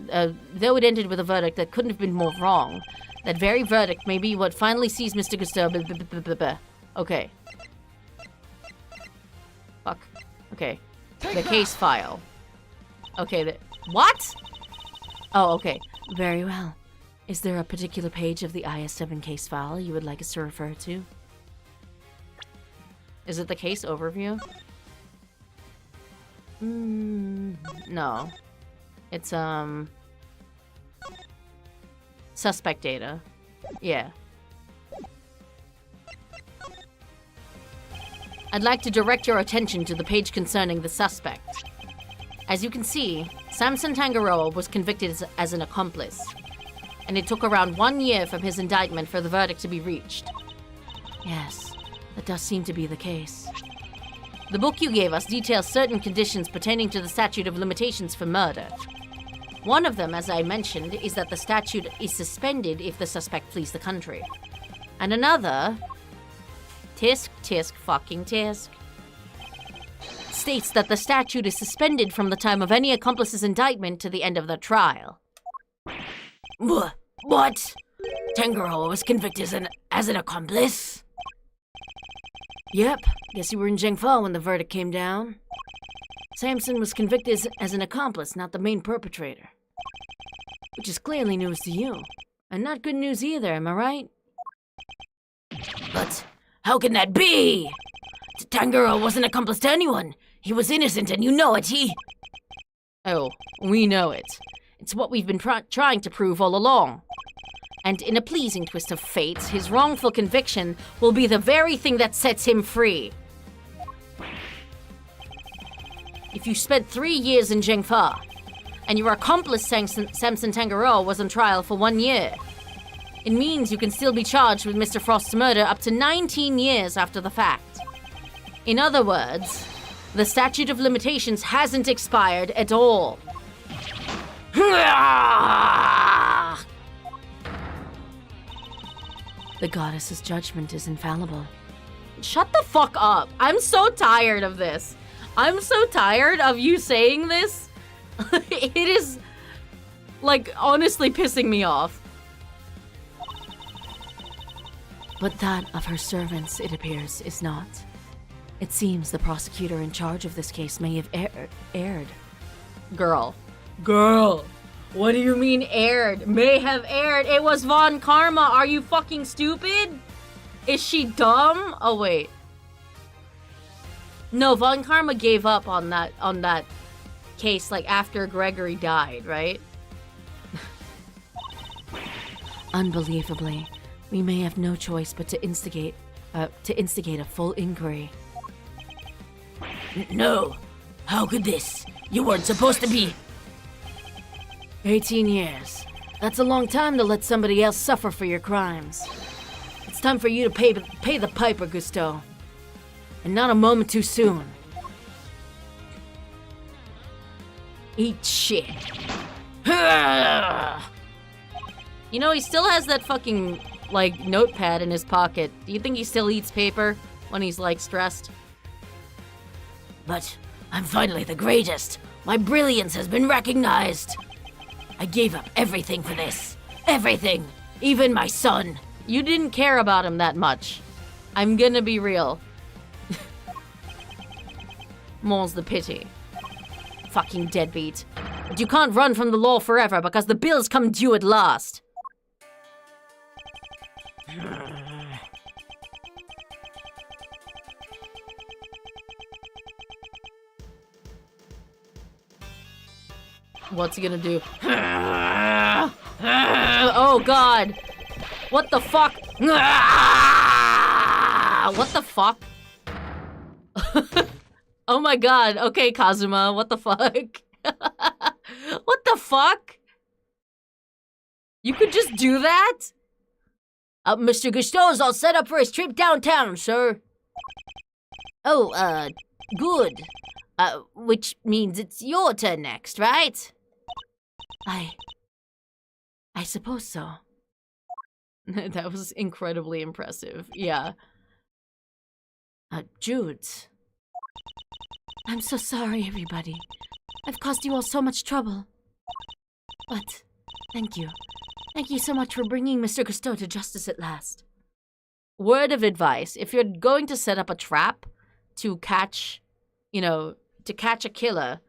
though it ended with a verdict that couldn't have been more wrong. That very verdict may be what finally sees Mr. Gusteau. Okay. Fuck. Okay. The case file. Okay, what? Oh, okay. Very well. Is there a particular page of the IS-7 case file you would like us to refer to? Is it the case overview? No. It's, suspect data. Yeah. I'd like to direct your attention to the page concerning the suspect. As you can see, Samson Tangaroa was convicted as an accomplice, and it took around 1 year from his indictment for the verdict to be reached. Yes, that does seem to be the case. The book you gave us details certain conditions pertaining to the statute of limitations for murder. One of them, as I mentioned, is that the statute is suspended if the suspect flees the country. And another, tisk, fucking tisk, states that the statute is suspended from the time of any accomplice's indictment to the end of the trial. What? Tangaroa was convicted as an accomplice? Yep, guess you were in Zhengfa when the verdict came down. Samson was convicted as an accomplice, not the main perpetrator. Which is clearly news to you. And not good news either, am I right? But how can that be? Tangaroa wasn't an accomplice to anyone. He was innocent and you know it, Oh, we know it. It's what we've been trying to prove all along. And in a pleasing twist of fate, his wrongful conviction will be the very thing that sets him free. If you spent 3 years in Zhengfa, and your accomplice Samson Tangaroa was on trial for 1 year, it means you can still be charged with Mr. Frost's murder up to 19 years after the fact. In other words, the statute of limitations hasn't expired at all. The goddess's judgment is infallible. Shut the fuck up. I'm so tired of this. I'm so tired of you saying this. It is, like, honestly pissing me off. But that of her servants, it appears, is not. It seems the prosecutor in charge of this case may have erred. Girl. What do you mean aired? May have aired. It was Von Karma. Are you fucking stupid? Is she dumb? Oh, wait. No, Von Karma gave up on that case, like, after Gregory died, right? Unbelievably, we may have no choice but to instigate a full inquiry. No. How could this? You weren't supposed to be... 18 years. That's a long time to let somebody else suffer for your crimes. It's time for you to pay the piper, Gusteau. And not a moment too soon. Eat shit. You know, he still has that fucking, like, notepad in his pocket. Do you think he still eats paper when he's, like, stressed? But I'm finally the greatest. My brilliance has been recognized. I gave up everything for this. Everything. Even my son. You didn't care about him that much. I'm gonna be real. More's the pity. Fucking deadbeat. But you can't run from the law forever because the bills come due at last. What's he gonna do? Oh god! What the fuck? What the fuck? Oh my god, okay Kazuma, what the fuck? What the fuck? You could just do that? Mr. Gusteau's all set up for his trip downtown, sir. Oh, good. Which means it's your turn next, right? I suppose so. That was incredibly impressive, yeah. Jude. I'm so sorry, everybody. I've caused you all so much trouble. But, thank you. Thank you so much for bringing Mr. Gusteau to justice at last. Word of advice, if you're going to set up a trap to catch, to catch a killer,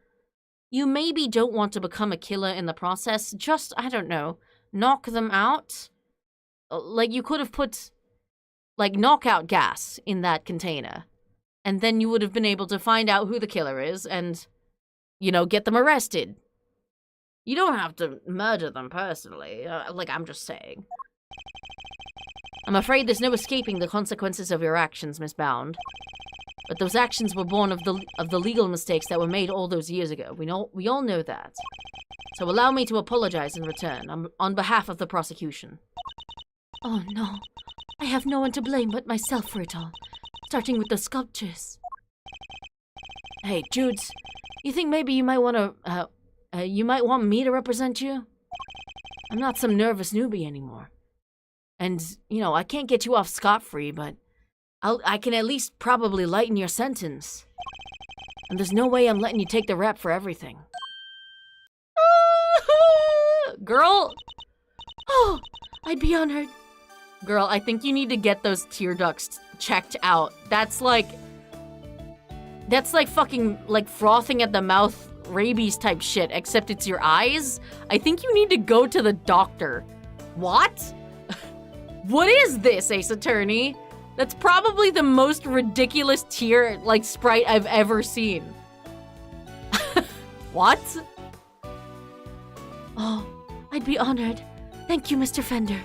you maybe don't want to become a killer in the process. Just, I don't know, knock them out. Like, you could have put, like, knockout gas in that container. And then you would have been able to find out who the killer is and, get them arrested. You don't have to murder them personally. I'm just saying. I'm afraid there's no escaping the consequences of your actions, Miss Bound. But those actions were born of the legal mistakes that were made all those years ago. We all know that. So allow me to apologize in return on behalf of the prosecution. Oh no, I have no one to blame but myself for it all. Starting with the sculptures. Hey, Judes, you think maybe you might want to, you might want me to represent you? I'm not some nervous newbie anymore. And, I can't get you off scot-free, but I can at least probably lighten your sentence. And there's no way I'm letting you take the rap for everything. Girl! Oh, I'd be honored. Girl, I think you need to get those tear ducts checked out. That's like fucking, frothing at the mouth rabies type shit, except it's your eyes. I think you need to go to the doctor. What? What is this, Ace Attorney? That's probably the most ridiculous tear, sprite I've ever seen. What? Oh, I'd be honored. Thank you, Mr. Fender.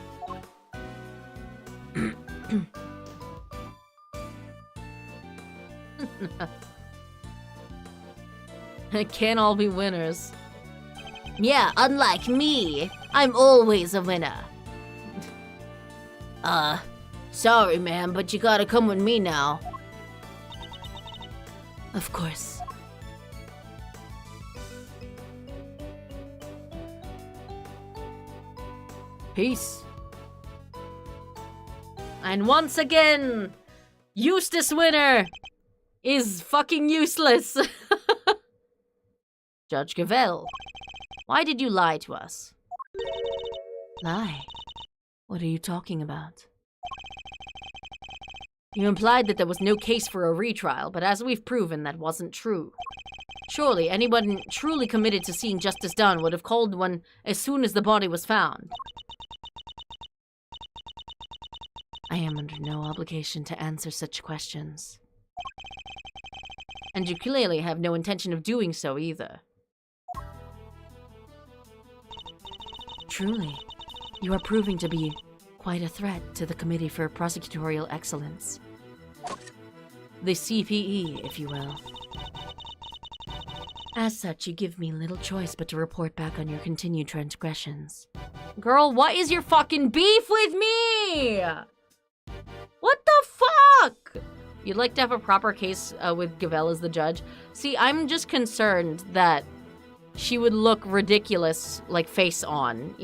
It can't all be winners. Yeah, unlike me, I'm always a winner. Sorry, ma'am, but you gotta come with me now. Of course. Peace. And once again, Eustace Winner is fucking useless. Judge Gavelle, why did you lie to us? Lie? What are you talking about? You implied that there was no case for a retrial, but as we've proven, that wasn't true. Surely anyone truly committed to seeing justice done would have called one as soon as the body was found. I am under no obligation to answer such questions. And you clearly have no intention of doing so either. Truly, you are proving to be quite a threat to the Committee for Prosecutorial Excellence. The CPE, if you will. As such, you give me little choice but to report back on your continued transgressions. Girl, what is your fucking beef with me? What the fuck? You'd like to have a proper case with Gavelle as the judge? See, I'm just concerned that she would look ridiculous, face on,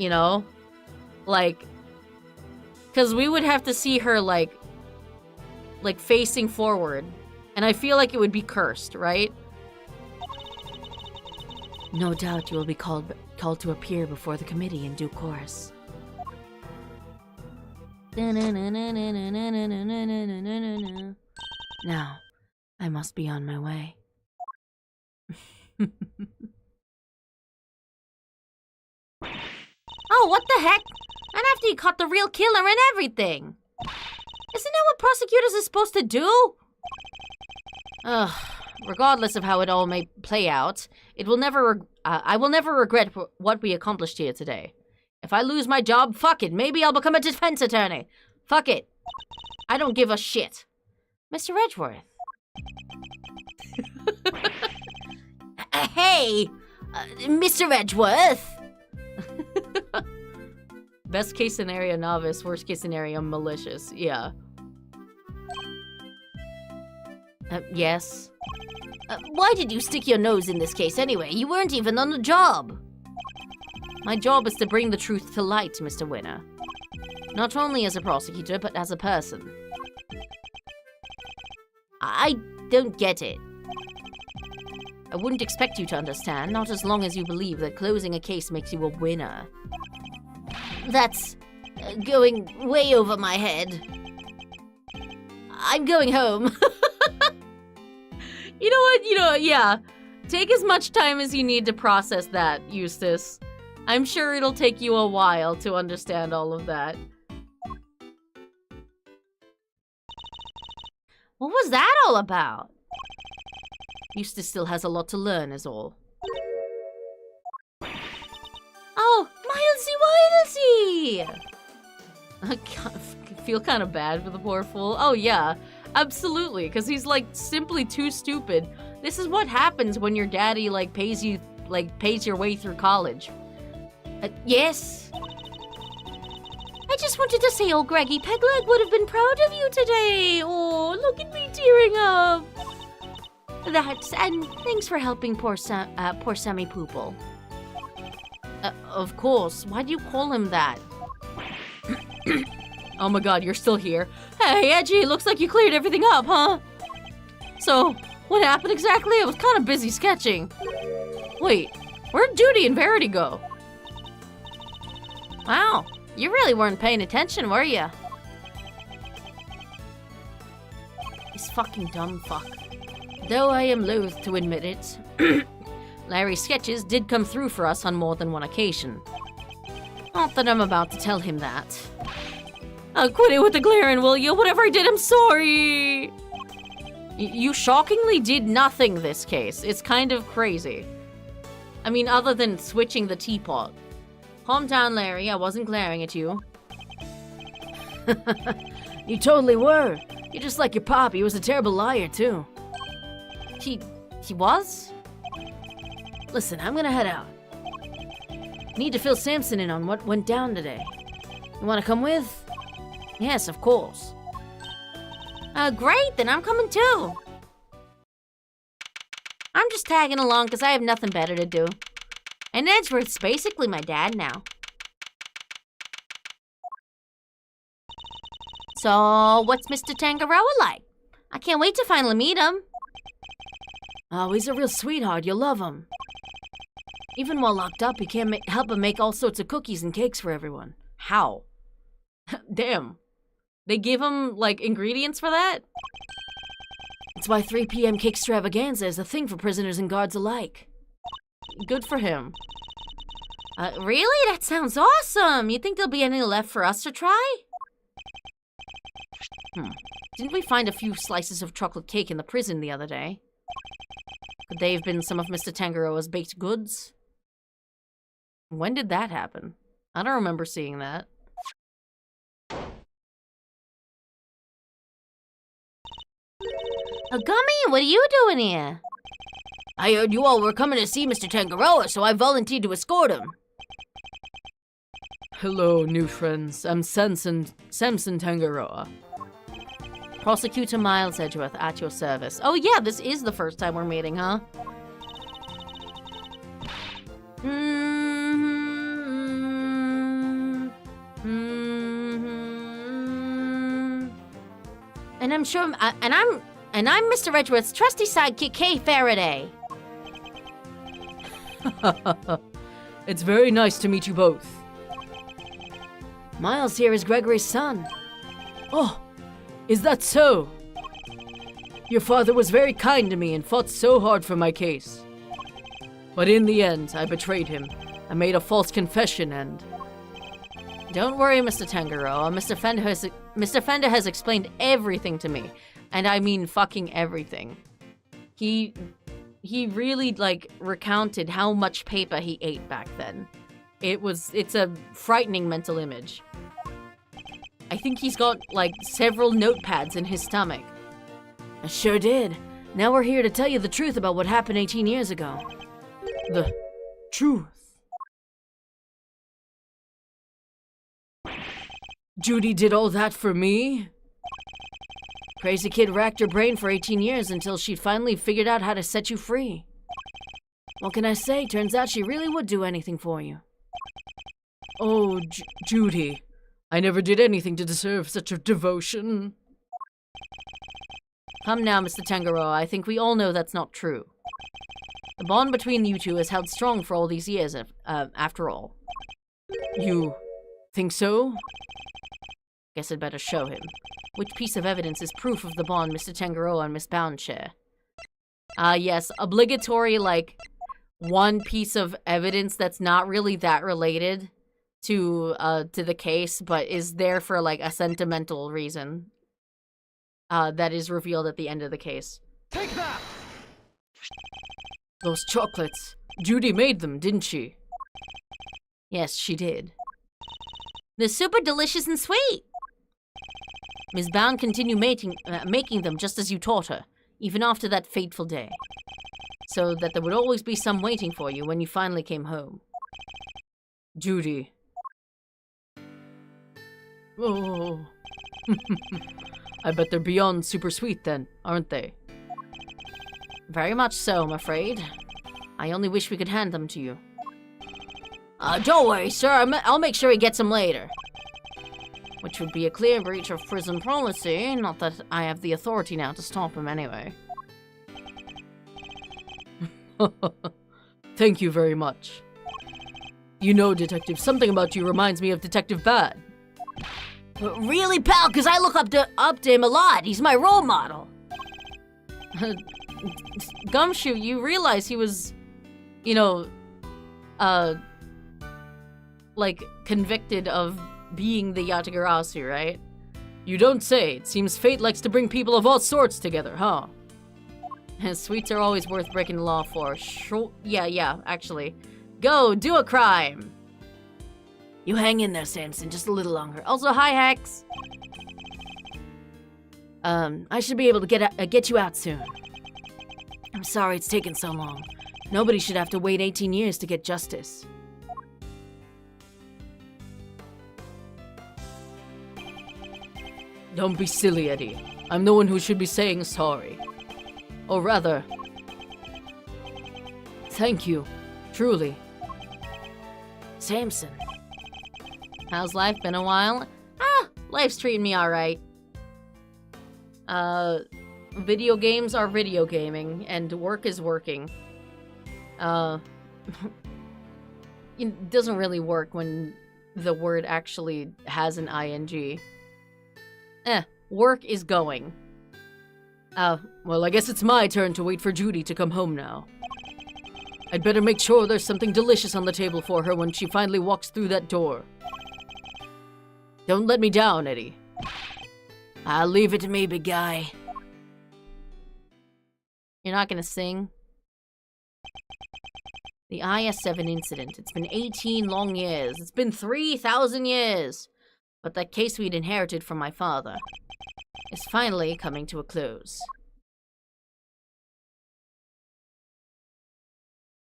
because we would have to see her, facing forward. And I feel like it would be cursed, right? No doubt you will be called to appear before the committee in due course. Now, I must be on my way. Oh, what the heck? And after you caught the real killer and everything. Isn't that what prosecutors are supposed to do? Ugh, regardless of how it all may play out, I will never regret what we accomplished here today. If I lose my job, fuck it. Maybe I'll become a defense attorney. Fuck it. I don't give a shit. Mr. Edgeworth. Hey, Mr. Edgeworth. Best case scenario, novice. Worst case scenario, malicious. Yeah. Yes. Why did you stick your nose in this case anyway? You weren't even on the job. My job is to bring the truth to light, Mr. Winner. Not only as a prosecutor, but as a person. I don't get it. I wouldn't expect you to understand, not as long as you believe that closing a case makes you a winner. That's going way over my head. I'm going home. You know what, yeah. Take as much time as you need to process that, Eustace. I'm sure it'll take you a while to understand all of that. What was that all about? Eustace still has a lot to learn, is all. Oh, Milesy Wilesy! I feel kind of bad for the poor fool. Oh yeah, absolutely, because he's like simply too stupid. This is what happens when your daddy pays your way through college. Yes. I just wanted to say old Greggy Pegleg would have been proud of you today. Oh, look at me tearing up. And thanks for helping poor Sammy Poople. Of course. Why do you call him that? Oh my god, you're still here. Hey, Edgy, looks like you cleared everything up, huh? So, what happened exactly? I was kind of busy sketching. Wait, where'd Judy and Verity go? Wow, you really weren't paying attention, were you? This fucking dumb fuck. Though I am loath to admit it, Larry's sketches did come through for us on more than one occasion. Not that I'm about to tell him that. Quit it with the glaring, will you? Whatever I did, I'm sorry! You shockingly did nothing this case. It's kind of crazy. I mean, other than switching the teapot. Calm down, Larry. I wasn't glaring at you. You totally were. You're just like your pop. He was a terrible liar, too. He was? Listen, I'm gonna head out. Need to fill Samson in on what went down today. You wanna come with? Yes, of course. Great, then I'm coming too. I'm just tagging along because I have nothing better to do. And Edgeworth's basically my dad now. So, what's Mr. Tangaroa like? I can't wait to finally meet him. Oh, he's a real sweetheart. You'll love him. Even while locked up, he can't help but make all sorts of cookies and cakes for everyone. How? Damn. They give him, ingredients for that? It's why 3 p.m. cake extravaganza is a thing for prisoners and guards alike. Good for him. Really? That sounds awesome. You think there'll be any left for us to try? Didn't we find a few slices of chocolate cake in the prison the other day? Could they have been some of Mr. Tangaroa's baked goods? When did that happen? I don't remember seeing that. Gummy, what are you doing here? I heard you all were coming to see Mr. Tangaroa, so I volunteered to escort him. Hello, new friends. I'm Samson Tangaroa. Prosecutor Miles Edgeworth at your service. Oh yeah, this is the first time we're meeting, huh? And I'm sure, and I'm Mr. Edgeworth's trusty sidekick, Kay Faraday. It's very nice to meet you both. Miles here is Gregory's son. Oh, is that so? Your father was very kind to me and fought so hard for my case. But in the end, I betrayed him. I made a false confession and... Don't worry, Mr. Tanjiro. Mr. Fender has explained everything to me. And I mean fucking everything. He really, like, recounted how much paper he ate back then. It's a frightening mental image. I think he's got, like, several notepads in his stomach. I sure did. Now we're here to tell you the truth about what happened 18 years ago. The truth. Judy did all that for me? Crazy kid racked her brain for 18 years until she finally figured out how to set you free. What can I say? Turns out she really would do anything for you. Oh, Judy. I never did anything to deserve such a devotion. Come now, Mr. Tanjiro. I think we all know that's not true. The bond between you two has held strong for all these years, after all. You think so? Guess I'd better show him. Which piece of evidence is proof of the bond Mr. Tanjiro and Miss Bound share? Yes, obligatory, like, one piece of evidence that's not really that related to the case, but is there for, like, a sentimental reason. That is revealed at the end of the case. Take that! Those chocolates. Judy made them, didn't she? Yes, she did. They're super delicious and sweet! Miss Bound continued making them just as you taught her, even after that fateful day. So that there would always be some waiting for you when you finally came home. Judy. Oh. I bet they're beyond super sweet then, aren't they? Very much so, I'm afraid. I only wish we could hand them to you. Don't worry, sir. I'll make sure he gets them later. Which would be a clear breach of prison policy, not that I have the authority now to stop him anyway. Thank you very much. You know, Detective, something about you reminds me of Detective Bad. Really, pal? Because I look up to him a lot. He's my role model. Gumshoe, you realize he was, you know, like, convicted of being the Yatagarasu, right? You don't say. It seems fate likes to bring people of all sorts together, huh? Sweets are always worth breaking the law for. Sure. Yeah, actually. Go, do a crime! You hang in there, Samson, just a little longer. Also, hi, Hex! I should be able to get you out soon. I'm sorry it's taken so long. Nobody should have to wait 18 years to get justice. Don't be silly, Eddie. I'm the one who should be saying sorry. Or rather... thank you. Truly. Samson. How's life been a while? Life's treating me alright. Video games are video gaming, and work is working. It doesn't really work when the word actually has an ing. Work is going. Well, I guess it's my turn to wait for Judy to come home now. I'd better make sure there's something delicious on the table for her when she finally walks through that door. Don't let me down, Eddie. I'll leave it to me, big guy. You're not gonna sing? The IS-7 incident. It's been 18 long years. It's been 3,000 years. But that case we'd inherited from my father is finally coming to a close.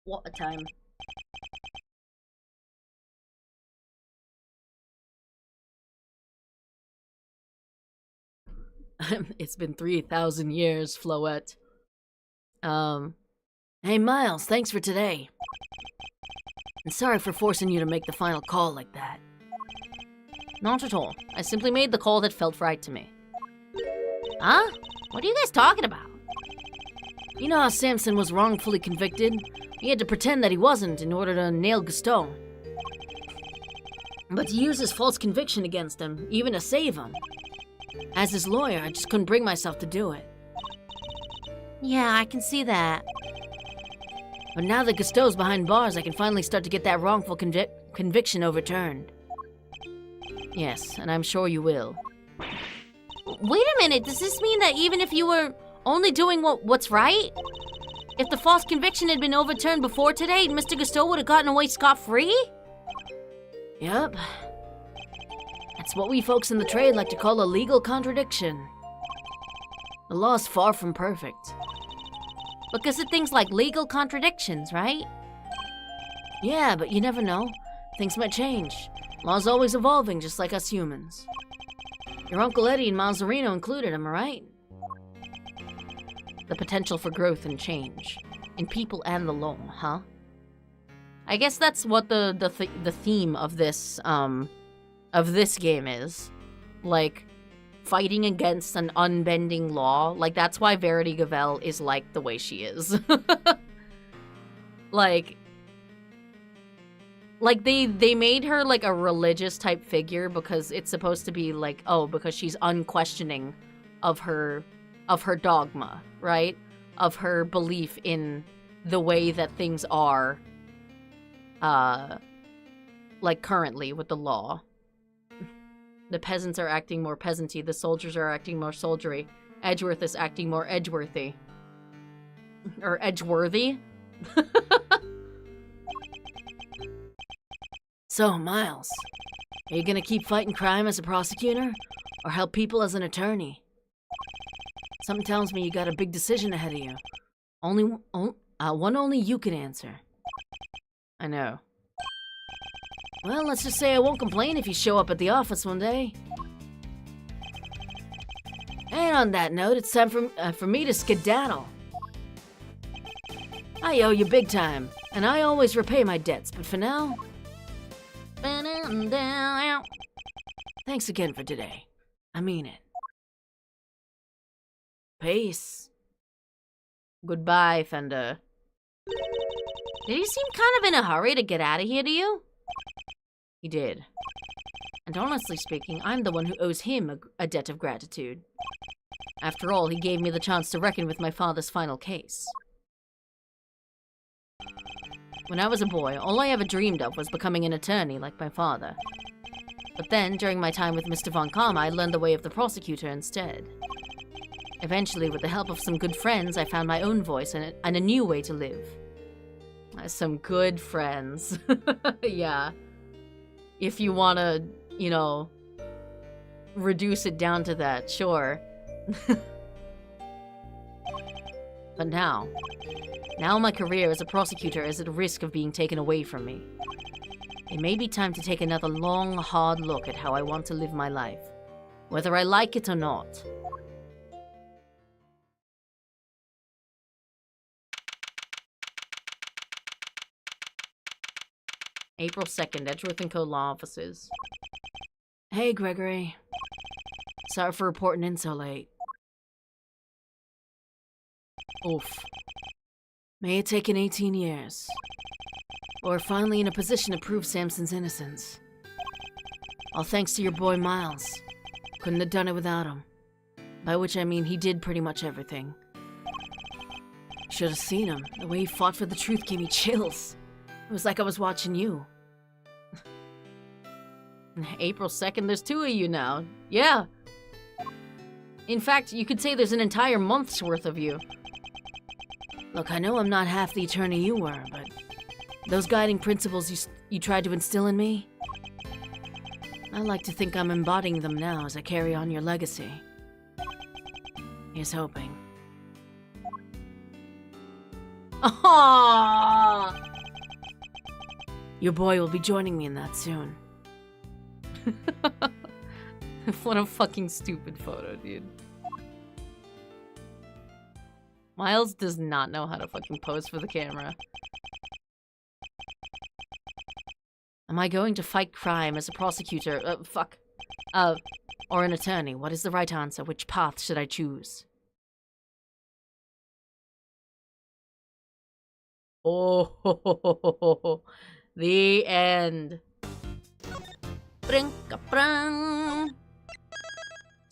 What a time. It's been 3,000 years, Floette. Hey, Miles, thanks for today. And sorry for forcing you to make the final call like that. Not at all. I simply made the call that felt right to me. Huh? What are you guys talking about? You know how Samson was wrongfully convicted? He had to pretend that he wasn't in order to nail Gaston. But to use his false conviction against him, even to save him. As his lawyer, I just couldn't bring myself to do it. Yeah, I can see that. But now that Gusteau's behind bars, I can finally start to get that wrongful conviction overturned. Yes, and I'm sure you will. Wait a minute, does this mean that even if you were only doing what's right? If the false conviction had been overturned before today, Mr. Gusteau would have gotten away scot-free? Yep. That's what we folks in the trade like to call a legal contradiction. The law's far from perfect. Because of things like legal contradictions, right? Yeah, but you never know. Things might change. Law's always evolving, just like us humans. Your Uncle Eddie and Miles Reno included, am I right? The potential for growth and change. In people and the law, huh? I guess that's what the theme of this game is. Like, fighting against an unbending law. Like, that's why Verity Gavelle is like the way she is. Like they made her like a religious type figure because it's supposed to be like, oh, because she's unquestioning of her dogma, right? Of her belief in the way that things are like currently with the law. The peasants are acting more peasanty, the soldiers are acting more soldiery. Edgeworth is acting more edgeworthy. Or edgeworthy? So, Miles, are you gonna keep fighting crime as a prosecutor, or help people as an attorney? Something tells me you got a big decision ahead of you. One only you can answer. I know. Well, let's just say I won't complain if you show up at the office one day. And on that note, it's time for me to skedaddle. I owe you big time, and I always repay my debts, but for now... Thanks again for today. I mean it. Peace. Goodbye, Fender. Did he seem kind of in a hurry to get out of here to you? He did. And honestly speaking, I'm the one who owes him a debt of gratitude. After all, he gave me the chance to reckon with my father's final case. When I was a boy, all I ever dreamed of was becoming an attorney like my father. But then, during my time with Mr. Von Karma, I learned the way of the prosecutor instead. Eventually, with the help of some good friends, I found my own voice and a new way to live. Some good friends. Yeah. If you want to, you know, reduce it down to that, sure. But now my career as a prosecutor is at risk of being taken away from me. It may be time to take another long, hard look at how I want to live my life, whether I like it or not. April 2nd, Edgeworth & Co. Law Offices. Hey, Gregory. Sorry for reporting in so late. Oof. May it take 18 years. We're finally in a position to prove Samson's innocence. All thanks to your boy Miles. Couldn't have done it without him. By which I mean he did pretty much everything. Should have seen him. The way he fought for the truth gave me chills. It was like I was watching you. April 2nd, there's two of you now. Yeah. In fact, you could say there's an entire month's worth of you. Look, I know I'm not half the attorney you were, but those guiding principles you tried to instill in me, I like to think I'm embodying them now as I carry on your legacy. Here's hoping. Aww! Your boy will be joining me in that soon. What a fucking stupid photo, dude. Miles does not know how to fucking pose for the camera. Am I going to fight crime as a prosecutor? Or an attorney? What is the right answer? Which path should I choose? Oh, the end.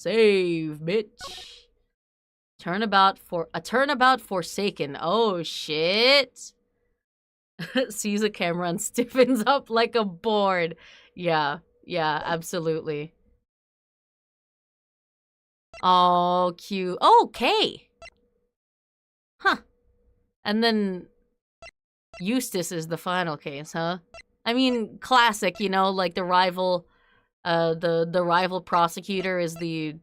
Save, bitch. Turnabout forsaken. Oh, shit. Sees a camera and stiffens up like a board. Yeah, absolutely. Oh, cute. Oh, K. Huh. And then Eustace is the final case, huh? I mean, classic, you know, like the rival, the rival prosecutor is the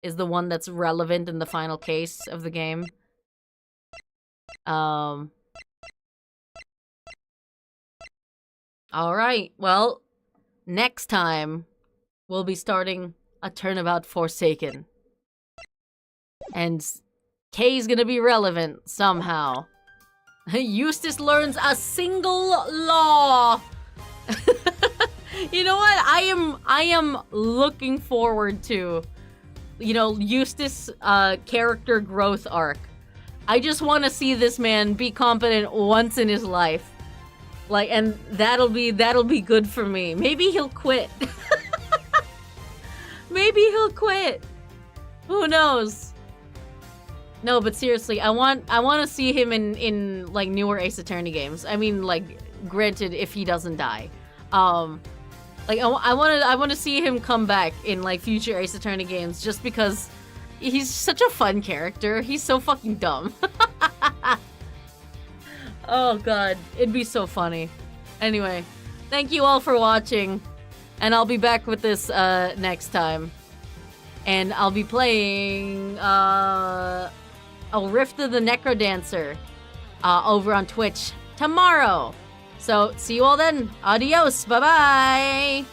one that's relevant in the final case of the game. All right. Well, next time we'll be starting a Turnabout Forsaken. And K's gonna be relevant somehow. Eustace learns a single law. You know what? I am looking forward to, you know, Eustace character growth arc. I just want to see this man be competent once in his life. Like, and that'll be good for me. Maybe he'll quit. Maybe he'll quit. Who knows? No, but seriously, I want to see him in like newer Ace Attorney games. I mean, like, granted, if he doesn't die, like I want to see him come back in like future Ace Attorney games, just because he's such a fun character. He's so fucking dumb. Oh god, it'd be so funny. Anyway, thank you all for watching, and I'll be back with this next time, and I'll be playing Rift of the Necrodancer over on Twitch tomorrow. So, see you all then. Adios. Bye-bye.